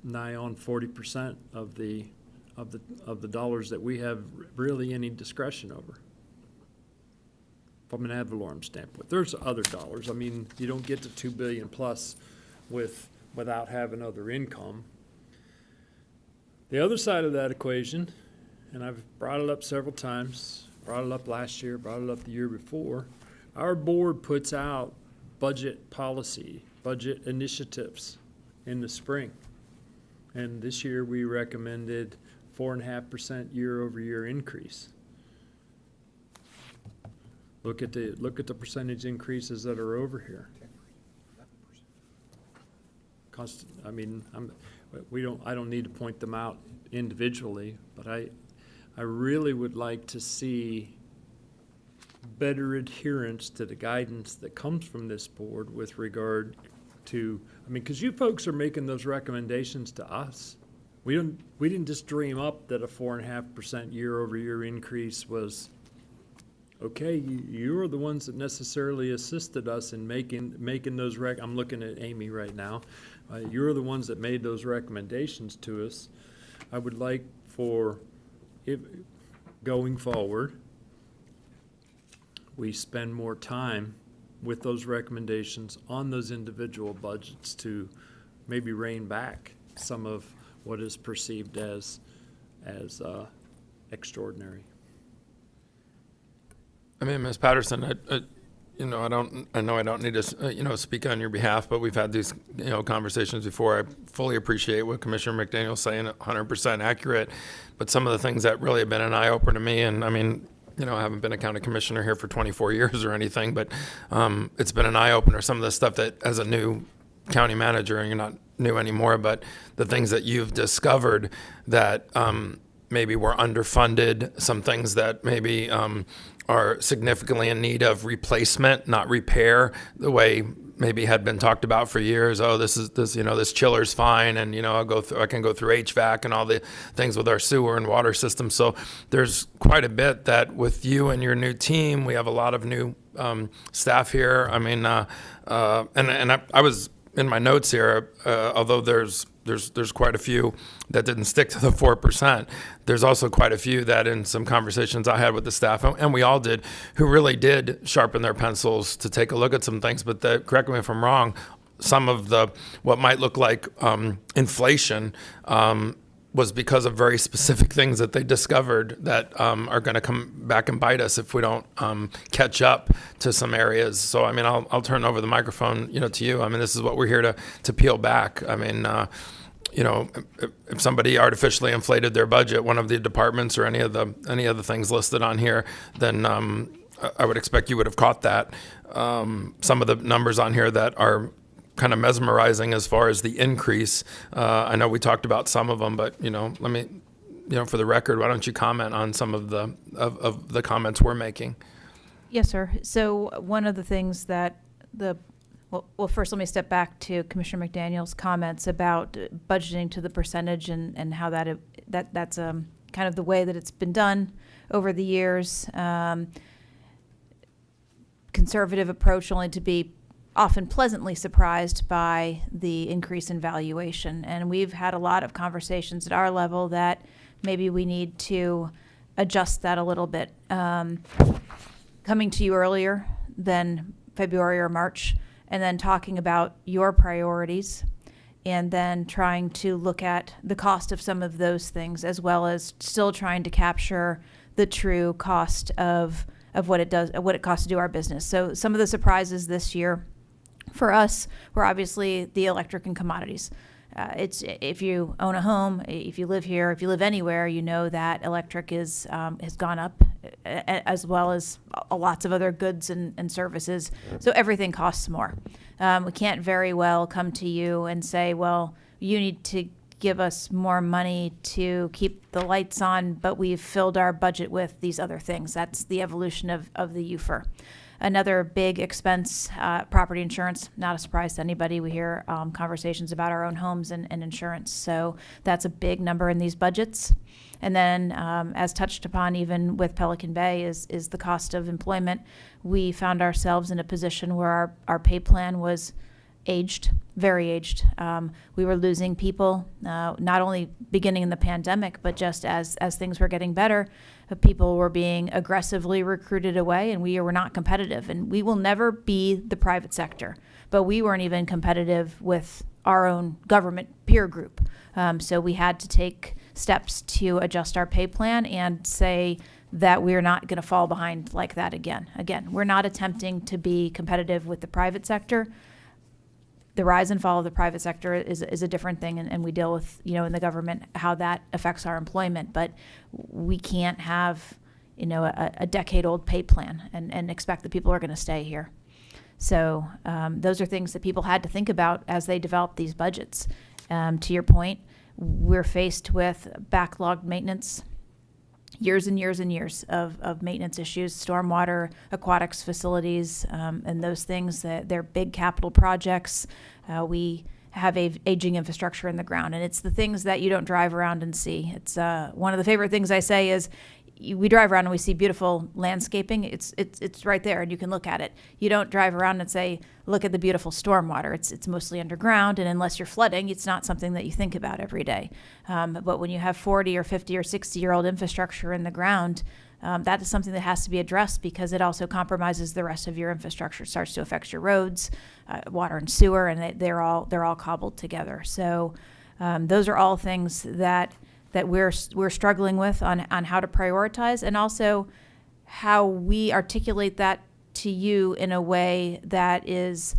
nigh on 40% of the dollars that we have really any discretion over. From an ad valorem standpoint, there's other dollars. I mean, you don't get to $2 billion plus without having other income. The other side of that equation, and I've brought it up several times, brought it up last year, brought it up the year before, our board puts out budget policy, budget initiatives in the spring. And this year we recommended 4.5% year-over-year increase. Look at the percentage increases that are over here. I mean, I don't need to point them out individually, but I really would like to see better adherence to the guidance that comes from this board with regard to, I mean, because you folks are making those recommendations to us. We didn't just dream up that a 4.5% year-over-year increase was okay. You are the ones that necessarily assisted us in making those I'm looking at Amy right now. You're the ones that made those recommendations to us. I would like for going forward, we spend more time with those recommendations on those individual budgets to maybe rein back some of what is perceived as extraordinary. I mean, Ms. Patterson, I know I don't need to, speak on your behalf, but we've had these, conversations before. I fully appreciate what Commissioner McDaniel's saying, 100% accurate. But some of the things that really have been an eye-opener to me, and I mean, I haven't been a county commissioner here for 24 years or anything, but it's been an eye-opener. Some of the stuff that, as a new county manager, and you're not new anymore, but the things that you've discovered that maybe were underfunded, some things that maybe are significantly in need of replacement, not repair, the way maybe had been talked about for years. Oh, this chiller's fine, and I can go through HVAC and all the things with our sewer and water system. So there's quite a bit that with you and your new team, we have a lot of new staff here. I mean, I was in my notes here, although there's quite a few that didn't stick to the 4%. There's also quite a few that in some conversations I had with the staff, and we all did, who really did sharpen their pencils to take a look at some things. But correct me if I'm wrong, some of what might look like inflation was because of very specific things that they discovered that are going to come back and bite us if we don't catch up to some areas. So, I mean, I'll turn over the microphone, to you. I mean, this is what we're here to peel back. I mean, if somebody artificially inflated their budget, one of the departments or any of the things listed on here, then I would expect you would have caught that. Some of the numbers on here that are kind of mesmerizing as far as the increase. I know we talked about some of them, but let me, for the record, why don't you comment on some of the comments we're making? Yes, sir. So one of the things that well, first let me step back to Commissioner McDaniel's comments about budgeting to the percentage and how that's kind of the way that it's been done over the years. Conservative approach, only to be often pleasantly surprised by the increase in valuation. And we've had a lot of conversations at our level that maybe we need to adjust that a little bit. Coming to you earlier than February or March, and then talking about your priorities, and then trying to look at the cost of some of those things, as well as still trying to capture the true cost of what it costs to do our business. So some of the surprises this year for us were obviously the electric and commodities. It's if you own a home, if you live here, if you live anywhere, you know that electric has gone up as well as lots of other goods and services. So everything costs more. We can't very well come to you and say, well, you need to give us more money to keep the lights on, but we've filled our budget with these other things. That's the evolution of the UFER. Another big expense, property insurance, not a surprise to anybody. We hear conversations about our own homes and insurance. So that's a big number in these budgets. And then, as touched upon even with Pelican Bay, is the cost of employment. We found ourselves in a position where our pay plan was aged, very aged. We were losing people, not only beginning in the pandemic, but just as things were getting better, people were being aggressively recruited away, and we were not competitive. And we will never be the private sector, but we weren't even competitive with our own government peer group. So we had to take steps to adjust our pay plan and say that we're not going to fall behind like that again. Again, we're not attempting to be competitive with the private sector. The rise and fall of the private sector is a different thing, and we deal with, in the government, how that affects our employment. But we can't have, a decade-old pay plan and expect that people are going to stay here. So those are things that people had to think about as they developed these budgets. To your point, we're faced with backlogged maintenance, years and years and years of maintenance issues, stormwater, aquatics facilities, and those things. They're big capital projects. We have aging infrastructure in the ground, and it's the things that you don't drive around and see. It's one of the favorite things I say is, we drive around and we see beautiful landscaping. It's right there, and you can look at it. You don't drive around and say, look at the beautiful stormwater. It's mostly underground, and unless you're flooding, it's not something that you think about every day. But when you have 40 or 50 or 60-year-old infrastructure in the ground, that is something that has to be addressed, because it also compromises the rest of your infrastructure. It starts to affect your roads, water and sewer, and they're all cobbled together. So those are all things that we're struggling with on how to prioritize, and also how we articulate that to you in a way that is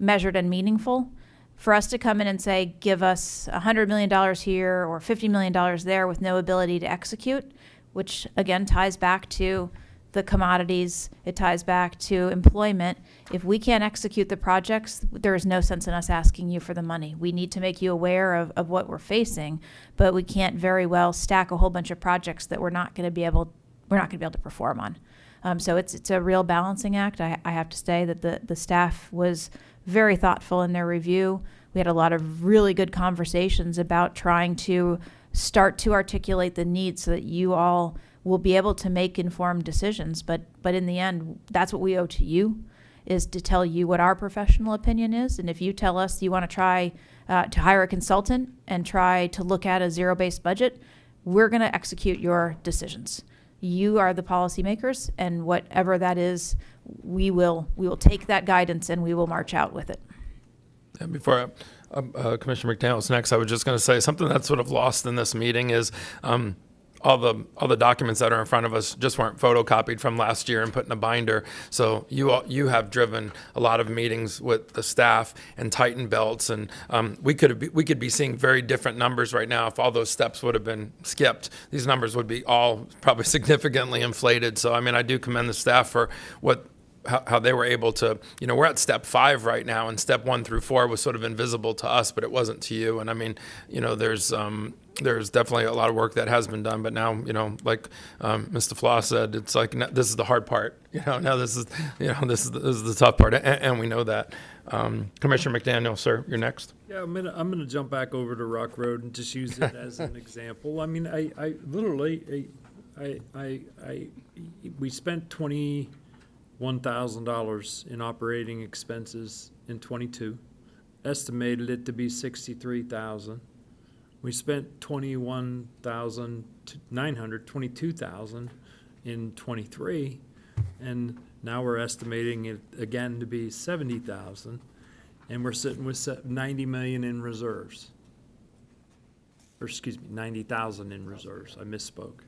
measured and meaningful. For us to come in and say, give us $100 million here or $50 million there with no ability to execute, which again ties back to the commodities, it ties back to employment. If we can't execute the projects, there is no sense in us asking you for the money. We need to make you aware of what we're facing, but we can't very well stack a whole bunch of projects that we're not going to be able to perform on. So it's a real balancing act. I have to say that the staff was very thoughtful in their review. We had a lot of really good conversations about trying to start to articulate the needs so that you all will be able to make informed decisions. But in the end, that's what we owe to you, is to tell you what our professional opinion is. And if you tell us you want to try to hire a consultant and try to look at a zero-based budget, we're going to execute your decisions. You are the policymakers, and whatever that is, we will take that guidance and we will march out with it. And before Commissioner McDaniel's next, I was just going to say something that's sort of lost in this meeting is all the documents that are in front of us just weren't photocopied from last year and put in a binder. So you have driven a lot of meetings with the staff and tightened belts, and we could be seeing very different numbers right now if all those steps would have been skipped. These numbers would be all probably significantly inflated. So I mean, I do commend the staff for how they were able to, we're at step 5 right now, and step 1 through 4 was sort of invisible to us, but it wasn't to you. And I mean, there's definitely a lot of work that has been done, but now, like Mr. Floss said, it's like, this is the hard part. Now this is the tough part, and we know that. Commissioner McDaniel, sir, you're next. Yeah, I'm gonna jump back over to Rock Road and just use it as an example. I mean, I literally, we spent $21,000 in operating expenses in '22, estimated it to be $63,000. We spent $22,000 in '23, and now we're estimating it again to be $70,000, and we're sitting with $90 million in reserves. Or excuse me, $90,000 in reserves. I misspoke.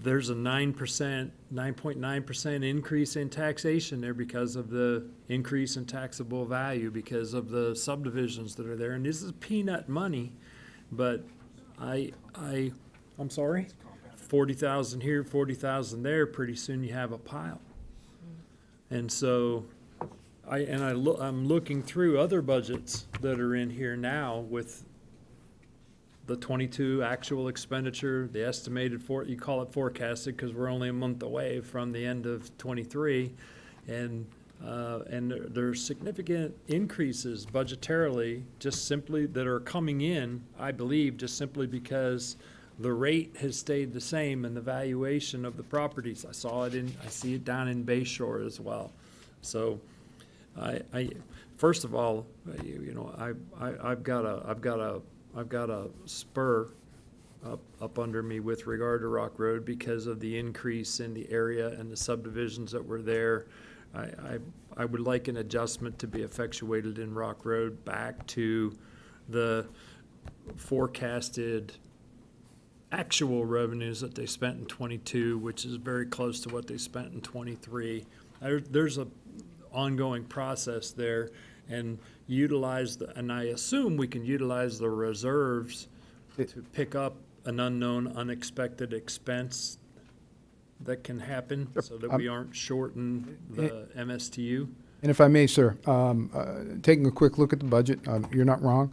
There's a 9.9% increase in taxation there because of the increase in taxable value because of the subdivisions that are there. And this is peanut money, but I'm sorry? 40,000 here, 40,000 there, pretty soon you have a pile. And so I'm looking through other budgets that are in here now with the 22 actual expenditure, the estimated you call it forecasted because we're only a month away from the end of 23, and there's significant increases budgetarily just simply that are coming in, I believe, just simply because the rate has stayed the same and the valuation of the properties. I see it down in Bay Shore as well. So first of all, I've got a spur up under me with regard to Rock Road because of the increase in the area and the subdivisions that were there. I would like an adjustment to be effectuated in Rock Road back to the forecasted actual revenues that they spent in 22, which is very close to what they spent in 23. There's a ongoing process there, and and I assume we can utilize the reserves to pick up an unknown, unexpected expense that can happen so that we aren't shorting the MSTU. And if I may, sir, taking a quick look at the budget, you're not wrong.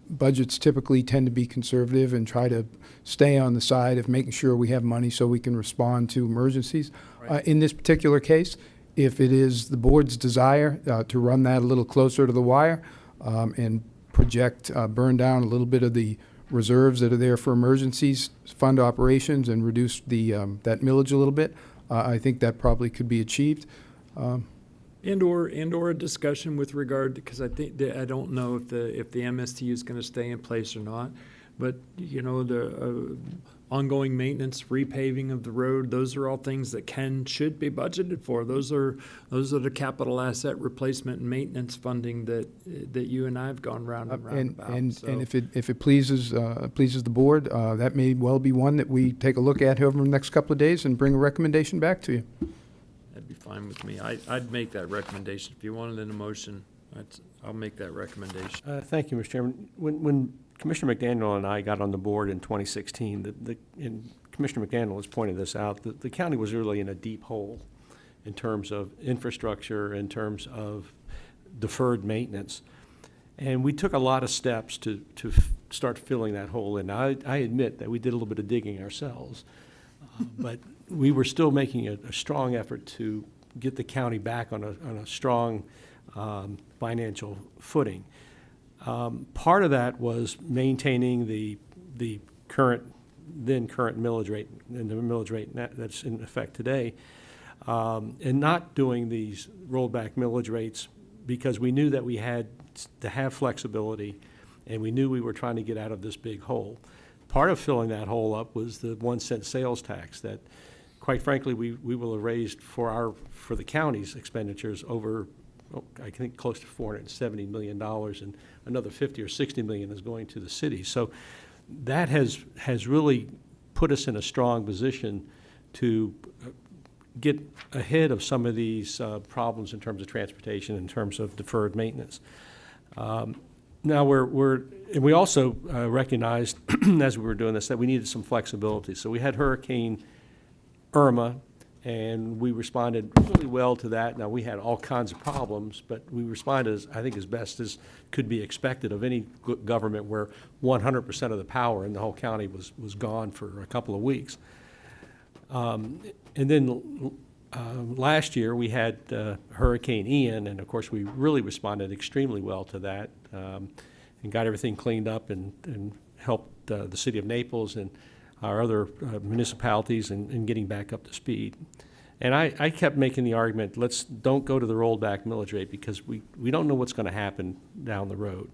Budgets typically tend to be conservative and try to stay on the side of making sure we have money so we can respond to emergencies. Right. In this particular case, if it is the board's desire to run that a little closer to the wire and project, burn down a little bit of the reserves that are there for emergencies, fund operations, and reduce the that millage a little bit, I think that probably could be achieved. And or a discussion with regard to, because I don't know if the MSTU is going to stay in place or not, but the ongoing maintenance, repaving of the road, those are all things that should be budgeted for. Those are the capital asset replacement and maintenance funding that you and I have gone round and round about. And if it pleases the board, that may well be one that we take a look at over the next couple of days and bring a recommendation back to you. That'd be fine with me. I'd make that recommendation. If you wanted an emotion, I'll make that recommendation. Thank you, Mr. Chairman. When Commissioner McDaniel and I got on the board in 2016, and Commissioner McDaniel has pointed this out, the county was really in a deep hole in terms of infrastructure, in terms of deferred maintenance. And we took a lot of steps to start filling that hole in. I admit that we did a little bit of digging ourselves, but we were still making a strong effort to get the county back on a strong financial footing. Part of that was maintaining the current millage rate and the millage rate that's in effect today, and not doing these rollback millage rates because we knew that we had to have flexibility, and we knew we were trying to get out of this big hole. Part of filling that hole up was the 1 cent sales tax that, quite frankly, we will have raised for the county's expenditures over, I think, close to $470 million, and another 50 or 60 million is going to the city. So that has really put us in a strong position to get ahead of some of these problems in terms of transportation, in terms of deferred maintenance. Now we also recognized as we were doing this that we needed some flexibility. So we had Hurricane Irma, and we responded really well to that. Now, we had all kinds of problems, but we responded, I think, as best as could be expected of any government where 100% of the power in the whole county was gone for a couple of weeks. And then last year, we had Hurricane Ian, and of course, we really responded extremely well to that and got everything cleaned up and helped the city of Naples and our other municipalities in getting back up to speed. And I kept making the argument, don't go to the rollback millage rate because we don't know what's going to happen down the road.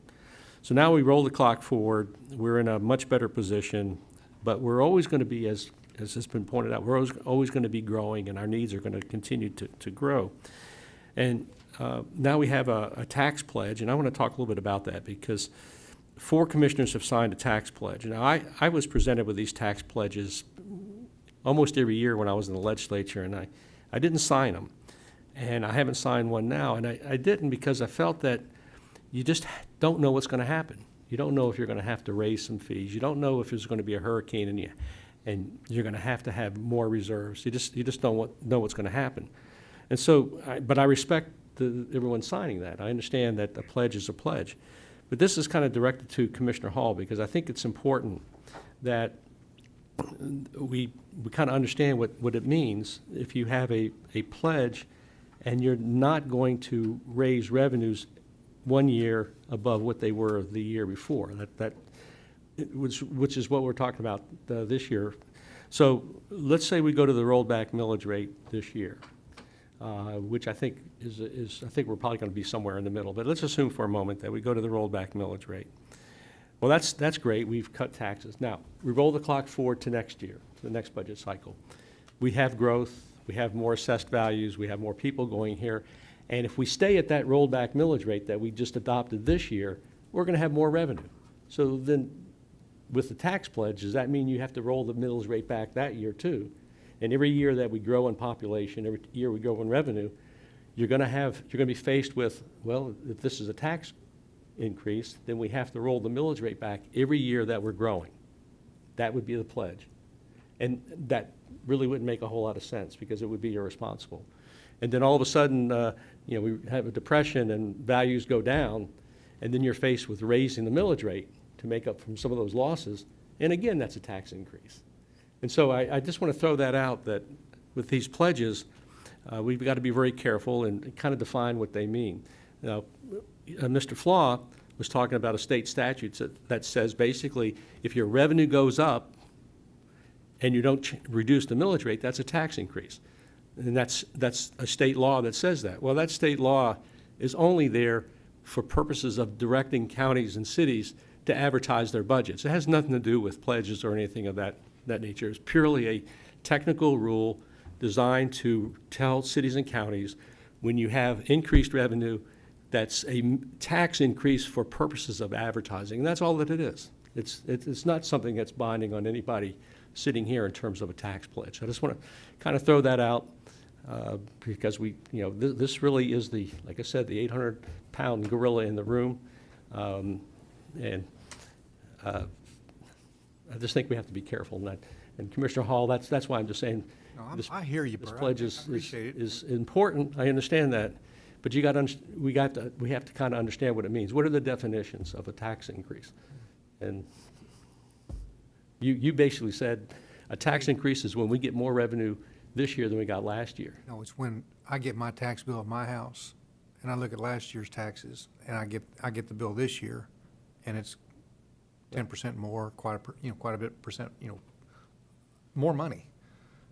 So now we roll the clock forward. We're in a much better position, but we're always going to be, as has been pointed out, we're always going to be growing, and our needs are going to continue to grow. And now we have a tax pledge, and I want to talk a little bit about that because 4 commissioners have signed a tax pledge. Now, I was presented with these tax pledges almost every year when I was in the legislature, and I didn't sign them. And I haven't signed one now, and I didn't because I felt that you just don't know what's going to happen. You don't know if you're going to have to raise some fees. You don't know if there's going to be a hurricane and you're going to have more reserves. You just don't know what's going to happen. And so, but I respect everyone signing that. I understand that a pledge is a pledge. But this is kind of directed to Commissioner Hall, because I think it's important that we kind of understand what it means if you have a pledge and you're not going to raise revenues 1 year above what they were the year before. Which is what we're talking about this year. So let's say we go to the rollback millage rate this year, which I think I think we're probably going to be somewhere in the middle. But let's assume for a moment that we go to the rollback millage rate. Well, that's great. We've cut taxes. Now, we roll the clock forward to next year, to the next budget cycle. We have growth. We have more assessed values. We have more people going here. And if we stay at that rollback millage rate that we just adopted this year, we're going to have more revenue. So then with the tax pledge, does that mean you have to roll the millage rate back that year too? And every year that we grow in population, every year we grow in revenue, you're going to be faced with, well, if this is a tax increase, then we have to roll the millage rate back every year that we're growing. That would be the pledge. And that really wouldn't make a whole lot of sense, because it would be irresponsible. And then all of a sudden, we have a depression and values go down, and then you're faced with raising the millage rate to make up from some of those losses. And again, that's a tax increase. And so I just want to throw that out, that with these pledges, we've got to be very careful and kind of define what they mean. Now, Mr. Flaw was talking about a state statute that says basically if your revenue goes up and you don't reduce the millage rate, that's a tax increase. And that's a state law that says that. Well, that state law is only there for purposes of directing counties and cities to advertise their budgets. It has nothing to do with pledges or anything of that nature. It's purely a technical rule designed to tell cities and counties when you have increased revenue, that's a tax increase for purposes of advertising. And that's all that it is. It's not something that's binding on anybody sitting here in terms of a tax pledge. I just want to kind of throw that out because this really is like I said, the 800-pound gorilla in the room. And I just think we have to be careful in that. And Commissioner Hall, that's why I'm just saying. No, I hear you, This Bert. pledge I appreciate it. is important. I understand that, but we have to kind of understand what it means. What are the definitions of a tax increase? And you basically said a tax increase is when we get more revenue this year than we got last year. No, it's when I get my tax bill at my house, and I look at last year's taxes, and I get the bill this year, and it's 10% more, quite a bit percent, more money,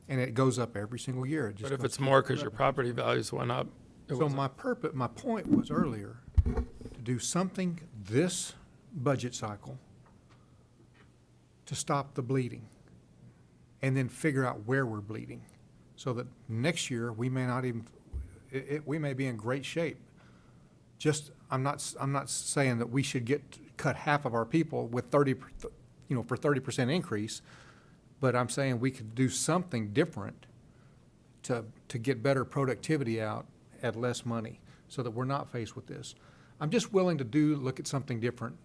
and it goes up every single year. It just But if goes it's more because your property values went up. So my point was earlier to do something this budget cycle to stop the bleeding, and then figure out where we're bleeding, so that next year we may not even we may be in great shape. I'm not saying that we should cut half of our people with for 30% increase, but I'm saying we could do something different to get better productivity out at less money, so that we're not faced with this. I'm just willing to look at something different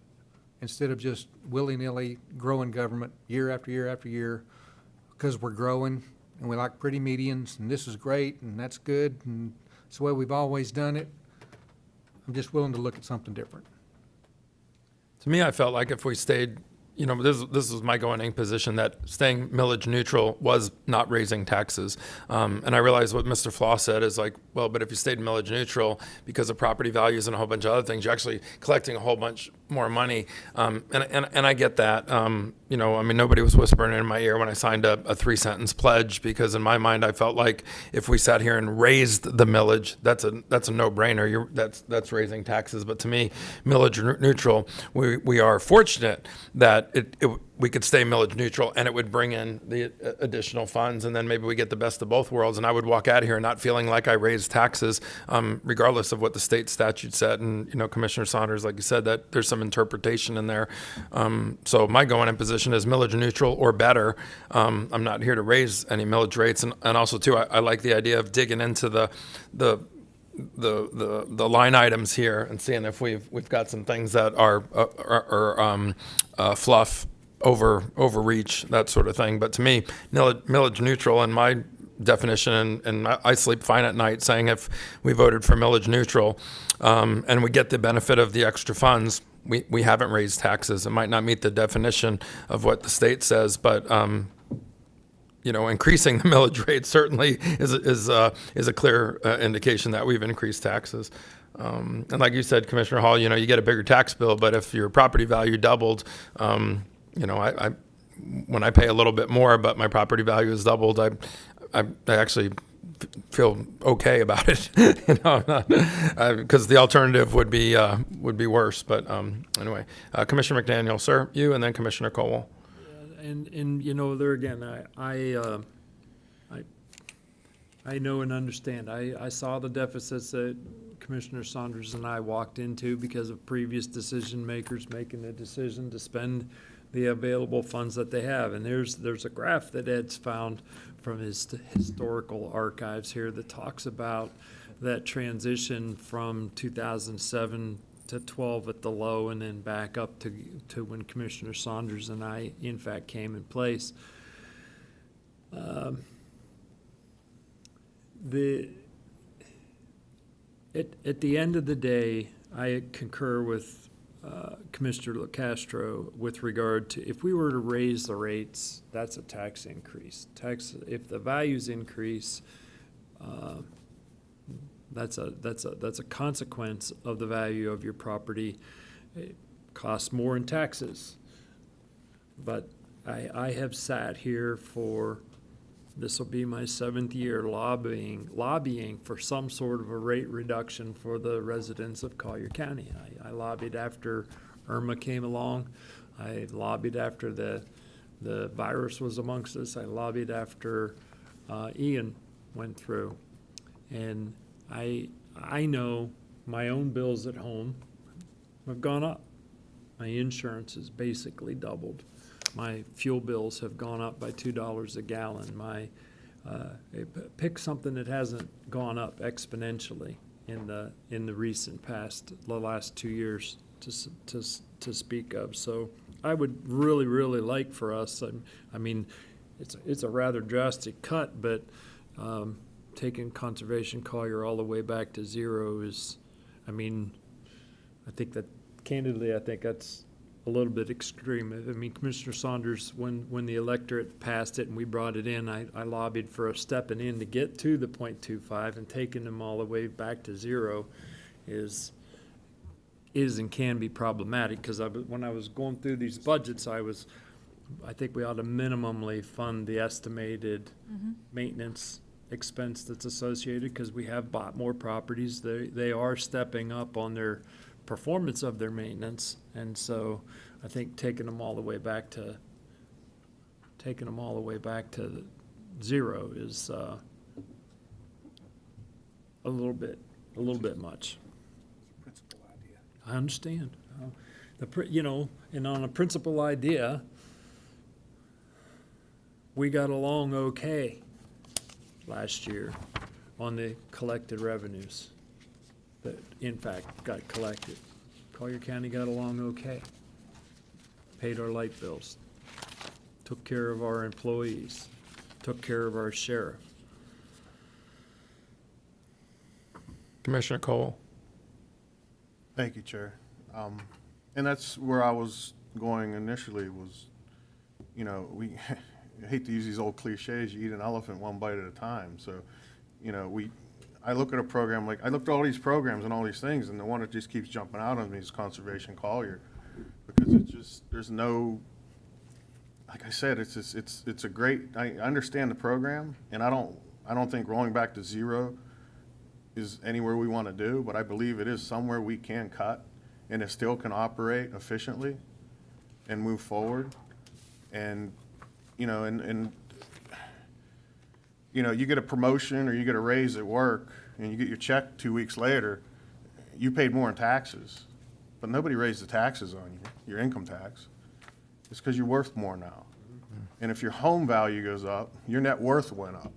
instead of just willy-nilly growing government year after year after year, because we're growing and we like pretty medians, and this is great and that's good and it's the way we've always done it. I'm just willing to look at something different. To me, I felt like if we stayed, this was my going-in position, that staying millage neutral was not raising taxes. And I realized what Mr. Flaw said is like, well, but if you stayed millage neutral because of property values and a whole bunch of other things, you're actually collecting a whole bunch more money. And I get that. Nobody was whispering in my ear when I signed a 3-sentence pledge, because in my mind, I felt like if we sat here and raised the millage, that's a no-brainer. That's raising taxes. But to me, millage neutral, we are fortunate that we could stay millage neutral and it would bring in the additional funds, and then maybe we get the best of both worlds, and I would walk out of here not feeling like I raised taxes, regardless of what the state statute said. And Commissioner Saunders, like you said, that there's some interpretation in there. So my going-in position is millage neutral or better. I'm not here to raise any millage rates, and also too, I like the idea of digging into the line items here and seeing if we've got some things that are fluff overreach, that sort of thing. But to me, millage neutral in my definition, and I sleep fine at night saying if we voted for millage neutral and we get the benefit of the extra funds, we haven't raised taxes. It might not meet the definition of what the state says, but increasing the millage rate certainly is a clear indication that we've increased taxes. And like you said, Commissioner Hall, you get a bigger tax bill, but if your property value doubled, I when I pay a little bit more, but my property value has doubled, I actually feel okay about it, because the alternative would be worse. But anyway, Commissioner McDaniel, sir, you, and then Commissioner Colwell. And there again, I know and understand. I saw the deficits that Commissioner Saunders and I walked into because of previous decision makers making the decision to spend the available funds that they have. And there's a graph that Ed's found from his historical archives here that talks about that transition from 2007 to 12 at the low, and then back up to when Commissioner Saunders and I, in fact, came in place. At the end of the day, I concur with Commissioner LaCastro with regard to, if we were to raise the rates, that's a tax increase. If the values increase, that's a consequence of the value of your property. It costs more in taxes. But I have sat here for, this will be my 7th year lobbying for some sort of a rate reduction for the residents of Collier County. I lobbied after Irma came along. I lobbied after the virus was amongst us. I lobbied after Ian went through. And I know my own bills at home have gone up. My insurance has basically doubled. My fuel bills have gone up by $2 a gallon. Pick something that hasn't gone up exponentially in the recent past, the last 2 years to speak of. So I would really, really like for us. I mean, it's a rather drastic cut, but taking Conservation Collier all the way back to zero is, I think that's a little bit extreme. I mean, Commissioner Saunders, when the electorate passed it and we brought it in, I lobbied for a stepping in to get to the 0.25, and taking them all the way back to zero is and can be problematic, because when I was going through these budgets, I think we ought to minimally fund the estimated maintenance expense that's associated, because we have bought more properties. They are stepping up on their performance of their maintenance, and so I think taking them all the way back to zero is a little bit much. Principal idea. I understand. And on a principal idea, we got along okay last year on the collected revenues that in fact got collected. Collier County got along okay. Paid our light bills, took care of our employees, took care of our sheriff. Commissioner Cole. Thank you, Chair. And that's where I was going initially was, we I hate to use these old cliches, you eat an elephant one bite at a time. So, I look at a program I looked at all these programs and all these things, and the one that just keeps jumping out on me is Conservation Collier, because there's no, like I said, it's a great, I understand the program, and I don't think rolling back to zero is anywhere we want to do, but I believe it is somewhere we can cut, and it still can operate efficiently and move forward. And you get a promotion or you get a raise at work and you get your check 2 weeks later, you paid more in taxes, but nobody raised the taxes on you, your income tax. It's because you're worth more now. And if your home value goes up, your net worth went up.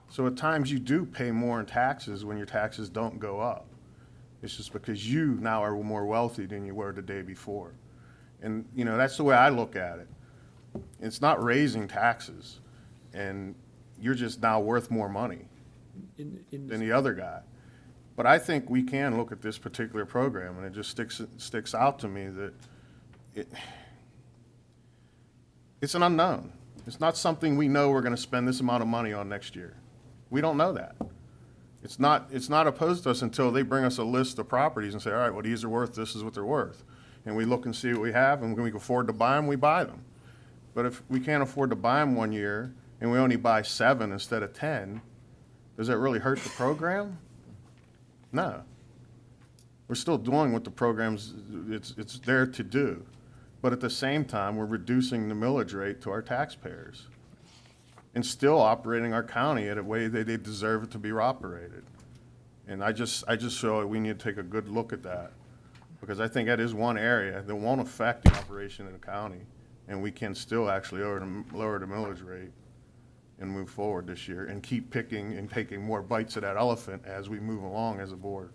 So at times you do pay more in taxes when your taxes don't go up. It's just because you now are more wealthy than you were the day before. And, that's the way I look at it. It's not raising taxes, and you're just now worth more money than the other guy. But I think we can look at this particular program, and it just sticks out to me that it's an unknown. It's not something we know we're going to spend this amount of money on next year. We don't know that. It's not opposed to us until they bring us a list of properties and say, all right, well, these are worth, this is what they're worth. And we look and see what we have, and when we can afford to buy them, we buy them. But if we can't afford to buy them one year, and we only buy 7 instead of 10, does that really hurt the program? No. We're still doing what the program's, it's there to do. But at the same time, we're reducing the millage rate to our taxpayers and still operating our county at a way that they deserve it to be operated. And I just feel like we need to take a good look at that, because I think that is one area that won't affect the operation in the county, and we can still actually lower the millage rate and move forward this year and keep picking and taking more bites of that elephant as we move along as a board.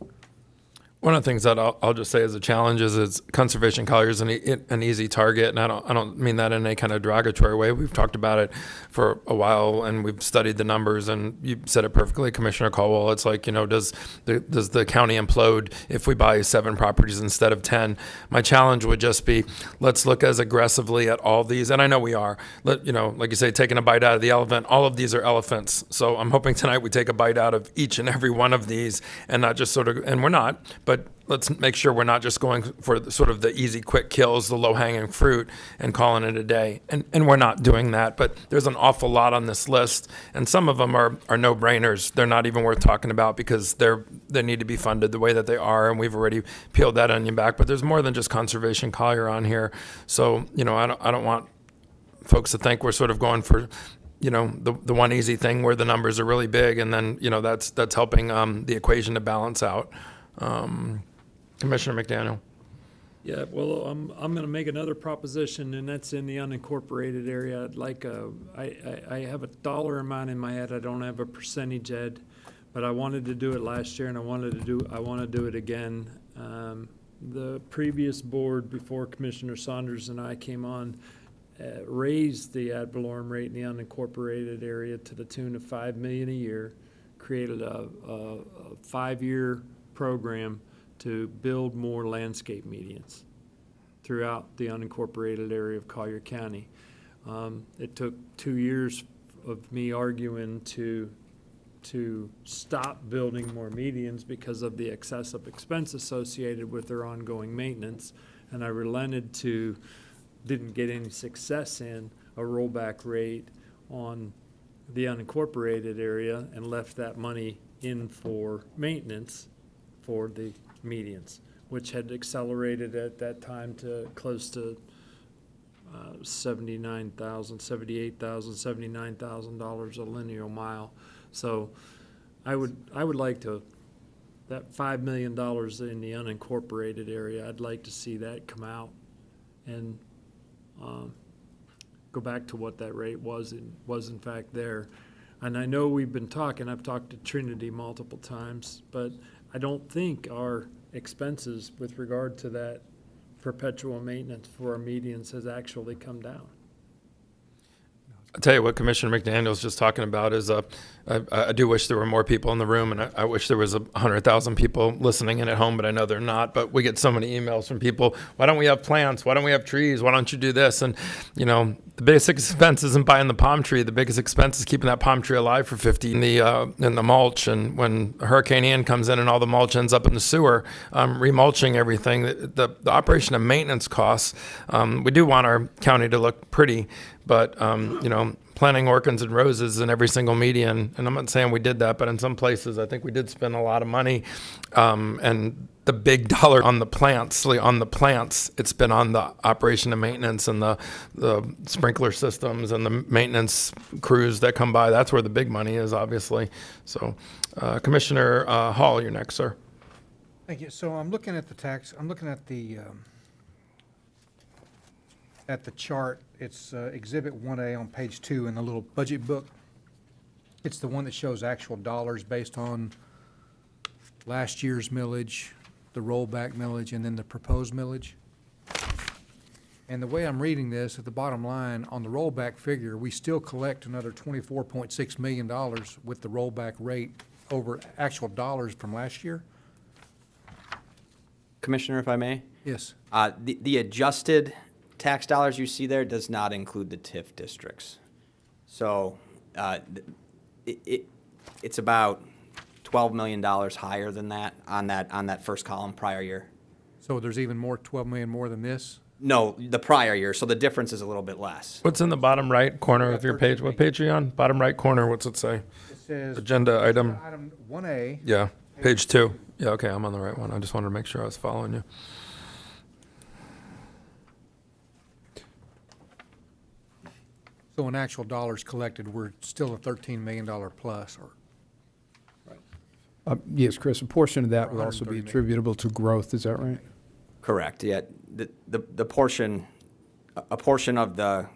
One of the things that I'll just say as a challenge is Conservation Collier is an easy target, and I don't mean that in any kind of derogatory way. We've talked about it for a while, and we've studied the numbers, and you said it perfectly, Commissioner Caldwell. It's like, does the county implode if we buy 7 properties instead of 10? My challenge would just be, let's look as aggressively at all these, and I know we are. Like you say, taking a bite out of the elephant. All of these are elephants, so I'm hoping tonight we take a bite out of each and every one of these, and not just and we're not, but let's make sure we're not just going for sort of the easy, quick kills, the low-hanging fruit, and calling it a day. And we're not doing that, but there's an awful lot on this list, and some of them are no-brainers. They're not even worth talking about because they need to be funded the way that they are, and we've already peeled that onion back. But there's more than just Conservation Collier on here. So, I don't want folks to think we're sort of going for the one easy thing where the numbers are really big, and then that's helping the equation to balance out. Commissioner McDaniel. Yeah, well, I'm going to make another proposition, and that's in the unincorporated area. I'd like I have a dollar amount in my head. I don't have a percentage, Ed, but I wanted to do it last year, and I want to do it again. The previous board, before Commissioner Saunders and I came on, raised the ad valorem rate in the unincorporated area to the tune of $5 million a year, created a 5-year program to build more landscape medians throughout the unincorporated area of Collier County. It took 2 years of me arguing to stop building more medians because of the excessive expense associated with their ongoing maintenance, and I relented to, didn't get any success in a rollback rate on the unincorporated area, and left that money in for maintenance for the medians, which had accelerated at that time to close to $78,000, $79,000 a linear mile. So I would like to, that $5 million in the unincorporated area, I'd like to see that come out and go back to what that rate was in fact there. And I know we've been talking, I've talked to Trinity multiple times, but I don't think our expenses with regard to that perpetual maintenance for our medians has actually come down. I'll tell you what Commissioner McDaniel's just talking about is I do wish there were more people in the room, and I wish there was 100,000 people listening in at home, but I know they're not. But we get so many emails from people, why don't we have plants? Why don't we have trees? Why don't you do this? And, the biggest expense isn't buying the palm tree. The biggest expense is keeping that palm tree alive for 50 in the mulch. And when Hurricane Ian comes in and all the mulch ends up in the sewer, remulching everything, the operation of maintenance costs, we do want our county to look pretty, but, planting orchids and roses in every single median, and I'm not saying we did that, but in some places I think we did spend a lot of money, and the big dollar on the plants, it's been on the operation and maintenance and the sprinkler systems and the maintenance crews that come by. That's where the big money is, obviously. So, Commissioner Hall, you're next, sir. Thank you. So I'm looking at I'm looking at the chart. It's Exhibit 1A on page 2 in the little budget book. It's the one that shows actual dollars based on last year's millage, the rollback millage, and then the proposed millage. And the way I'm reading this, at the bottom line, on the rollback figure, we still collect another $24.6 million with the rollback rate over actual dollars from last year? Commissioner, if I may? Yes. The adjusted tax dollars you see there does not include the TIF districts. So it's about $12 million higher than that on that first column prior year. So there's even more, 12 million more than this? No, the prior year, so the difference is a little bit less. What's in the bottom right corner of your page? What page are you on? Bottom right corner, what's it say? It says. Agenda item, Item 1A. yeah, page 2. Yeah, okay, I'm on the right one. I just wanted to make sure I was following you. So in actual dollars collected, we're still a $13 million plus, or? Yes, Chris, a portion of that would also 130 be million. attributable to growth, is that right? Correct, yeah. The portion, a portion of the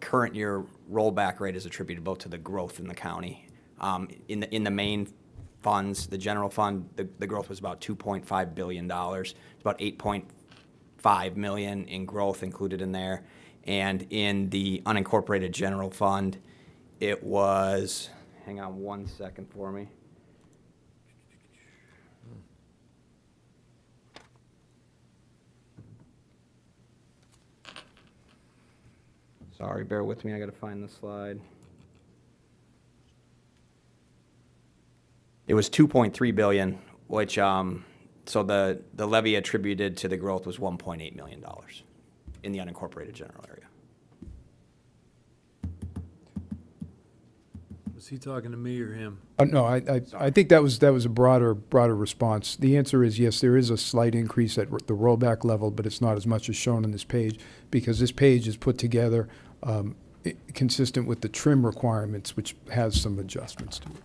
current year rollback rate is attributable to the growth in the county. In the main funds, the general fund, the growth was about $2.5 billion. It's about 8.5 million in growth included in there. And in the unincorporated general fund, it was, hang on one second for me. Sorry, bear with me, I gotta find the slide. It was 2.3 billion, which, so the levy attributed to the growth was $1.8 million in the unincorporated general area. Was he talking to me or him? No, I think that was a broader response. The answer is yes, there is a slight increase at the rollback level, but it's not as much as shown on this page, because this page is put together consistent with the trim requirements, which has some adjustments to it.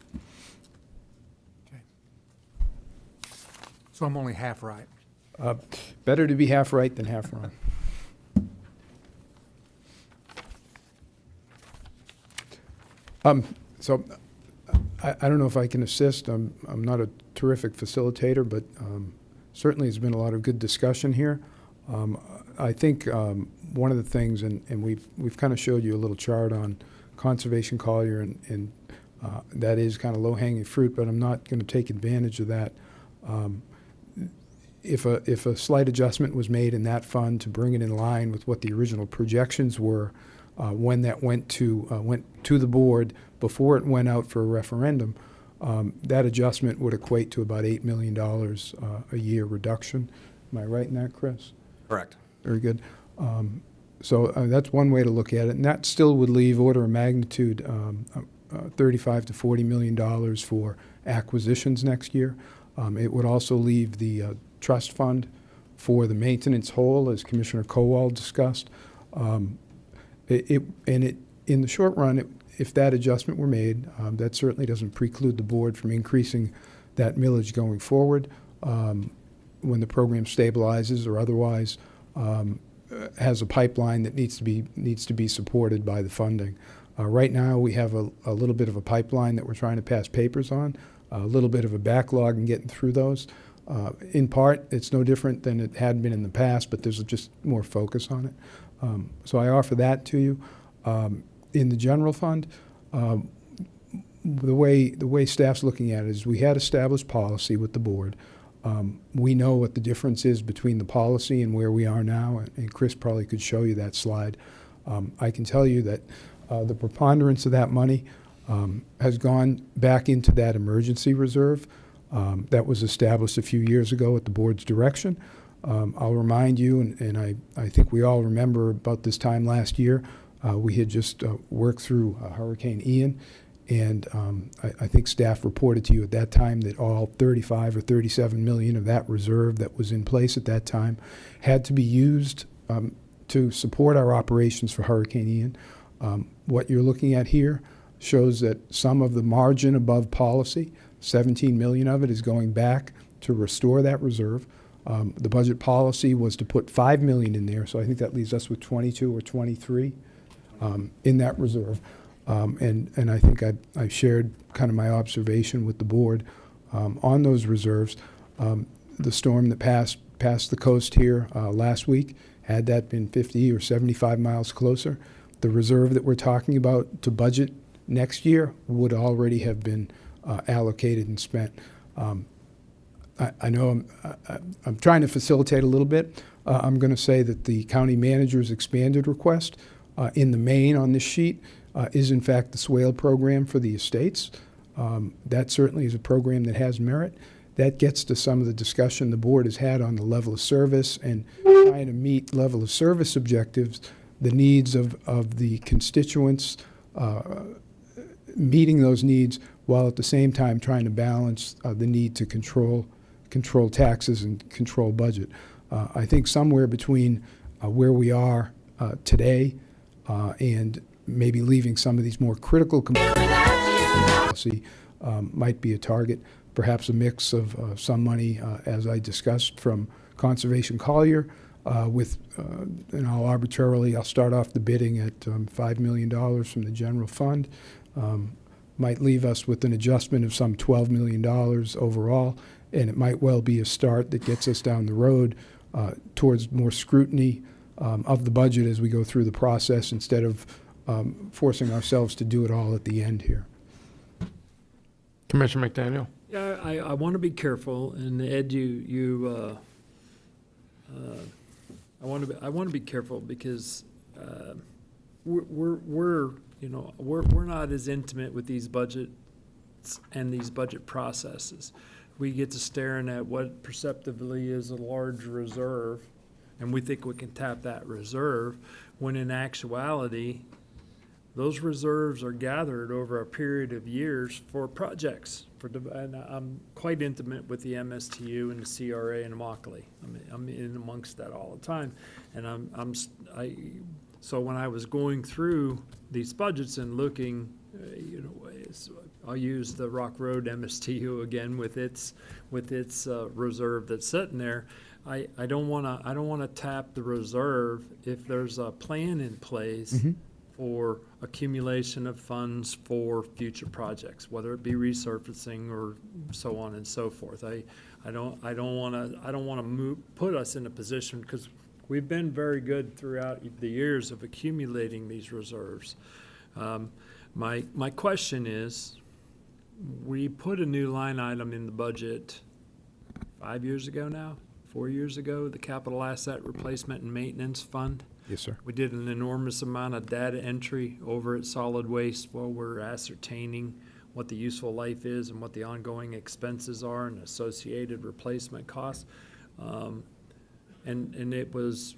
Okay. So I'm only half right. Better to be half right than half wrong. So I don't know if I can assist. I'm not a terrific facilitator, but certainly there's been a lot of good discussion here. I think one of the things, and we've kind of showed you a little chart on conservation Collier, and that is kind of low-hanging fruit, but I'm not going to take advantage of that. If a slight adjustment was made in that fund to bring it in line with what the original projections were, when that went to the board before it went out for a referendum, that adjustment would equate to about $8 million a year reduction. Am I right in that, Chris? Correct. Very good. So that's one way to look at it, and that still would leave order of magnitude $35 to $40 million for acquisitions next year. It would also leave the trust fund for the maintenance hole, as Commissioner Kowal discussed. In the short run, if that adjustment were made, that certainly doesn't preclude the board from increasing that millage going forward when the program stabilizes or otherwise has a pipeline that needs to be supported by the funding. Right now, we have a little bit of a pipeline that we're trying to pass papers on, a little bit of a backlog in getting through those. In part, it's no different than it had been in the past, but there's just more focus on it. So I offer that to you. In the general fund, the way staff's looking at it is we had established policy with the board. We know what the difference is between the policy and where we are now, and Chris probably could show you that slide. I can tell you that the preponderance of that money has gone back into that emergency reserve that was established a few years ago at the board's direction. I'll remind you, and I think we all remember about this time last year, we had just worked through Hurricane Ian, and I think staff reported to you at that time that all 35 or 37 million of that reserve that was in place at that time had to be used to support our operations for Hurricane Ian. What you're looking at here shows that some of the margin above policy, 17 million of it, is going back to restore that reserve. The budget policy was to put 5 million in there, so I think that leaves us with 22 or 23 in that reserve. And I think I shared kind of my observation with the board on those reserves. The storm that passed the coast here last week Had that been 50 or 75 miles closer, the reserve that we're talking about to budget next year would already have been allocated and spent. I know I'm trying to facilitate a little bit. I'm going to say that the county manager's expanded request in the main on this sheet is in fact the SWALE program for the estates. That certainly is a program that has merit. That gets to some of the discussion the board has had on the level of service and trying to meet level of service objectives, the needs of the constituents, meeting those needs while at the same time trying to balance the need to control taxes and control budget. I think somewhere between where we are today and maybe leaving some of these more critical policy might be a target. Perhaps a mix of some money, as I discussed, from Conservation Collier, with, and I'll start off the bidding at $5 million from the general fund. Might leave us with an adjustment of some $12 million overall, and it might well be a start that gets us down the road towards more scrutiny of the budget as we go through the process instead of forcing ourselves to do it all at the end here. Commissioner McDaniel. Yeah, I want to be careful, and Ed, I want to be careful because we're not as intimate with these budgets and these budget processes. We get to staring at what perceptively is a large reserve, and we think we can tap that reserve, when in actuality, those reserves are gathered over a period of years for projects. And I'm quite intimate with the MSTU and the CRA and Immokalee. I'm in amongst that all the time, and so when I was going through these budgets and looking, I'll use the Rock Road MSTU again with its reserve that's sitting there. I don't want to tap the reserve if there's a plan in place. Mm-hmm. For accumulation of funds for future projects, whether it be resurfacing or so on and so forth. I don't want to put us in a position, because we've been very good throughout the years of accumulating these reserves. My question is, we put a new line item in the budget 5 years ago now, 4 years ago, the Capital Asset Replacement and Maintenance Fund. Yes, sir. We did an enormous amount of data entry over at Solid Waste while we're ascertaining what the useful life is and what the ongoing expenses are and associated replacement costs. And it was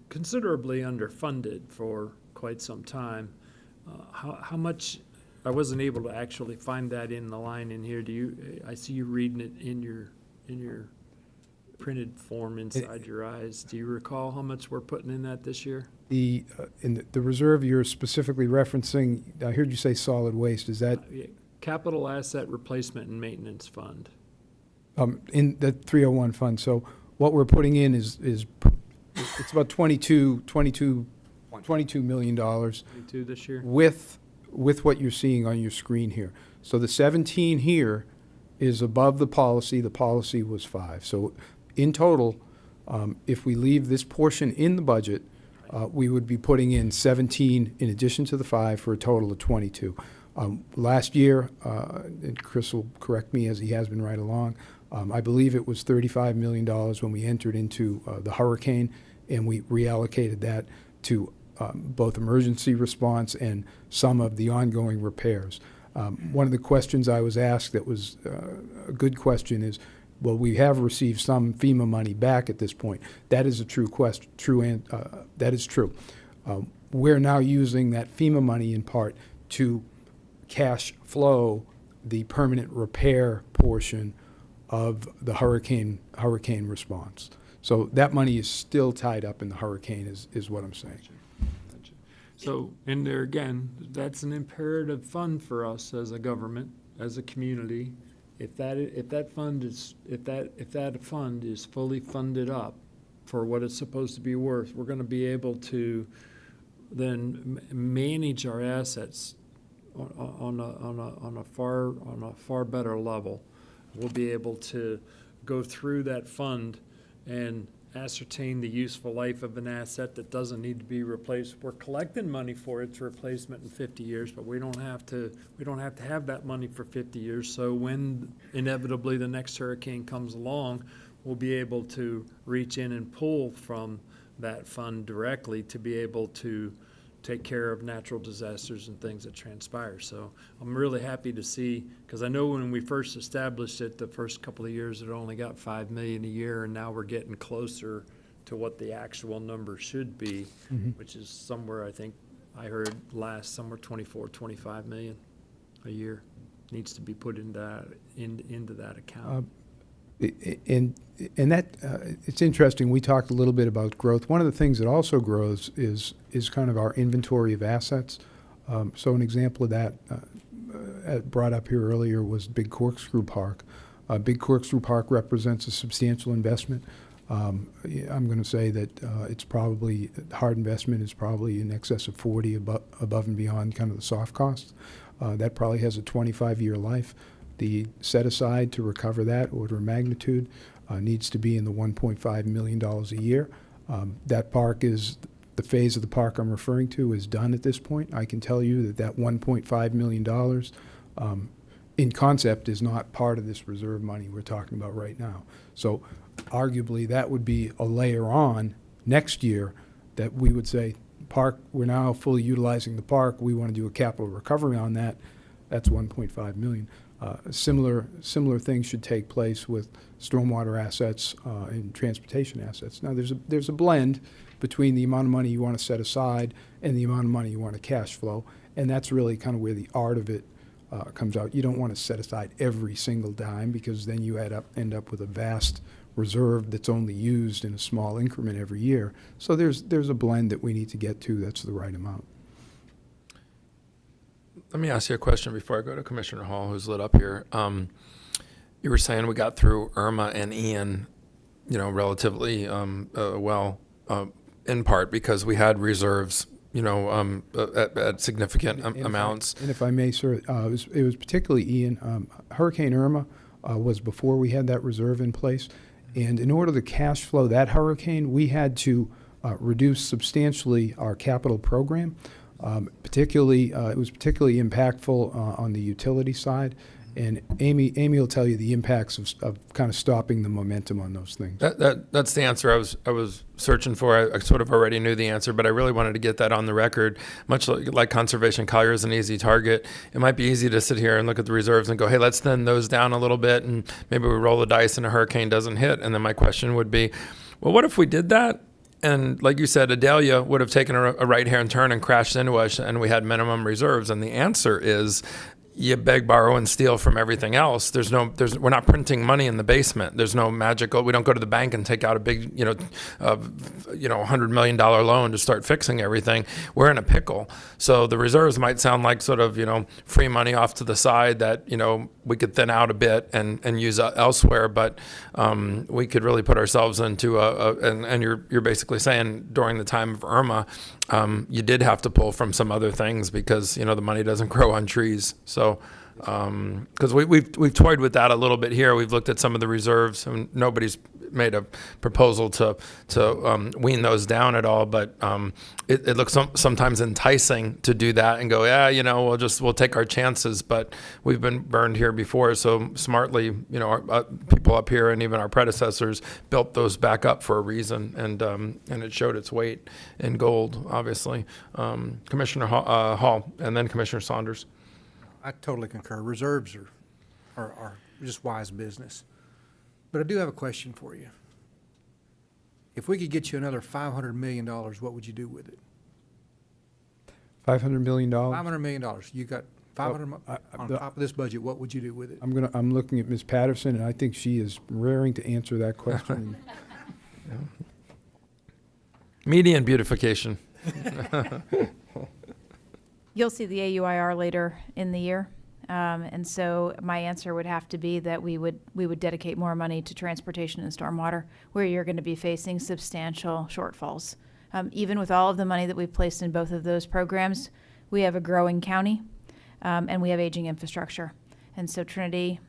considerably underfunded for quite some time. How much, I wasn't able to actually find that in the line in here. I see you reading it in your printed form inside your eyes. Do you recall how much we're putting in that this year? In the reserve you're specifically referencing, I heard you say solid waste. Is that Capital Asset Replacement and Maintenance Fund? In the 301 fund. So what we're putting in is it's about $22 million. 22 this year. With what you're seeing on your screen here. So the 17 here is above the policy. The policy was 5. So in total, if we leave this portion in the budget, we would be putting in 17 in addition to the 5 for a total of 22. Last year, and Chris will correct me as he has been right along, I believe it was $35 million when we entered into the hurricane, and we reallocated that to both emergency response and some of the ongoing repairs. One of the questions I was asked that was a good question is, well, we have received some FEMA money back at this point. That is a true question. That is true. We're now using that FEMA money in part to cash flow the permanent repair portion of the hurricane response. So that money is still tied up in the hurricane, is what I'm saying. So, and there again, that's an imperative fund for us as a government, as a community. If that fund is fully funded up for what it's supposed to be worth, we're going to be able to then manage our assets on a far better level. We'll be able to go through that fund and ascertain the useful life of an asset that doesn't need to be replaced. We're collecting money for its replacement in 50 years, but we don't have to have that money for 50 years. So when inevitably the next hurricane comes along, we'll be able to reach in and pull from that fund directly to be able to take care of natural disasters and things that transpire. So I'm really happy to see, because I know when we first established it, the first couple of years, it only got $5 million a year, and now we're getting closer to what the actual number should be, which is somewhere, I think, I heard last, somewhere 24, 25 million a year needs to be put into that account. And that, it's interesting, we talked a little bit about growth. One of the things that also grows is kind of our inventory of assets. So an example of that brought up here earlier was Big Corkscrew Park. Big Corkscrew Park represents a substantial investment. I'm going to say that it's probably, hard investment is probably in excess of 40 above and beyond kind of the soft costs. That probably has a 25-year life. The set aside to recover that order of magnitude needs to be in the $1.5 million a year. That park is, the phase of the park I'm referring to is done at this point. I can tell you that $1.5 million in concept is not part of this reserve money we're talking about right now. So arguably that would be a layer on next year that we would say, park, we're now fully utilizing the park, we want to do a capital recovery on that. That's $1.5 million. Similar things should take place with stormwater assets and transportation assets. Now, there's a blend between the amount of money you want to set aside and the amount of money you want to cash flow, and that's really kind of where the art of it comes out. You don't want to set aside every single dime, because then you end up with a vast reserve that's only used in a small increment every year. So there's a blend that we need to get to that's the right amount. Let me ask you a question before I go to Commissioner Hall, who's lit up here. You were saying we got through Irma and Ian, relatively well, in part because we had reserves, at significant amounts. And if I may, sir, it was particularly Ian. Hurricane Irma was before we had that reserve in place. And in order to cash flow that hurricane, we had to reduce substantially our capital program. It was particularly impactful on the utility side, and Amy will tell you the impacts of kind of stopping the momentum on those things. That's the answer I was searching for. I sort of already knew the answer, but I really wanted to get that on the record. Much like conservation, Collier is an easy target. It might be easy to sit here and look at the reserves and go, hey, let's thin those down a little bit, and maybe we roll the dice and a hurricane doesn't hit. And then my question would be, well, what if we did that? And like you said, Adelia would have taken a right-hand turn and crashed into us, and we had minimum reserves. And the answer is you beg, borrow, and steal from everything else. We're not printing money in the basement. There's no magical. We don't go to the bank and take out a big, $100 million loan to start fixing everything. We're in a pickle. So the reserves might sound like sort of, free money off to the side that, we could thin out a bit and use elsewhere. But we could really put ourselves into and you're basically saying during the time of Irma, you did have to pull from some other things because, the money doesn't grow on trees. So, because we've toyed with that a little bit here. We've looked at some of the reserves, and nobody's made a proposal to wean those down at all. But it looks sometimes enticing to do that and go, yeah, we'll take our chances. But we've been burned here before, so smartly, our people up here and even our predecessors built those back up for a reason, and it showed its weight in gold, obviously. Commissioner Hall, and then Commissioner Saunders. I totally concur. Reserves are just wise business. But I do have a question for you. If we could get you another $500 million, what would you do with it? $500 million? $500 million. You got 500 on top of this budget. What would you do with it? I'm looking at Ms. Patterson, and I think she is raring to answer that question. Median beautification. You'll see the AUIR later in the year. And so my answer would have to be that we would dedicate more money to transportation and stormwater, where you're going to be facing substantial shortfalls. Even with all of the money that we've placed in both of those programs, we have a growing county, and we have aging infrastructure. And so Trinity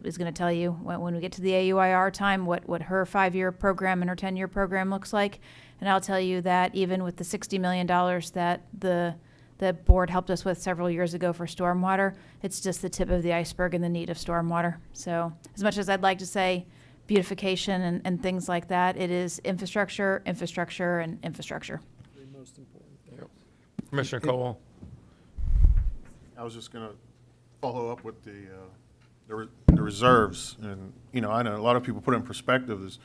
is going to tell you when we get to the AUIR time what her 5-year program and her 10-year program looks like. And I'll tell you that even with the $60 million that the board helped us with several years ago for stormwater, it's just the tip of the iceberg in the need of stormwater. So as much as I'd like to say beautification and things like that, it is infrastructure, infrastructure, and infrastructure. Commissioner Cole. I was just going to follow up with the reserves. And, you know, I know a lot of people put in perspective is,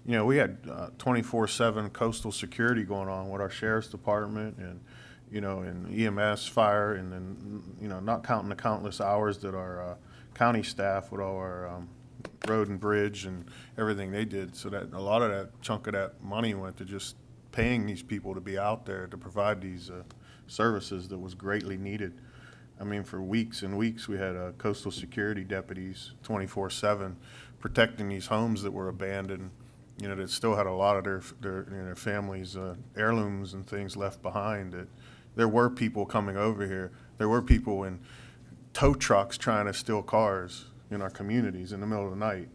you know, we had 24/7 coastal security going on with our sheriff's department and, you know, and EMS, fire, and then, you know, not counting the countless hours that our county staff with all our road and bridge and everything they did. So that a lot of that chunk of that money went to just paying these people to be out there to provide these services that was greatly needed. I mean, for weeks and weeks, we had coastal security deputies 24/7 protecting these homes that were abandoned, you know, that still had a lot of their families' heirlooms and things left behind. That there were people coming over here. There were people in tow trucks trying to steal cars in our communities in the middle of the night,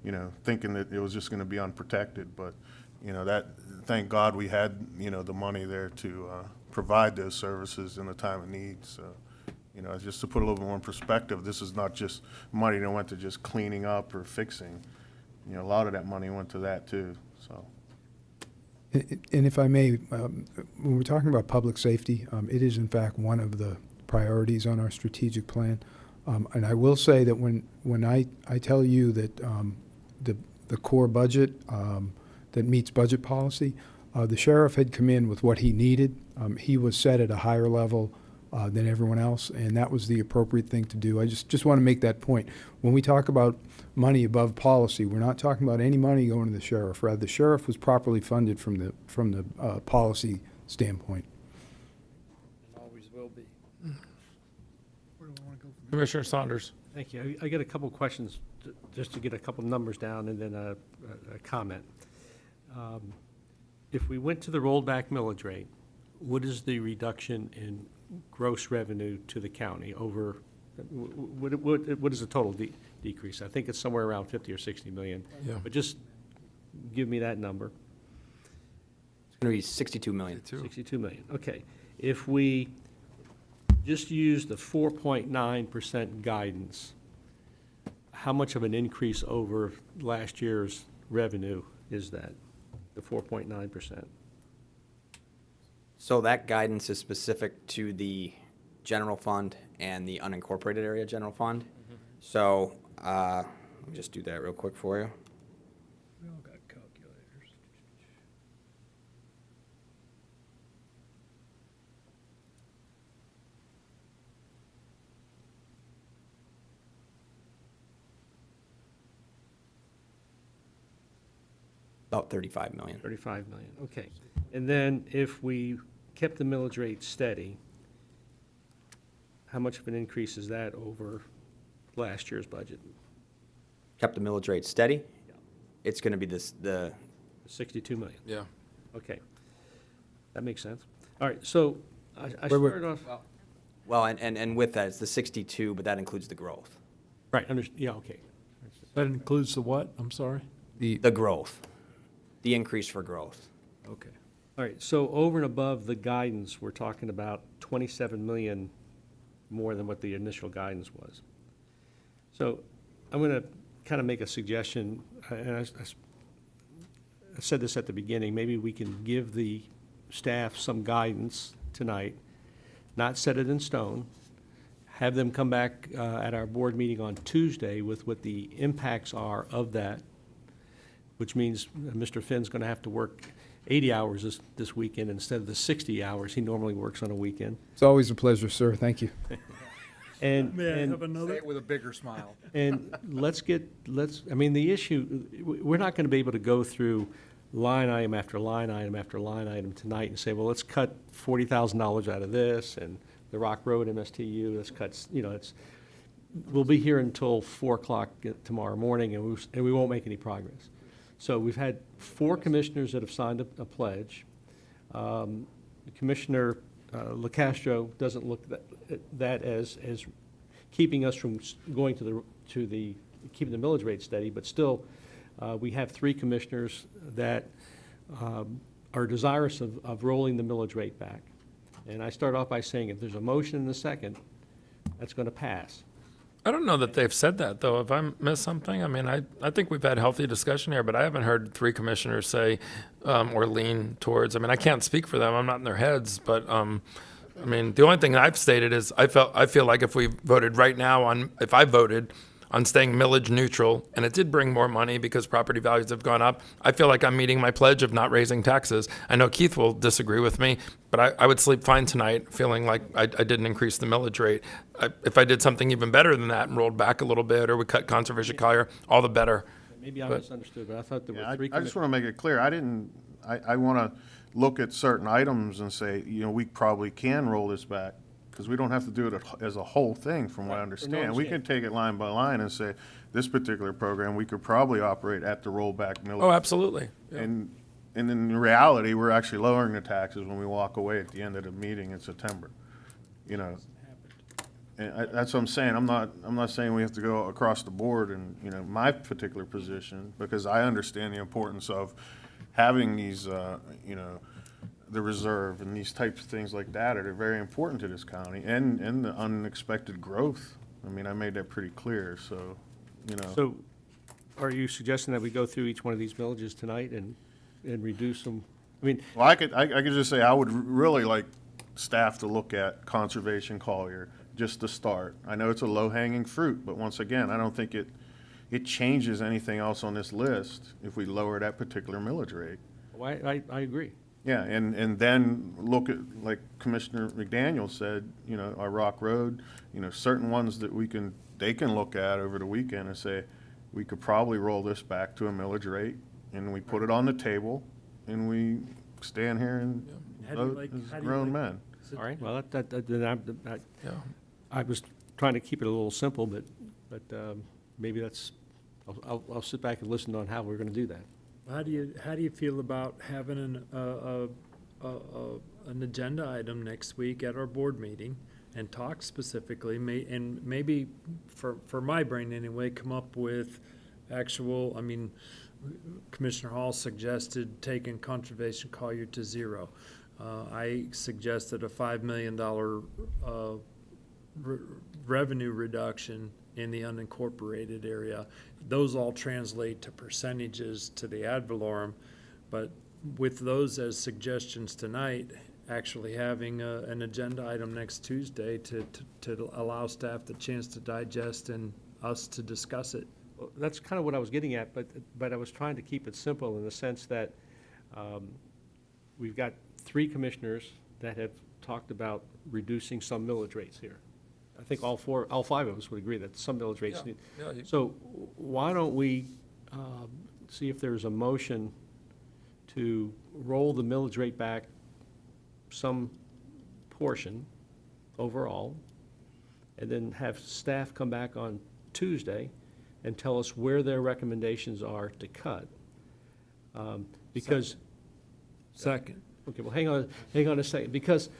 you know, thinking that it was just going to be unprotected. But, you know, that, thank God we had, you know, the money there to provide those services in a time of need. So, you know, just to put a little bit more in perspective, this is not just money that went to just cleaning up or fixing. You know, a lot of that money went to that too, so. And if I may, when we're talking about public safety, it is in fact one of the priorities on our strategic plan. And I will say that when I tell you that the core budget that meets budget policy, the sheriff had come in with what he needed. He was set at a higher level than everyone else, and that was the appropriate thing to do. I just want to make that point. When we talk about money above policy, we're not talking about any money going to the sheriff. Rather, the sheriff was properly funded from the policy standpoint. Always will be. Commissioner Saunders. Thank you. I got a couple questions, just to get a couple numbers down and then a comment. If we went to the rolled back millage rate, what is the reduction in gross revenue to the county over, what is the total decrease? I think it's somewhere around 50 or 60 million. Yeah. But just give me that number. It's going to be 62 million. 62 million, okay. If we just use the 4.9% guidance, how much of an increase over last year's revenue is that, the 4.9%? So that guidance is specific to the general fund and the unincorporated area general fund. So let me just do that real quick for you. We all got calculators. About 35 million. 35 million, okay. And then if we kept the millage rate steady, how much of an increase is that over last year's budget? Kept the millage rate steady? Yeah. It's going to be the 62 million, Yeah. okay. That makes sense. All right, so I started off, well, and with that, it's the 62, but that includes the growth. right, yeah, okay. That includes the what? I'm sorry? The growth, the increase for growth. Okay. All right, so over and above the guidance, we're talking about 27 million more than what the initial guidance was. So I'm going to kind of make a suggestion, and I said this at the beginning, maybe we can give the staff some guidance tonight, not set it in stone, have them come back at our board meeting on Tuesday with what the impacts are of that, which means Mr. Finn's going to have to work 80 hours this weekend instead of the 60 hours he normally works on a weekend. It's always a pleasure, sir. Thank you. And, May I and, have another? Say it with a bigger smile. and I mean, the issue, we're not going to be able to go through line item after line item after line item tonight and say, well, let's cut $40,000 out of this, and the Rock Road MSTU, let's cut, you know, we'll be here until 4 o'clock tomorrow morning, and we won't make any progress. So we've had 4 commissioners that have signed a pledge. Commissioner LaCastro doesn't look at that as keeping us from going keeping the millage rate steady, but still, we have 3 commissioners that are desirous of rolling the millage rate back. And I start off by saying, if there's a motion and a second, that's going to pass. I don't know that they've said that, though. If I missed something, I mean, I think we've had healthy discussion here, but I haven't heard 3 commissioners say or lean towards. I mean, I can't speak for them. I'm not in their heads, but I mean, the only thing I've stated is I feel like if we voted right now if I voted on staying millage neutral, and it did bring more money because property values have gone up, I feel like I'm meeting my pledge of not raising taxes. I know Keith will disagree with me, but I would sleep fine tonight feeling like I didn't increase the millage rate. If I did something even better than that and rolled back a little bit, or we cut conservation Collier, all the better. Maybe I misunderstood, but I thought there were 3 I just want to make it clear, I want to look at certain items and say, we probably can roll this back, because we don't have to do it as a whole thing, from what I understand. We can take it line by line and say, this particular program, we could probably operate at the rollback millage. Oh, absolutely. Yeah. And in reality, we're actually lowering the taxes when we walk away at the end of the meeting in September, And that's what I'm saying. I'm not saying we have to go across the board and, my particular position, because I understand the importance of having these, the reserve and these types of things like that are very important to this county, and the unexpected growth. I mean, I made that pretty clear, so, So are you suggesting that we go through each one of these villages tonight and reduce them? I mean, Well, I could just say I would really like staff to look at conservation Collier, just to start. I know it's a low-hanging fruit, but once again, I don't think it changes anything else on this list if we lower that particular millage rate. I agree. Yeah, and then look at, like Commissioner McDaniel said, our Rock Road, certain ones that they can look at over the weekend and say, we could probably roll this back to a millage rate, and we put it on the table, and we stand here and vote as grown men. All right, well, I was trying to keep it a little simple, but maybe I'll sit back and listen on how we're going to do that. How do you feel about having an agenda item next week at our board meeting and talk specifically, and maybe for my brain anyway, come up with actual, I mean, Commissioner Hall suggested taking conservation Collier to 0. I suggested a $5 million revenue reduction in the unincorporated area. Those all translate to percentages to the ad valorem, but with those as suggestions tonight, actually having an agenda item next Tuesday to allow staff the chance to digest and us to discuss it. Well, that's kind of what I was getting at, but I was trying to keep it simple in the sense that we've got 3 commissioners that have talked about reducing some millage rates here. I think all 5 of us would agree that some millage rates need. Yeah, So why don't we see if there's a motion to roll the millage rate back some portion overall, and then have staff come back on Tuesday and tell us where their recommendations are to cut. Because. Second. Okay, well, hang on a second, because,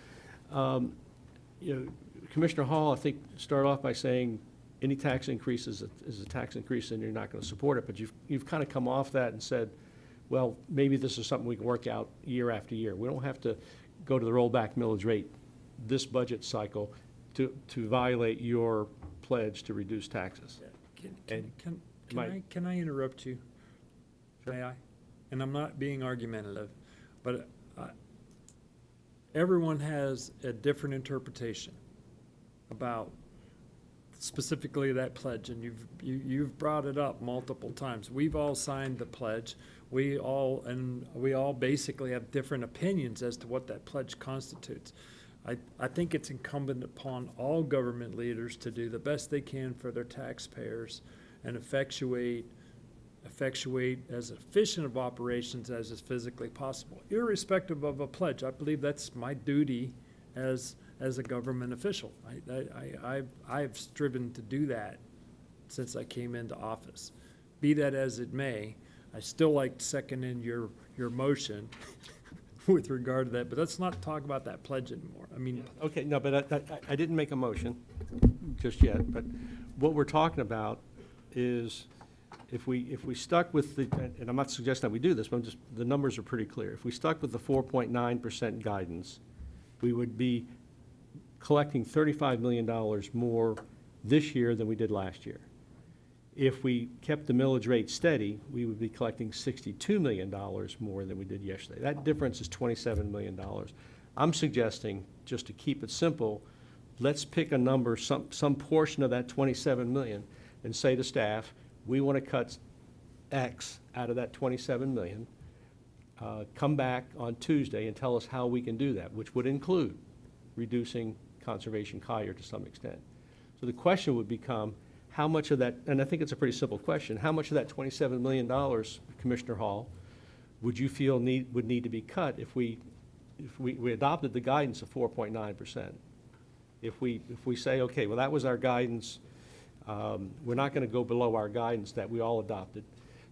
Commissioner Hall, I think, started off by saying any tax increase is a tax increase and you're not going to support it, but you've kind of come off that and said, well, maybe this is something we can work out year after year. We don't have to go to the rollback millage rate this budget cycle to violate your pledge to reduce taxes. Can I interrupt you? Sure. May I? And I'm not being argumentative, but everyone has a different interpretation about specifically that pledge, and you've brought it up multiple times. We've all signed the pledge. We all basically have different opinions as to what that pledge constitutes. I think it's incumbent upon all government leaders to do the best they can for their taxpayers and effectuate as efficient of operations as is physically possible, irrespective of a pledge. I believe that's my duty as a government official. I've striven to do that since I came into office. Be that as it may, I still like to second in your motion with regard to that, but let's not talk about that pledge anymore. I mean, Okay, no, but I didn't make a motion. just yet, but what we're talking about is if we stuck with the, and I'm not suggesting that we do this, but the numbers are pretty clear. If we stuck with the 4.9% guidance, we would be collecting $35 million more this year than we did last year. If we kept the millage rate steady, we would be collecting $62 million more than we did yesterday. That difference is $27 million. I'm suggesting, just to keep it simple, let's pick a number, some portion of that 27 million, and say to staff, we want to cut X out of that 27 million. Come back on Tuesday and tell us how we can do that, which would include reducing conservation Collier to some extent. So the question would become, how much of that, and I think it's a pretty simple question, how much of that $27 million, Commissioner Hall, would you feel would need to be cut if we adopted the guidance of 4.9%? If we say, okay, well, that was our guidance, we're not going to go below our guidance that we all adopted.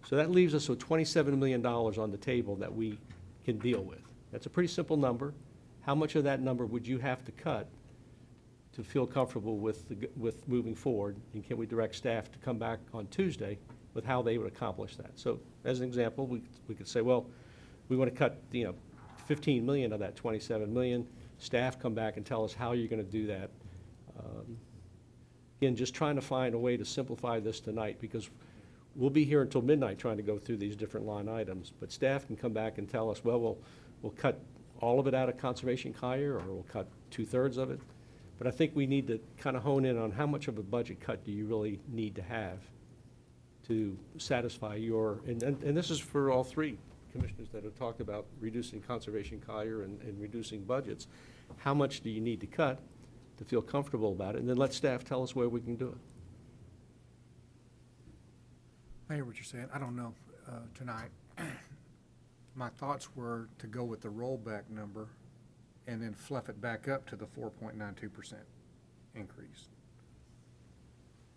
So that leaves us with $27 million on the table that we can deal with. That's a pretty simple number. How much of that number would you have to cut to feel comfortable with moving forward? And can we direct staff to come back on Tuesday with how they would accomplish that? So as an example, we could say, well, we want to cut 15 million of that 27 million. Staff come back and tell us how you're going to do that. Again, just trying to find a way to simplify this tonight, because we'll be here until midnight trying to go through these different line items. But staff can come back and tell us, well, we'll cut all of it out of conservation Collier, or we'll cut 2/3 of it. But I think we need to kind of hone in on how much of a budget cut do you really need to have to satisfy your, and this is for all three commissioners that have talked about reducing conservation Collier and reducing budgets. How much do you need to cut to feel comfortable about it? And then let staff tell us where we can do it. I hear what you're saying. I don't know tonight. My thoughts were to go with the rollback number and then fluff it back up to the 4.92% increase.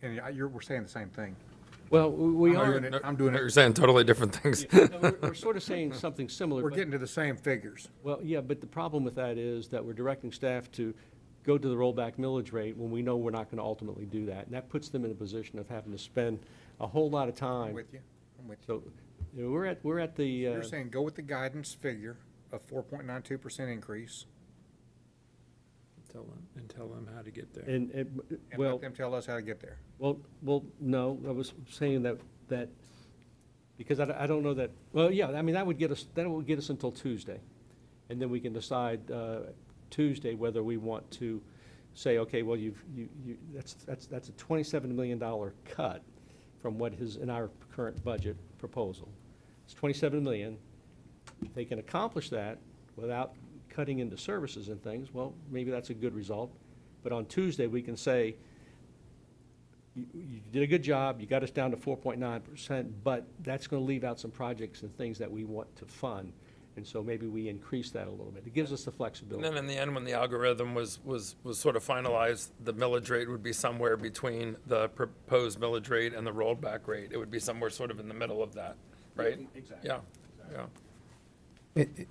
And we're saying the same thing. Well, we are. I'm doing it. You're saying totally different things. We're sort of saying something similar. We're getting to the same figures. Well, yeah, but the problem with that is that we're directing staff to go to the rollback millage rate when we know we're not going to ultimately do that. And that puts them in a position of having to spend a whole lot of time. I'm with you. So we're at the. You're saying go with the guidance figure of 4.92% increase. Tell them how to get there. And let them tell us how to get there. Well, no, I was saying that because I don't know that, well, yeah, I mean, that would get us until Tuesday. And then we can decide Tuesday whether we want to say, okay, well, that's a $27 million cut from what is in our current budget proposal. It's $27 million. If they can accomplish that without cutting into services and things, well, maybe that's a good result. But on Tuesday, we can say, you did a good job, you got us down to 4.9%, but that's going to leave out some projects and things that we want to fund. And so maybe we increase that a little bit. It gives us the flexibility. And then in the end, when the algorithm was sort of finalized, the millage rate would be somewhere between the proposed millage rate and the rolled back rate. It would be somewhere sort of in the middle of that, right? Exactly. Yeah, yeah.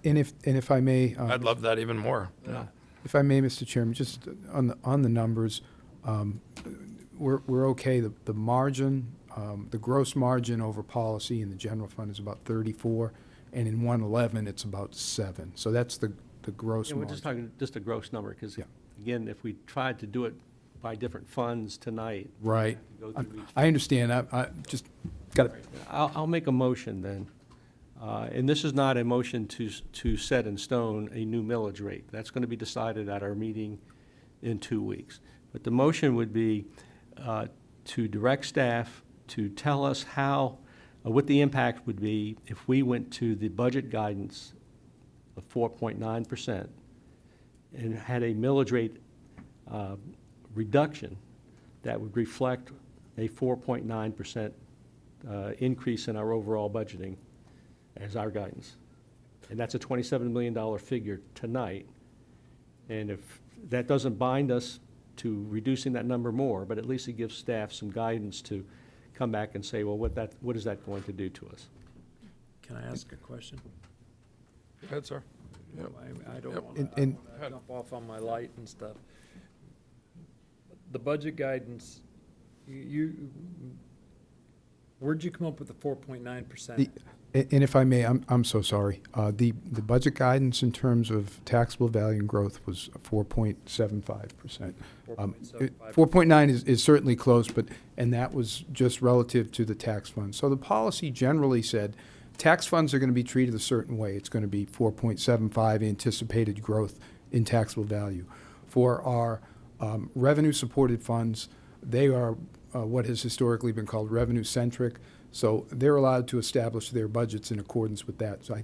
And if I may. I'd love that even more. Yeah. If I may, Mr. Chairman, just on the numbers, we're okay. The margin, the gross margin over policy in the general fund is about 34, and in 111 it's about 7. So that's the gross Yeah, margin. we're just talking just a gross number, because Yeah. again, if we tried to do it by different funds tonight. Right. Go through each. I understand. I just got to. I'll make a motion then. And this is not a motion to set in stone a new millage rate. That's going to be decided at our meeting in 2 weeks. But the motion would be to direct staff to tell us how, what the impact would be if we went to the budget guidance of 4.9% and had a millage rate reduction that would reflect a 4.9% increase in our overall budgeting as our guidance. And that's a $27 million figure tonight. And if that doesn't bind us to reducing that number more, but at least it gives staff some guidance to come back and say, well, what is that going to do to us? Can I ask a question? Go ahead, sir. I don't want And- to jump off on my light and stuff. the budget guidance, where'd you come up with the 4.9%? And if I may, I'm so sorry. The budget guidance in terms of taxable value and growth was 4.75%. 4.9 is certainly close, and that was just relative to the tax funds. So the policy generally said tax funds are going to be treated a certain way. It's going to be 4.75 anticipated growth in taxable value. For our revenue-supported funds, they are what has historically been called revenue-centric. So they're allowed to establish their budgets in accordance with that. So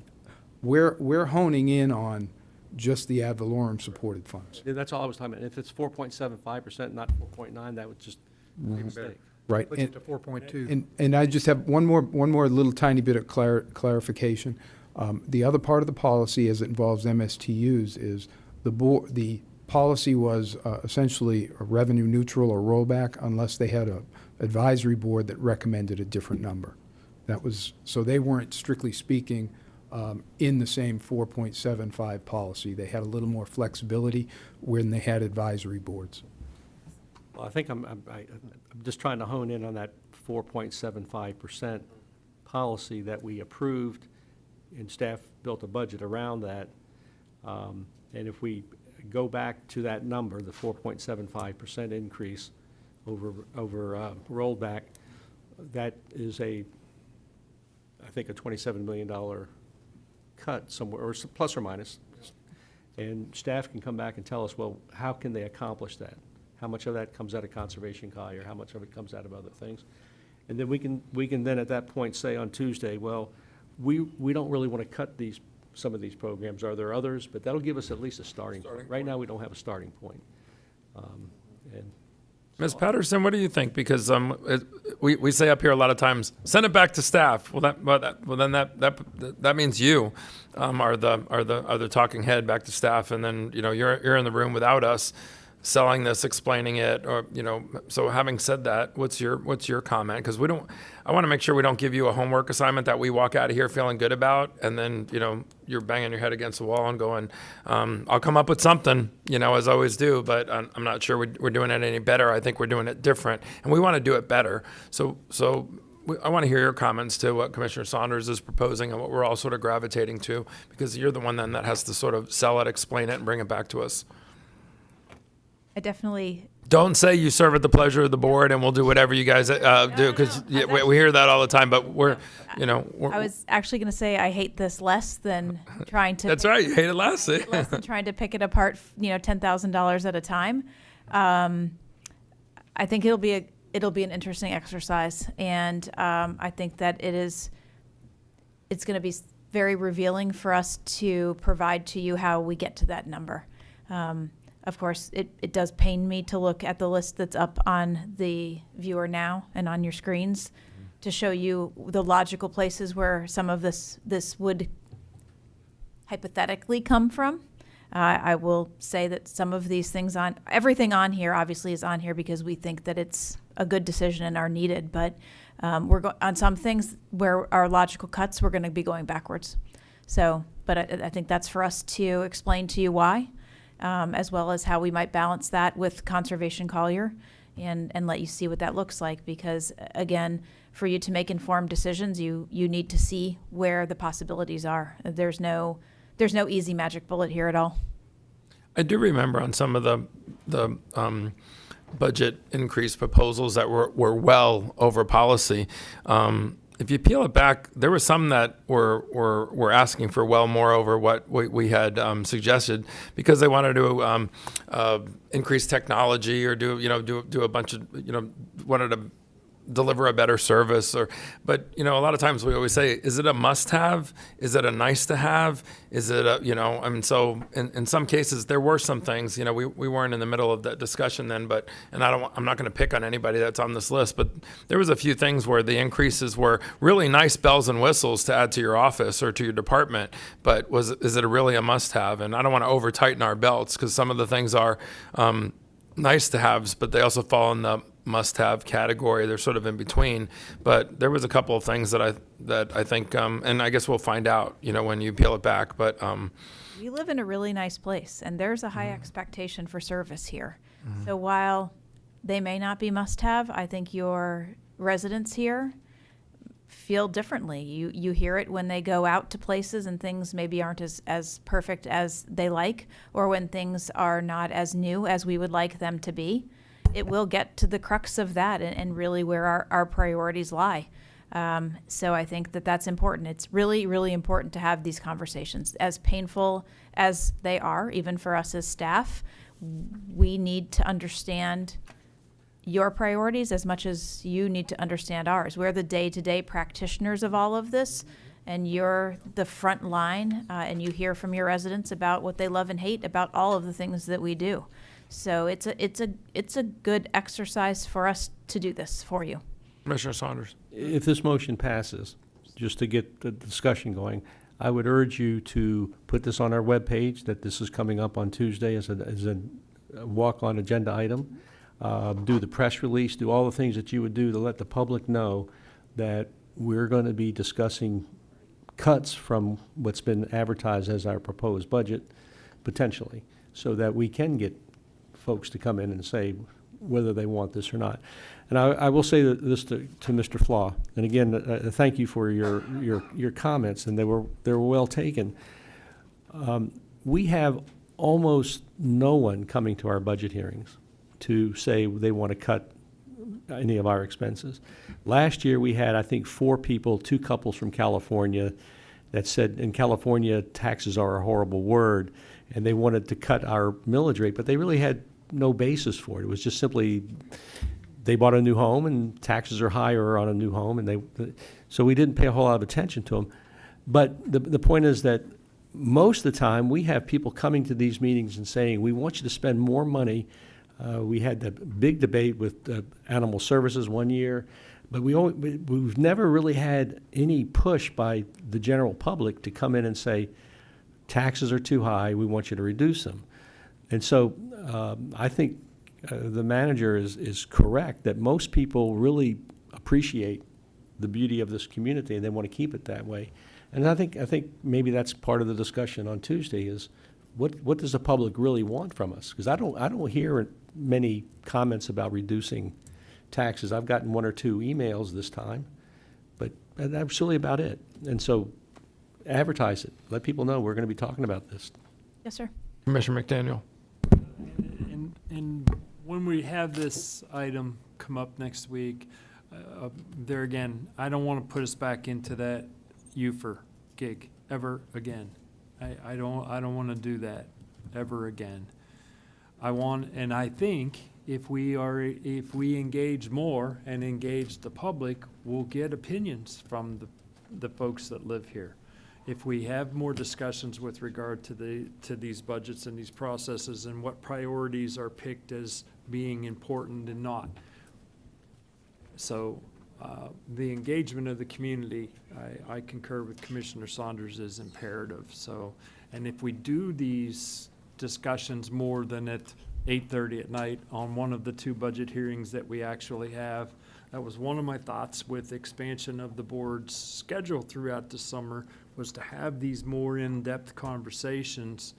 we're honing in on just the ad valorem supported funds. Yeah, that's all I was talking about. If it's 4.75%, not 4.9, that would just be a mistake. Right. Puts it to 4.2. And I just have one more little tiny bit of clarification. The other part of the policy, as it involves MSTUs, is the policy was essentially a revenue neutral or rollback unless they had a advisory board that recommended a different number. That was, so they weren't strictly speaking in the same 4.75 policy. They had a little more flexibility when they had advisory boards. Well, I think I'm just trying to hone in on that 4.75% policy that we approved, and staff built a budget around that. And if we go back to that number, the 4.75% increase over rollback, that is I think a $27 million cut somewhere, or plus or minus. And staff can come back and tell us, well, how can they accomplish that? How much of that comes out of conservation, Collier? How much of it comes out of other things? And then we can then at that point say on Tuesday, well, we don't really want to cut some of these programs. Are there others? But that'll give us at least a starting point. Right now, we don't have a starting point. And Ms. Patterson, what do you think? Because we say up here a lot of times, send it back to staff. Well, then that means you are the talking head back to staff, and then you're in the room without us, selling this, explaining it, or So having said that, what's your comment? Because I want to make sure we don't give you a homework assignment that we walk out of here feeling good about, and then you're banging your head against the wall and going, I'll come up with something, as I always do, but I'm not sure we're doing it any better. I think we're doing it different, and we want to do it better. So I want to hear your comments to what Commissioner Saunders is proposing and what we're all sort of gravitating to, because you're the one then that has to sort of sell it, explain it, and bring it back to us. I definitely. Don't say you serve at the pleasure of the board and we'll do whatever you guys do, because we hear that all the time, but we're. I was actually going to say I hate this less than trying to. That's right, you hate it less. Less than trying to pick it apart, $10,000 at a time. I think it'll be an interesting exercise, and I think that it's going to be very revealing for us to provide to you how we get to that number. Of course, it does pain me to look at the list that's up on the viewer now and on your screens to show you the logical places where some of this would hypothetically come from. I will say that some of these things everything on here obviously is on here because we think that it's a good decision and are needed, but on some things where our logical cuts, we're going to be going backwards. So, but I think that's for us to explain to you why. As well as how we might balance that with Conservation Collier and let you see what that looks like. Because, again, for you to make informed decisions, you need to see where the possibilities are. There's no easy magic bullet here at all. I do remember on some of the budget increase proposals that were well over policy. If you peel it back, there were some that were asking for well more over what we had suggested, because they wanted to increase technology or do a bunch of wanted to deliver a better service, but a lot of times we always say, is it a must-have? Is it a nice-to-have? Is it so in some cases there were some things, we weren't in the middle of that discussion then, and I'm not going to pick on anybody that's on this list, but there was a few things where the increases were really nice bells and whistles to add to your office or to your department, but is it really a must-have? And I don't want to over-tighten our belts, because some of the things are nice-to-haves, but they also fall in the must-have category. They're sort of in between, but there was a couple of things that I think, and I guess we'll find out, when you peel it back. But we live in a really nice place, and there's a high expectation for service here. So while They may not be must-have. I think your residents here feel differently. You hear it when they go out to places and things maybe aren't as perfect as they like, or when things are not as new as we would like them to be. It will get to the crux of that and really where our priorities lie. So I think that that's important. It's really, really important to have these conversations. As painful as they are, even for us as staff, we need to understand your priorities as much as you need to understand ours. We're the day-to-day practitioners of all of this, and you're the front line, and you hear from your residents about what they love and hate about all of the things that we do. So it's a good exercise for us to do this for you. Commissioner Saunders. If this motion passes, just to get the discussion going, I would urge you to put this on our webpage, that this is coming up on Tuesday as a walk-on agenda item. Do the press release, do all the things that you would do to let the public know that we're going to be discussing cuts from what's been advertised as our proposed budget, potentially, so that we can get folks to come in and say whether they want this or not. And I will say this to Mr. Flaw, and again, thank you for your comments, and they were well taken. We have almost no one coming to our budget hearings to say they want to cut any of our expenses. Last year, we had, I think, 4 people, 2 couples from California that said in California, taxes are a horrible word, and they wanted to cut our millage rate, but they really had no basis for it. It was just simply they bought a new home and taxes are higher on a new home, and so we didn't pay a whole lot of attention to them. But the point is that most of the time, we have people coming to these meetings and saying, we want you to spend more money. We had the big debate with animal services one year, but we've never really had any push by the general public to come in and say, taxes are too high, we want you to reduce them. And so I think the manager is correct that most people really appreciate the beauty of this community and they want to keep it that way. And I think maybe that's part of the discussion on Tuesday is what does the public really want from us? Because I don't hear many comments about reducing taxes. I've gotten 1 or 2 emails this time, but that's really about it. And so advertise it. Let people know we're going to be talking about this. Yes, sir. Commissioner McDaniel. And when we have this item come up next week, there again, I don't want to put us back into that UFR gig ever again. I don't want to do that ever again. And I think if we engage more and engage the public, we'll get opinions from the folks that live here. If we have more discussions with regard to these budgets and these processes and what priorities are picked as being important and not. So the engagement of the community, I concur with Commissioner Saunders, is imperative. So, and if we do these discussions more than at 8:30 at night on one of the 2 budget hearings that we actually have, that was one of my thoughts with expansion of the board's schedule throughout the summer, was to have these more in-depth conversations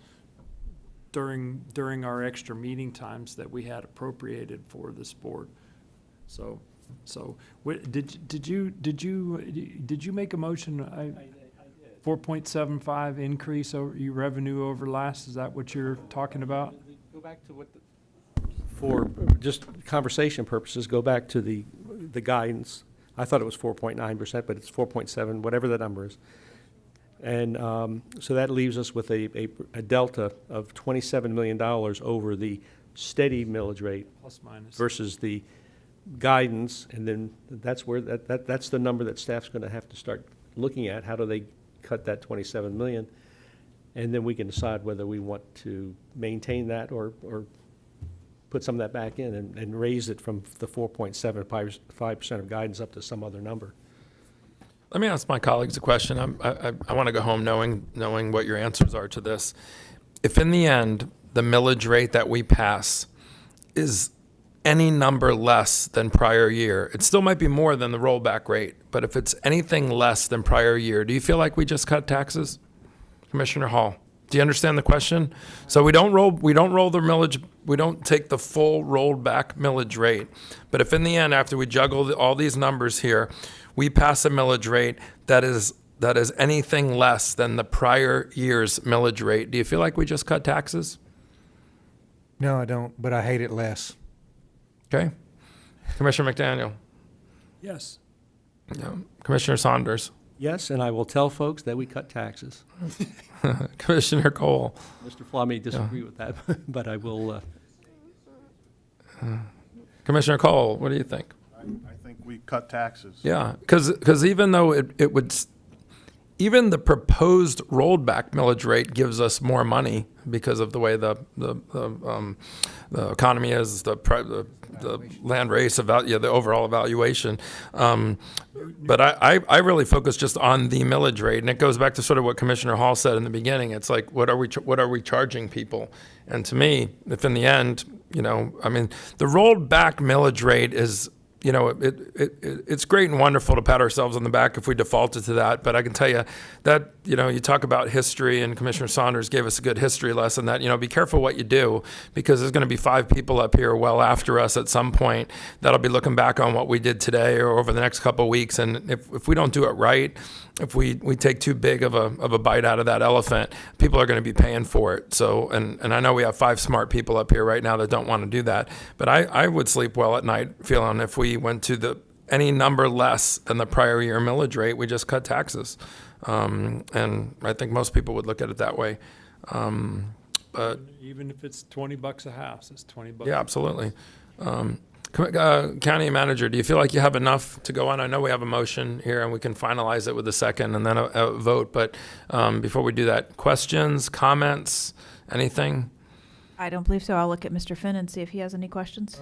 during our extra meeting times that we had appropriated for this board. So did you make a motion? I did. 4.75 increase over your revenue over last. Is that what you're talking about? Go back to for just conversation purposes, go back to the guidance. I thought it was 4.9%, but it's 4.7, whatever the number is. And so that leaves us with a delta of $27 million over the steady millage rate Plus minus. versus the guidance, and then that's where that's the number that staff's going to have to start looking at. How do they cut that 27 million? And then we can decide whether we want to maintain that or put some of that back in and raise it from the 4.75% of guidance up to some other number. Let me ask my colleagues a question. I want to go home knowing what your answers are to this. If in the end, the millage rate that we pass is any number less than prior year, it still might be more than the rollback rate, but if it's anything less than prior year, do you feel like we just cut taxes? Commissioner Hall. Do you understand the question? So we don't roll the millage, we don't take the full rolled back millage rate. But if in the end, after we juggle all these numbers here, we pass a millage rate that is anything less than the prior year's millage rate, do you feel like we just cut taxes? No, I don't, but I hate it less. Okay. Commissioner McDaniel. Yes. Yeah. Commissioner Saunders. Yes, and I will tell folks that we cut taxes. Commissioner Cole. Mr. Flaw may disagree with that, but I will. Commissioner Cole, what do you think? I think we cut taxes. Yeah, because even though it would, even the proposed rolled back millage rate gives us more money because of the way the economy is, the land race, the overall evaluation. But I really focus just on the millage rate, and it goes back to sort of what Commissioner Hall said in the beginning. It's like, what are we charging people? And to me, if in the end, I mean, the rolled back millage rate is, it's great and wonderful to pat ourselves on the back if we defaulted to that. But I can tell you that, you talk about history, and Commissioner Saunders gave us a good history lesson that, be careful what you do, because there's going to be 5 people up here well after us at some point that'll be looking back on what we did today or over the next couple of weeks. And if we don't do it right, if we take too big of a bite out of that elephant, people are going to be paying for it. So, and I know we have 5 smart people up here right now that don't want to do that, but I would sleep well at night feeling if we went to any number less than the prior year millage rate, we just cut taxes. And I think most people would look at it that way. But even if it's $20 a house, it's $20. Yeah, absolutely. County Manager, do you feel like you have enough to go on? I know we have a motion here and we can finalize it with a second and then a vote, but before we do that, questions, comments, anything? I don't believe so. I'll look at Mr. Finn and see if he has any questions.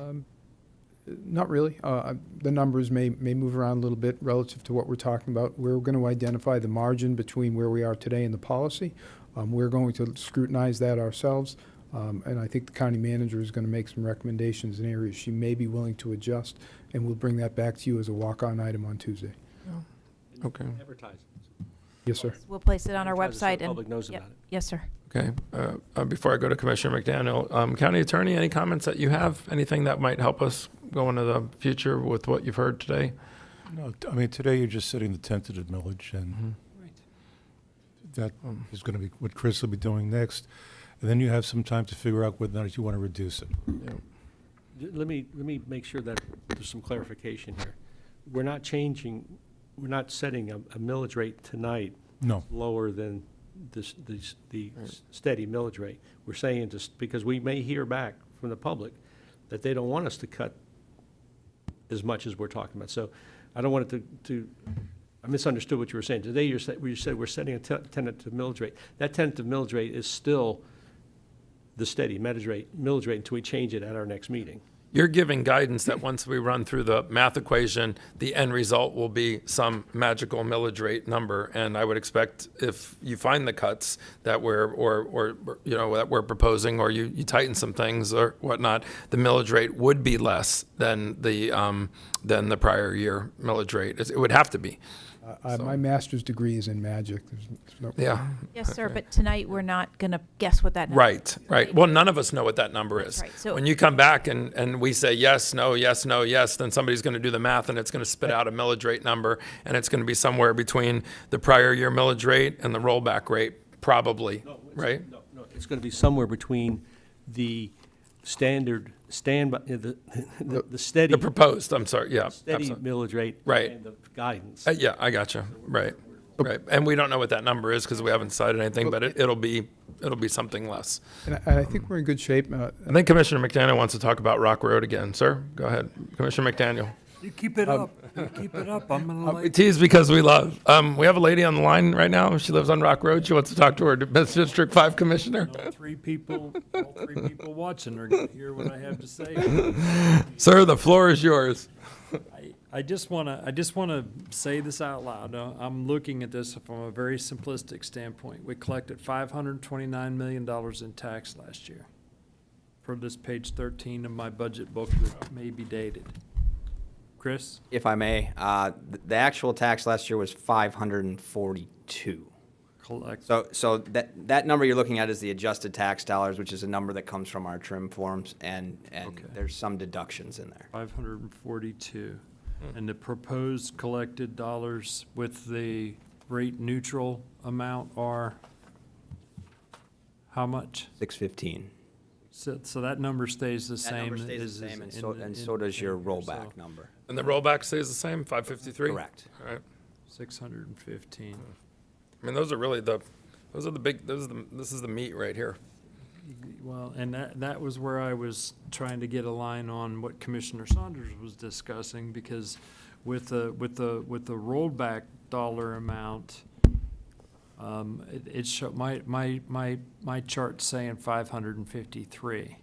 Not really. The numbers may move around a little bit relative to what we're talking about. We're going to identify the margin between where we are today and the policy. We're going to scrutinize that ourselves. And I think the county manager is going to make some recommendations in areas she may be willing to adjust, and we'll bring that back to you as a walk-on item on Tuesday. Okay. Advertise. Yes, sir. We'll place it on our Advertise it so website. the public knows about it. Yes, sir. Okay. Before I go to Commissioner McDaniel, County Attorney, any comments that you have? Anything that might help us go into the future with what you've heard today? No, I mean, today you're just setting the tentative millage, and that is going to be what Chris will be doing next. And then you have some time to figure out whether or not you want to reduce it. Let me make sure that there's some clarification here. We're not setting a millage rate tonight. No. Lower than the steady millage rate. We're saying just because we may hear back from the public that they don't want us to cut as much as we're talking about. So I don't want it to I misunderstood what you were saying. Today you said we're setting a tentative millage rate. That tentative millage rate is still the steady millage rate until we change it at our next meeting. You're giving guidance that once we run through the math equation, the end result will be some magical millage rate number. And I would expect if you find the cuts that that we're proposing, or you tighten some things or whatnot, the millage rate would be less than the prior year millage rate. It would have to be. My master's degree is in magic. There's no. Yeah. Yes, sir, but tonight we're not going to guess what that number is. Right. Well, none of us know what that number is. Right. So when you come back and we say yes, no, yes, no, yes, then somebody's going to do the math and it's going to spit out a millage rate number, and it's going to be somewhere between the prior year millage rate and the rollback rate, probably, right? No, it's going to be somewhere between the standard the steady. The proposed, I'm sorry, yeah. Steady absolutely. millage rate. Right. And the guidance. Yeah, I got you. Right. And we don't know what that number is because we haven't decided anything, but it'll be something less. And I think we're in good shape. I think Commissioner McDaniel wants to talk about Rock Road again. Sir, go ahead. Commissioner McDaniel. You keep it up. You keep it up. I'm going to We tease because we love. We have a lady on the line right now. She lives on Rock Road. She wants to talk to her District 5 Commissioner. all three people watching are going to hear what I have to say. Sir, the floor is yours. I just want to say this out loud. I'm looking at this from a very simplistic standpoint. We collected $529 million in tax last year. For this page 13 of my budget book that may be dated. Chris? If I may, the actual tax last year was 542. collect. So that number you're looking at is the adjusted tax dollars, which is a number that comes from our trim forms, and Okay. there's some deductions in there. 542. And the proposed collected dollars with the rate neutral amount are how much? 615. So that number stays the That same? number stays as- the same, is and so does your in here, so rollback number. And the rollback stays the same, 553? Correct. All right. 615. I mean, those are really this is the meat right here. Well, and that was where I was trying to get a line on what Commissioner Saunders was discussing, because with the rollback dollar amount, my chart's saying 553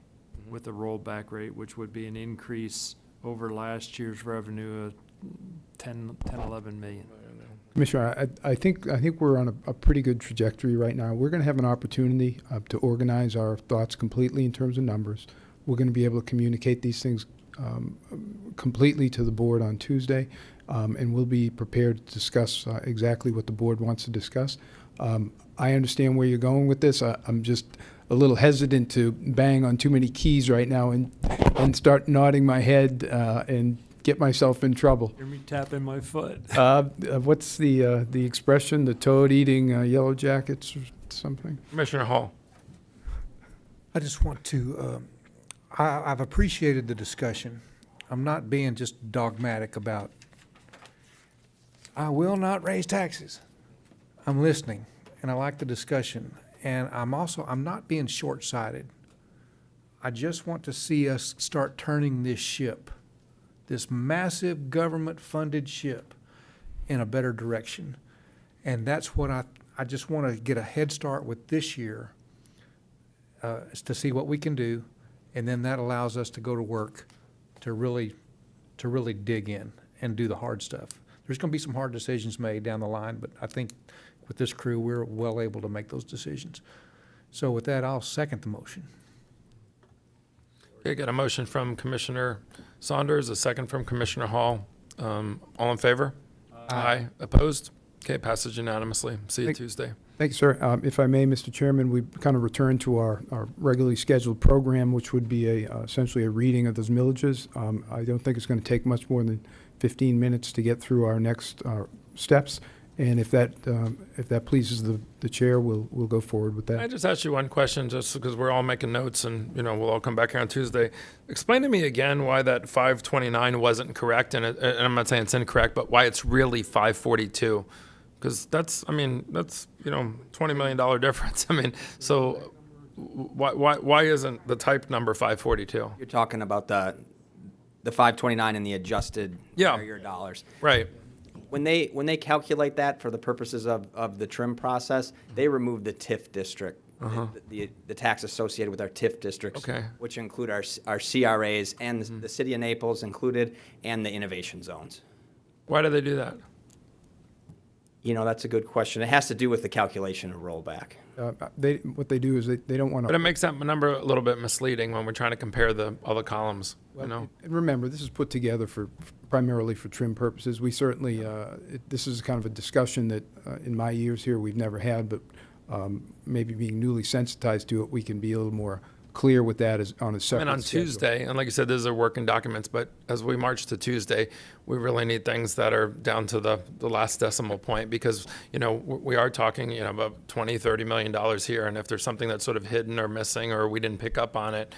with the rollback rate, which would be an increase over last year's revenue of 11 million. Commissioner, I think we're on a pretty good trajectory right now. We're going to have an opportunity to organize our thoughts completely in terms of numbers. We're going to be able to communicate these things completely to the board on Tuesday, and we'll be prepared to discuss exactly what the board wants to discuss. I understand where you're going with this. I'm just a little hesitant to bang on too many keys right now and start nodding my head and get myself in trouble. Hear me tapping my foot. What's the expression? The toad eating yellow jackets or something? Commissioner Hall. I just want to, I've appreciated the discussion. I'm not being just dogmatic about, I will not raise taxes. I'm listening, and I like the discussion. And I'm not being short-sighted. I just want to see us start turning this ship, this massive government-funded ship, in a better direction. And that's what I just want to get a head start with this year, is to see what we can do, and then that allows us to go to work to really dig in and do the hard stuff. There's going to be some hard decisions made down the line, but I think with this crew, we're well able to make those decisions. So with that, I'll second the motion. Okay, got a motion from Commissioner Saunders, a second from Commissioner Hall. All in favor? Aye. Opposed? Okay, passes unanimously. See you Tuesday. Thank you, sir. If I may, Mr. Chairman, we kind of return to our regularly scheduled program, which would be essentially a reading of those millages. I don't think it's going to take much more than 15 minutes to get through our next steps. And if that pleases the chair, we'll go forward with that. I just asked you one question, just because we're all making notes, and we'll all come back here on Tuesday. Explain to me again why that 529 wasn't correct, and I'm not saying it's incorrect, but why it's really 542, because that's $20 million difference. So why isn't the type number 542? You're talking about the 529 and the adjusted carrier dollars. Right. When they calculate that for the purposes of the trim process, they remove the TIF district, the tax associated with our TIF districts, which include our CRAs and the city of Naples included, and the innovation zones. Why do they do that? That's a good question. It has to do with the calculation of rollback. What they do is they don't want to. But it makes that number a little bit misleading when we're trying to compare all the columns. And remember, this is put together primarily for trim purposes. We certainly this is kind of a discussion that in my years here we've never had, but maybe being newly sensitized to it, we can be a little more clear with that on a separate on schedule. Tuesday, and like you said, these are working documents, but as we march to Tuesday, we really need things that are down to the last decimal point, because, we are talking, about $20, $30 million here, and if there's something that's sort of hidden or missing, or we didn't pick up on it,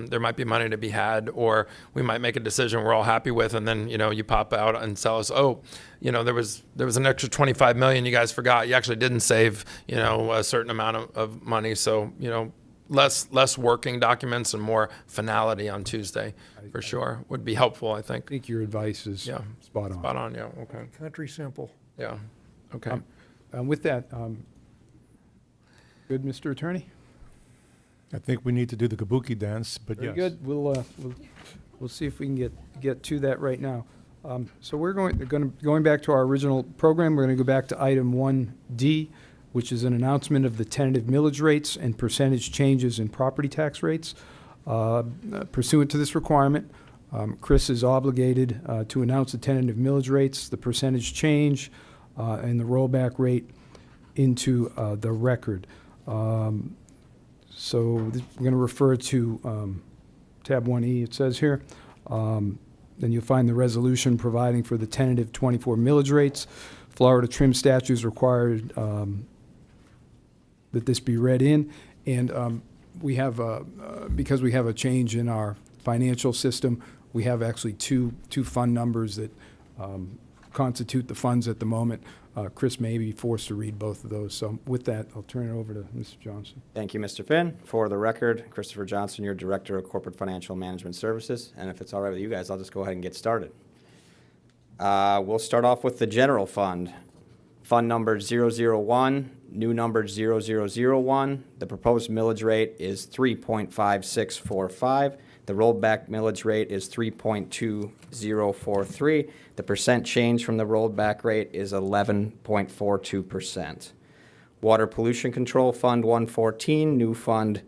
there might be money to be had, or we might make a decision we're all happy with, and then, you pop out and tell us, there was an extra $25 million you guys forgot. You actually didn't save, a certain amount of money, so, less working documents and more finality on Tuesday, for sure, would be helpful, I think. I think your advice is spot on. Spot on, yeah, okay. Country simple. Yeah, okay. With that, good, Mr. Attorney? I think we need to do the kabuki dance, but Very yes. good. We'll see if we can get to that right now. So we're going back to our original program. We're going to go back to item 1D, which is an announcement of the tentative millage rates and percentage changes in property tax rates. Pursuant to this requirement, Chris is obligated to announce the tentative millage rates, the percentage change, and the rollback rate into the record. So we're going to refer to tab 1E, it says here. Then you'll find the resolution providing for the tentative 24 millage rates. Florida trim statutes required that this be read in. And we have, because we have a change in our financial system, we have actually two fund numbers that constitute the funds at the moment. Chris may be forced to read both of those. So with that, I'll turn it over to Mr. Johnson. Thank you, Mr. Finn. For the record, Christopher Johnson, your Director of Corporate Financial Management Services. And if it's all right with you guys, I'll just go ahead and get started. We'll start off with the general fund. Fund number 001, new number 0001. The proposed millage rate is 3.5645. The rollback millage rate is 3.2043. The percent change from the rolled back rate is 11.42%. Water Pollution Control Fund 114, new fund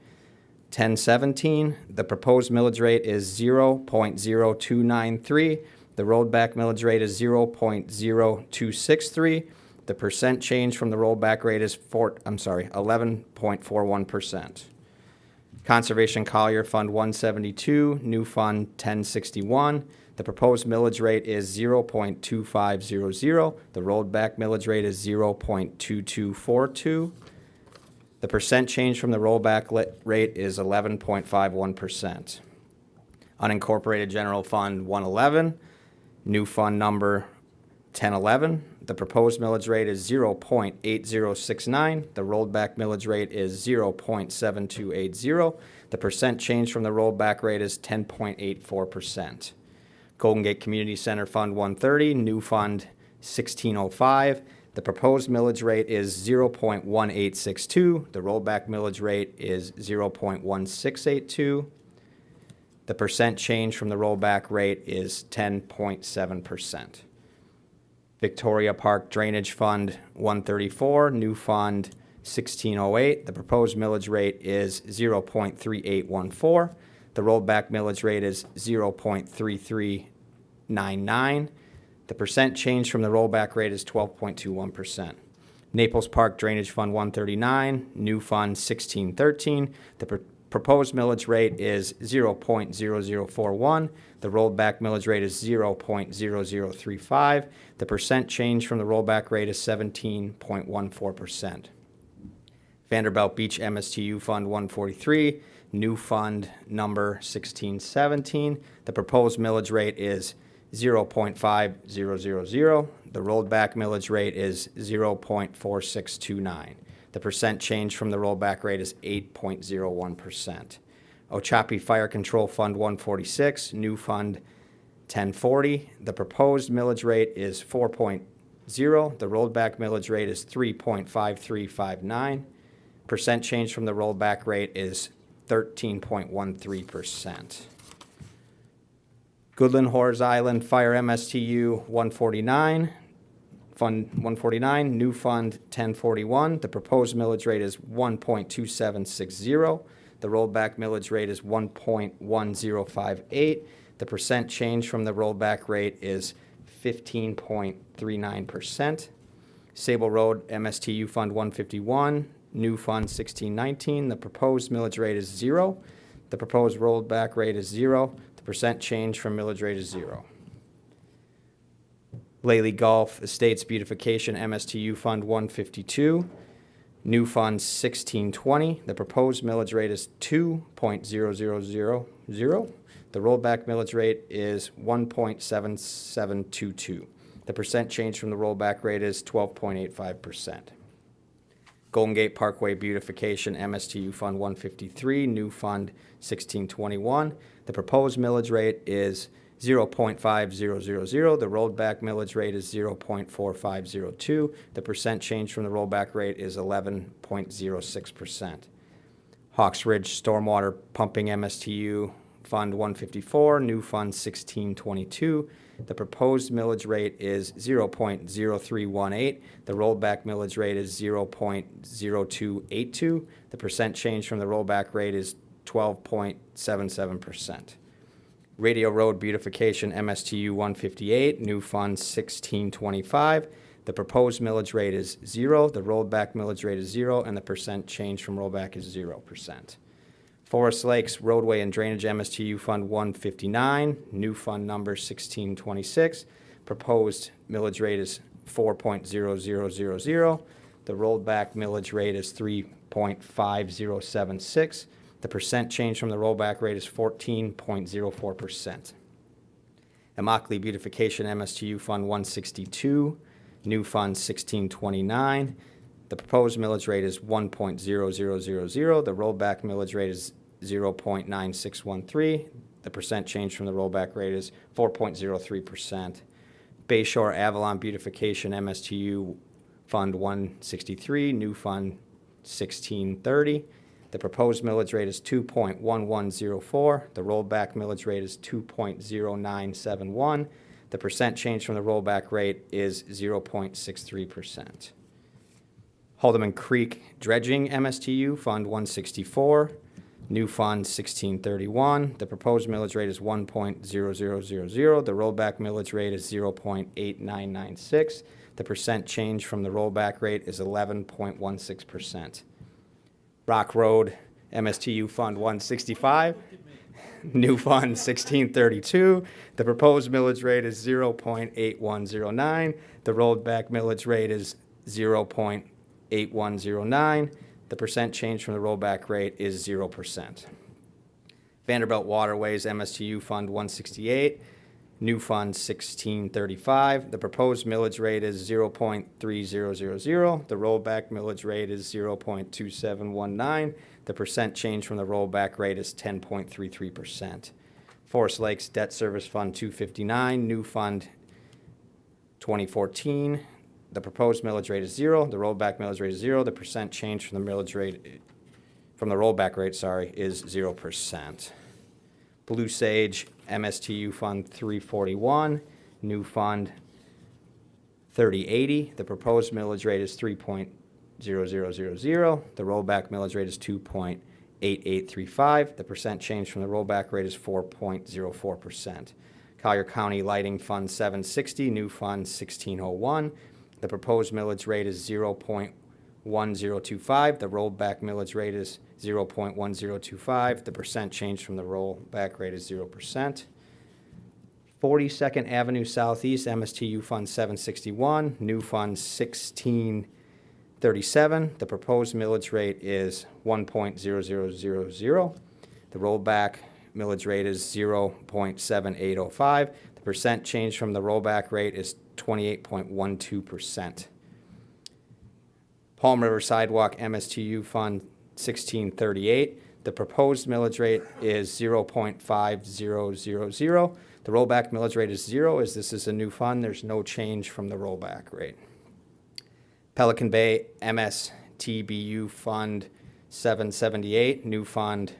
1017. The proposed millage rate is 0.0293. The rolled back millage rate is 0.0263. The percent change from the rollback rate is 11.41%. Conservation Collier Fund 172, new fund 1061. The proposed millage rate is 0.2500. The rolled back millage rate is 0.2242. The percent change from the rollback rate is 11.51%. Unincorporated General Fund 111, new fund number 1011. The proposed millage rate is 0.8069. The rolled back millage rate is 0.7280. The percent change from the rollback rate is 10.84%. Golden Gate Community Center Fund 130, new fund 1605. The proposed millage rate is 0.1862. The rollback millage rate is 0.1682. The percent change from the rollback rate is 10.7%. Victoria Park Drainage Fund 134, new fund 1608. The proposed millage rate is 0.3814. The rollback millage rate is 0.3399. The percent change from the rollback rate is 12.21%. Naples Park Drainage Fund 139, new fund 1613. The proposed millage rate is 0.0041. The rolled back millage rate is 0.0035. The percent change from the rollback rate is 17.14%. Vanderbilt Beach MSTU Fund 143, new fund number 1617. The proposed millage rate is 0.5000. The rolled back millage rate is 0.4629. The percent change from the rollback rate is 8.01%. Ochapi Fire Control Fund 146, new fund 1040. The proposed millage rate is 4.0. The rolled back millage rate is 3.5359. Percent change from the rollback rate is 13.13%. Goodland Horse Island Fire MSTU 149. Fund 149, new fund 1041. The proposed millage rate is 1.2760. The rollback millage rate is 1.1058. The percent change from the rollback rate is 15.39%. Sable Road MSTU Fund 151, new fund 1619. The proposed millage rate is 0. The proposed rollback rate is 0. The percent change from millage rate is 0. Lely Golf Estates Beautification MSTU Fund 152, new fund 1620. The proposed millage rate is 2.0000. The rollback millage rate is 1.7722. The percent change from the rollback rate is 12.85%. Golden Gate Parkway Beautification MSTU Fund 153, new fund 1621. The proposed millage rate is 0.5000. The rolled back millage rate is 0.4502. The percent change from the rollback rate is 11.06%. Hawks Ridge Stormwater Pumping MSTU Fund 154, new fund 1622. The proposed millage rate is 0.0318. The rollback millage rate is 0.0282. The percent change from the rollback rate is 12.77%. Radio Road Beautification MSTU 158, new fund 1625. The proposed millage rate is 0, the rollback millage rate is 0, and the percent change from rollback is 0%. Forest Lakes Roadway and Drainage MSTU Fund 159, new fund number 1626. Proposed millage rate is 4.0000. The rolled back millage rate is 3.5076. The percent change from the rollback rate is 14.04%. Immokalee Beautification MSTU Fund 162, new fund 1629. The proposed millage rate is 1.0000. The rollback millage rate is 0.9613. The percent change from the rollback rate is 4.03%. Bayshore Avalon Beautification MSTU Fund 163, new fund 1630. The proposed millage rate is 2.1104. The rollback millage rate is 2.0971. The percent change from the rollback rate is 0.63%. Haldeman Creek Dredging MSTU Fund 164, new fund 1631. The proposed millage rate is 1.0000. The rollback millage rate is 0.8996. The percent change from the rollback rate is 11.16%. Rock Road MSTU Fund 165, new fund 1632. The proposed millage rate is 0.8109. The rollback millage rate is 0.8109. The percent change from the rollback rate is 0%. Vanderbilt Waterways MSTU Fund 168, new fund 1635. The proposed millage rate is 0.3000. The rollback millage rate is 0.2719. The percent change from the rollback rate is 10.33%. Forest Lakes Debt Service Fund 259, new fund 2014. The proposed millage rate is 0. The rollback millage rate is 0. The percent change from the millage rate, from the rollback rate, is 0%. Blue Sage MSTU Fund 341, new fund 3080. The proposed millage rate is 3.0000. The rollback millage rate is 2.8835. The percent change from the rollback rate is 4.04%. Collier County Lighting Fund 760, new fund 1601. The proposed millage rate is 0.1025. The rollback millage rate is 0.1025. The percent change from the rollback rate is 0%. 42nd Avenue Southeast MSTU Fund 761, new fund 1637. The proposed millage rate is 1.0000. The rollback millage rate is 0.7805. The percent change from the rollback rate is 28.12%. Palm River Sidewalk MSTU Fund 1638. The proposed millage rate is 0.5000. The rollback millage rate is 0, as this is a new fund. There's no change from the rollback rate. Pelican Bay MSTBU Fund 778, new fund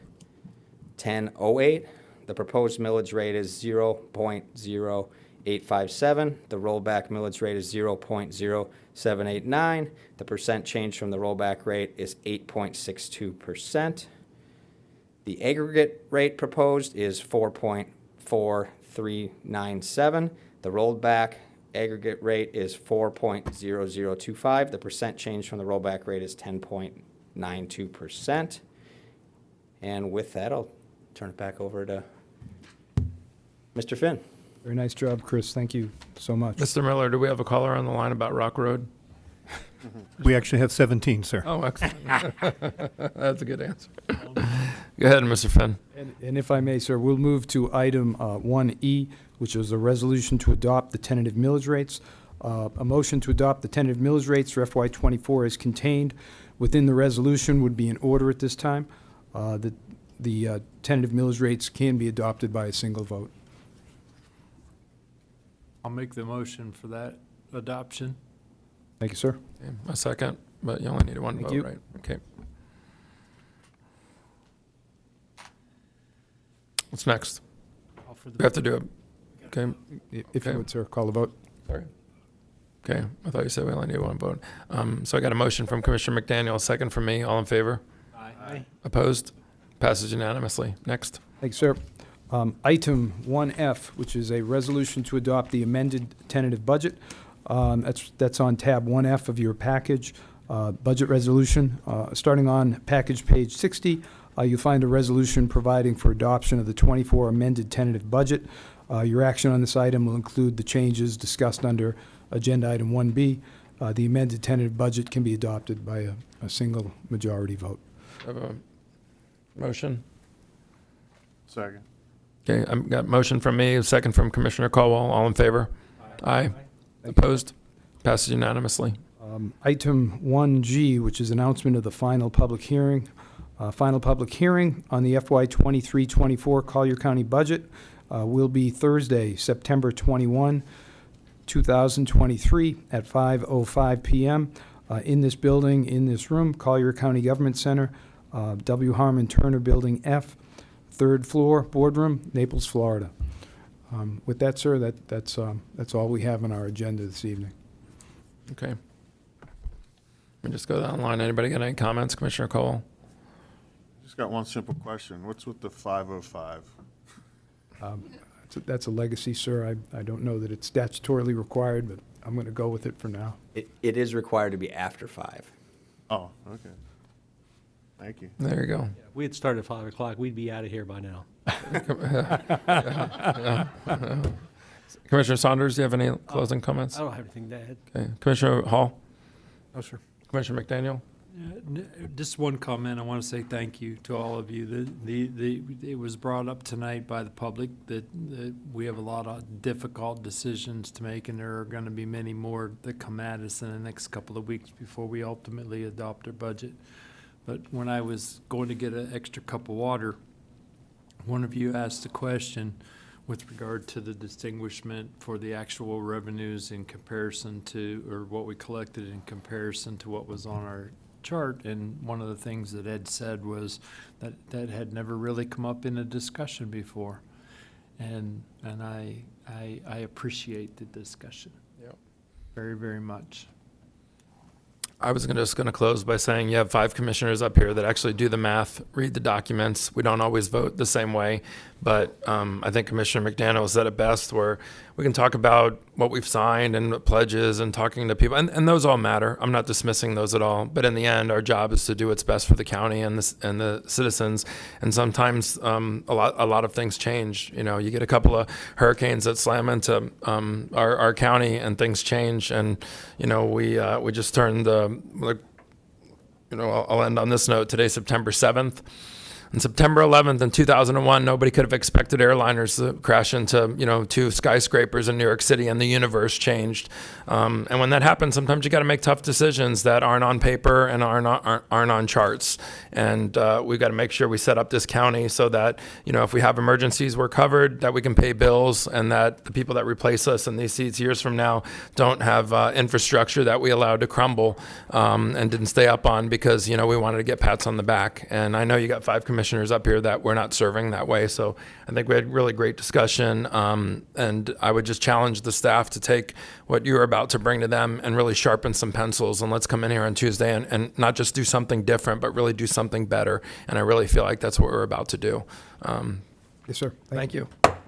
1008. The proposed millage rate is 0.0857. The rollback millage rate is 0.0789. The percent change from the rollback rate is 8.62%. The aggregate rate proposed is 4.4397. The rollback aggregate rate is 4.0025. The percent change from the rollback rate is 10.92%. And with that, I'll turn it back over to Mr. Finn. Very nice job, Chris. Thank you so much. Mr. Miller, do we have a caller on the line about Rock Road? We actually have 17, sir. Oh, excellent. That's a good answer. Go ahead, Mr. Finn. And if I may, sir, we'll move to item 1E, which is a resolution to adopt the tentative millage rates. A motion to adopt the tentative millage rates for FY24 is contained within the resolution would be in order at this time. The tentative millage rates can be adopted by a single vote. I'll make the motion for that adoption. Thank you, sir. Okay, a second, but you only need one Thank vote, you. right? Okay. What's next? We have to do it. Okay. If you would, sir, call the vote. Sorry. Okay, I thought you said we only need one vote. So I got a motion from Commissioner McDaniel, a second from me. All in favor? Aye. Opposed? Passes unanimously. Next. Thanks, sir. Item 1F, which is a resolution to adopt the amended tentative budget. That's on tab 1F of your package, budget resolution. Starting on package page 60, you'll find a resolution providing for adoption of the 24 amended tentative budget. Your action on this item will include the changes discussed under agenda item 1B. The amended tentative budget can be adopted by a single majority vote. Have a motion? Second. Okay, I've got motion from me, a second from Commissioner Caldwell. All in favor? Aye. Opposed? Passes unanimously. Item 1G, which is announcement of the final public hearing. Final public hearing on the FY 23-24 Collier County budget will be Thursday, September 21, 2023 at 5:05 p.m. In this building, in this room, Collier County Government Center, W. Harmon Turner Building F, third floor, boardroom, Naples, Florida. With that, sir, that's all we have on our agenda this evening. Okay. Let me just go down the line. Anybody got any comments? Commissioner Cole? Just got one simple question. What's with the 505? That's a legacy, sir. I don't know that it's statutorily required, but I'm going to go with it for now. It is required to be after 5. Oh, okay. Thank you. There you go. If we had started at 5 o'clock, we'd be out of here by now. Commissioner Saunders, do you have any closing comments? I don't have anything to add. Okay. Commissioner Hall? No, sir. Commissioner McDaniel? Just one comment. I want to say thank you to all of you. It was brought up tonight by the public that we have a lot of difficult decisions to make, and there are going to be many more that come at us in the next couple of weeks before we ultimately adopt our budget. But when I was going to get an extra cup of water, one of you asked a question with regard to the distinguishment for the actual revenues in comparison to, or what we collected in comparison to what was on our chart. And one of the things that Ed said was that that had never really come up in a discussion before. And I appreciate the discussion. Yep. Very, very much. I was just going to close by saying you have 5 commissioners up here that actually do the math, read the documents. We don't always vote the same way, but I think Commissioner McDaniel said it best, where we can talk about what we've signed and pledges and talking to people, and those all matter. I'm not dismissing those at all, but in the end, our job is to do what's best for the county and the citizens. And sometimes a lot of things change. You know, you get a couple of hurricanes that slam into our county, and things change. And you know, we just turned I'll end on this note. Today's September 7th. On September 11th in 2001, nobody could have expected airliners to crash into, 2 skyscrapers in New York City, and the universe changed. And when that happens, sometimes you got to make tough decisions that aren't on paper and aren't on charts. And we've got to make sure we set up this county so that, if we have emergencies, we're covered, that we can pay bills, and that the people that replace us in these seats years from now don't have infrastructure that we allowed to crumble and didn't stay up on because, we wanted to get pats on the back. And I know you got 5 commissioners up here that we're not serving that way. So I think we had really great discussion. And I would just challenge the staff to take what you're about to bring to them and really sharpen some pencils. And let's come in here on Tuesday and not just do something different, but really do something better. And I really feel like that's what we're about to do. Yes, sir. Thank you. But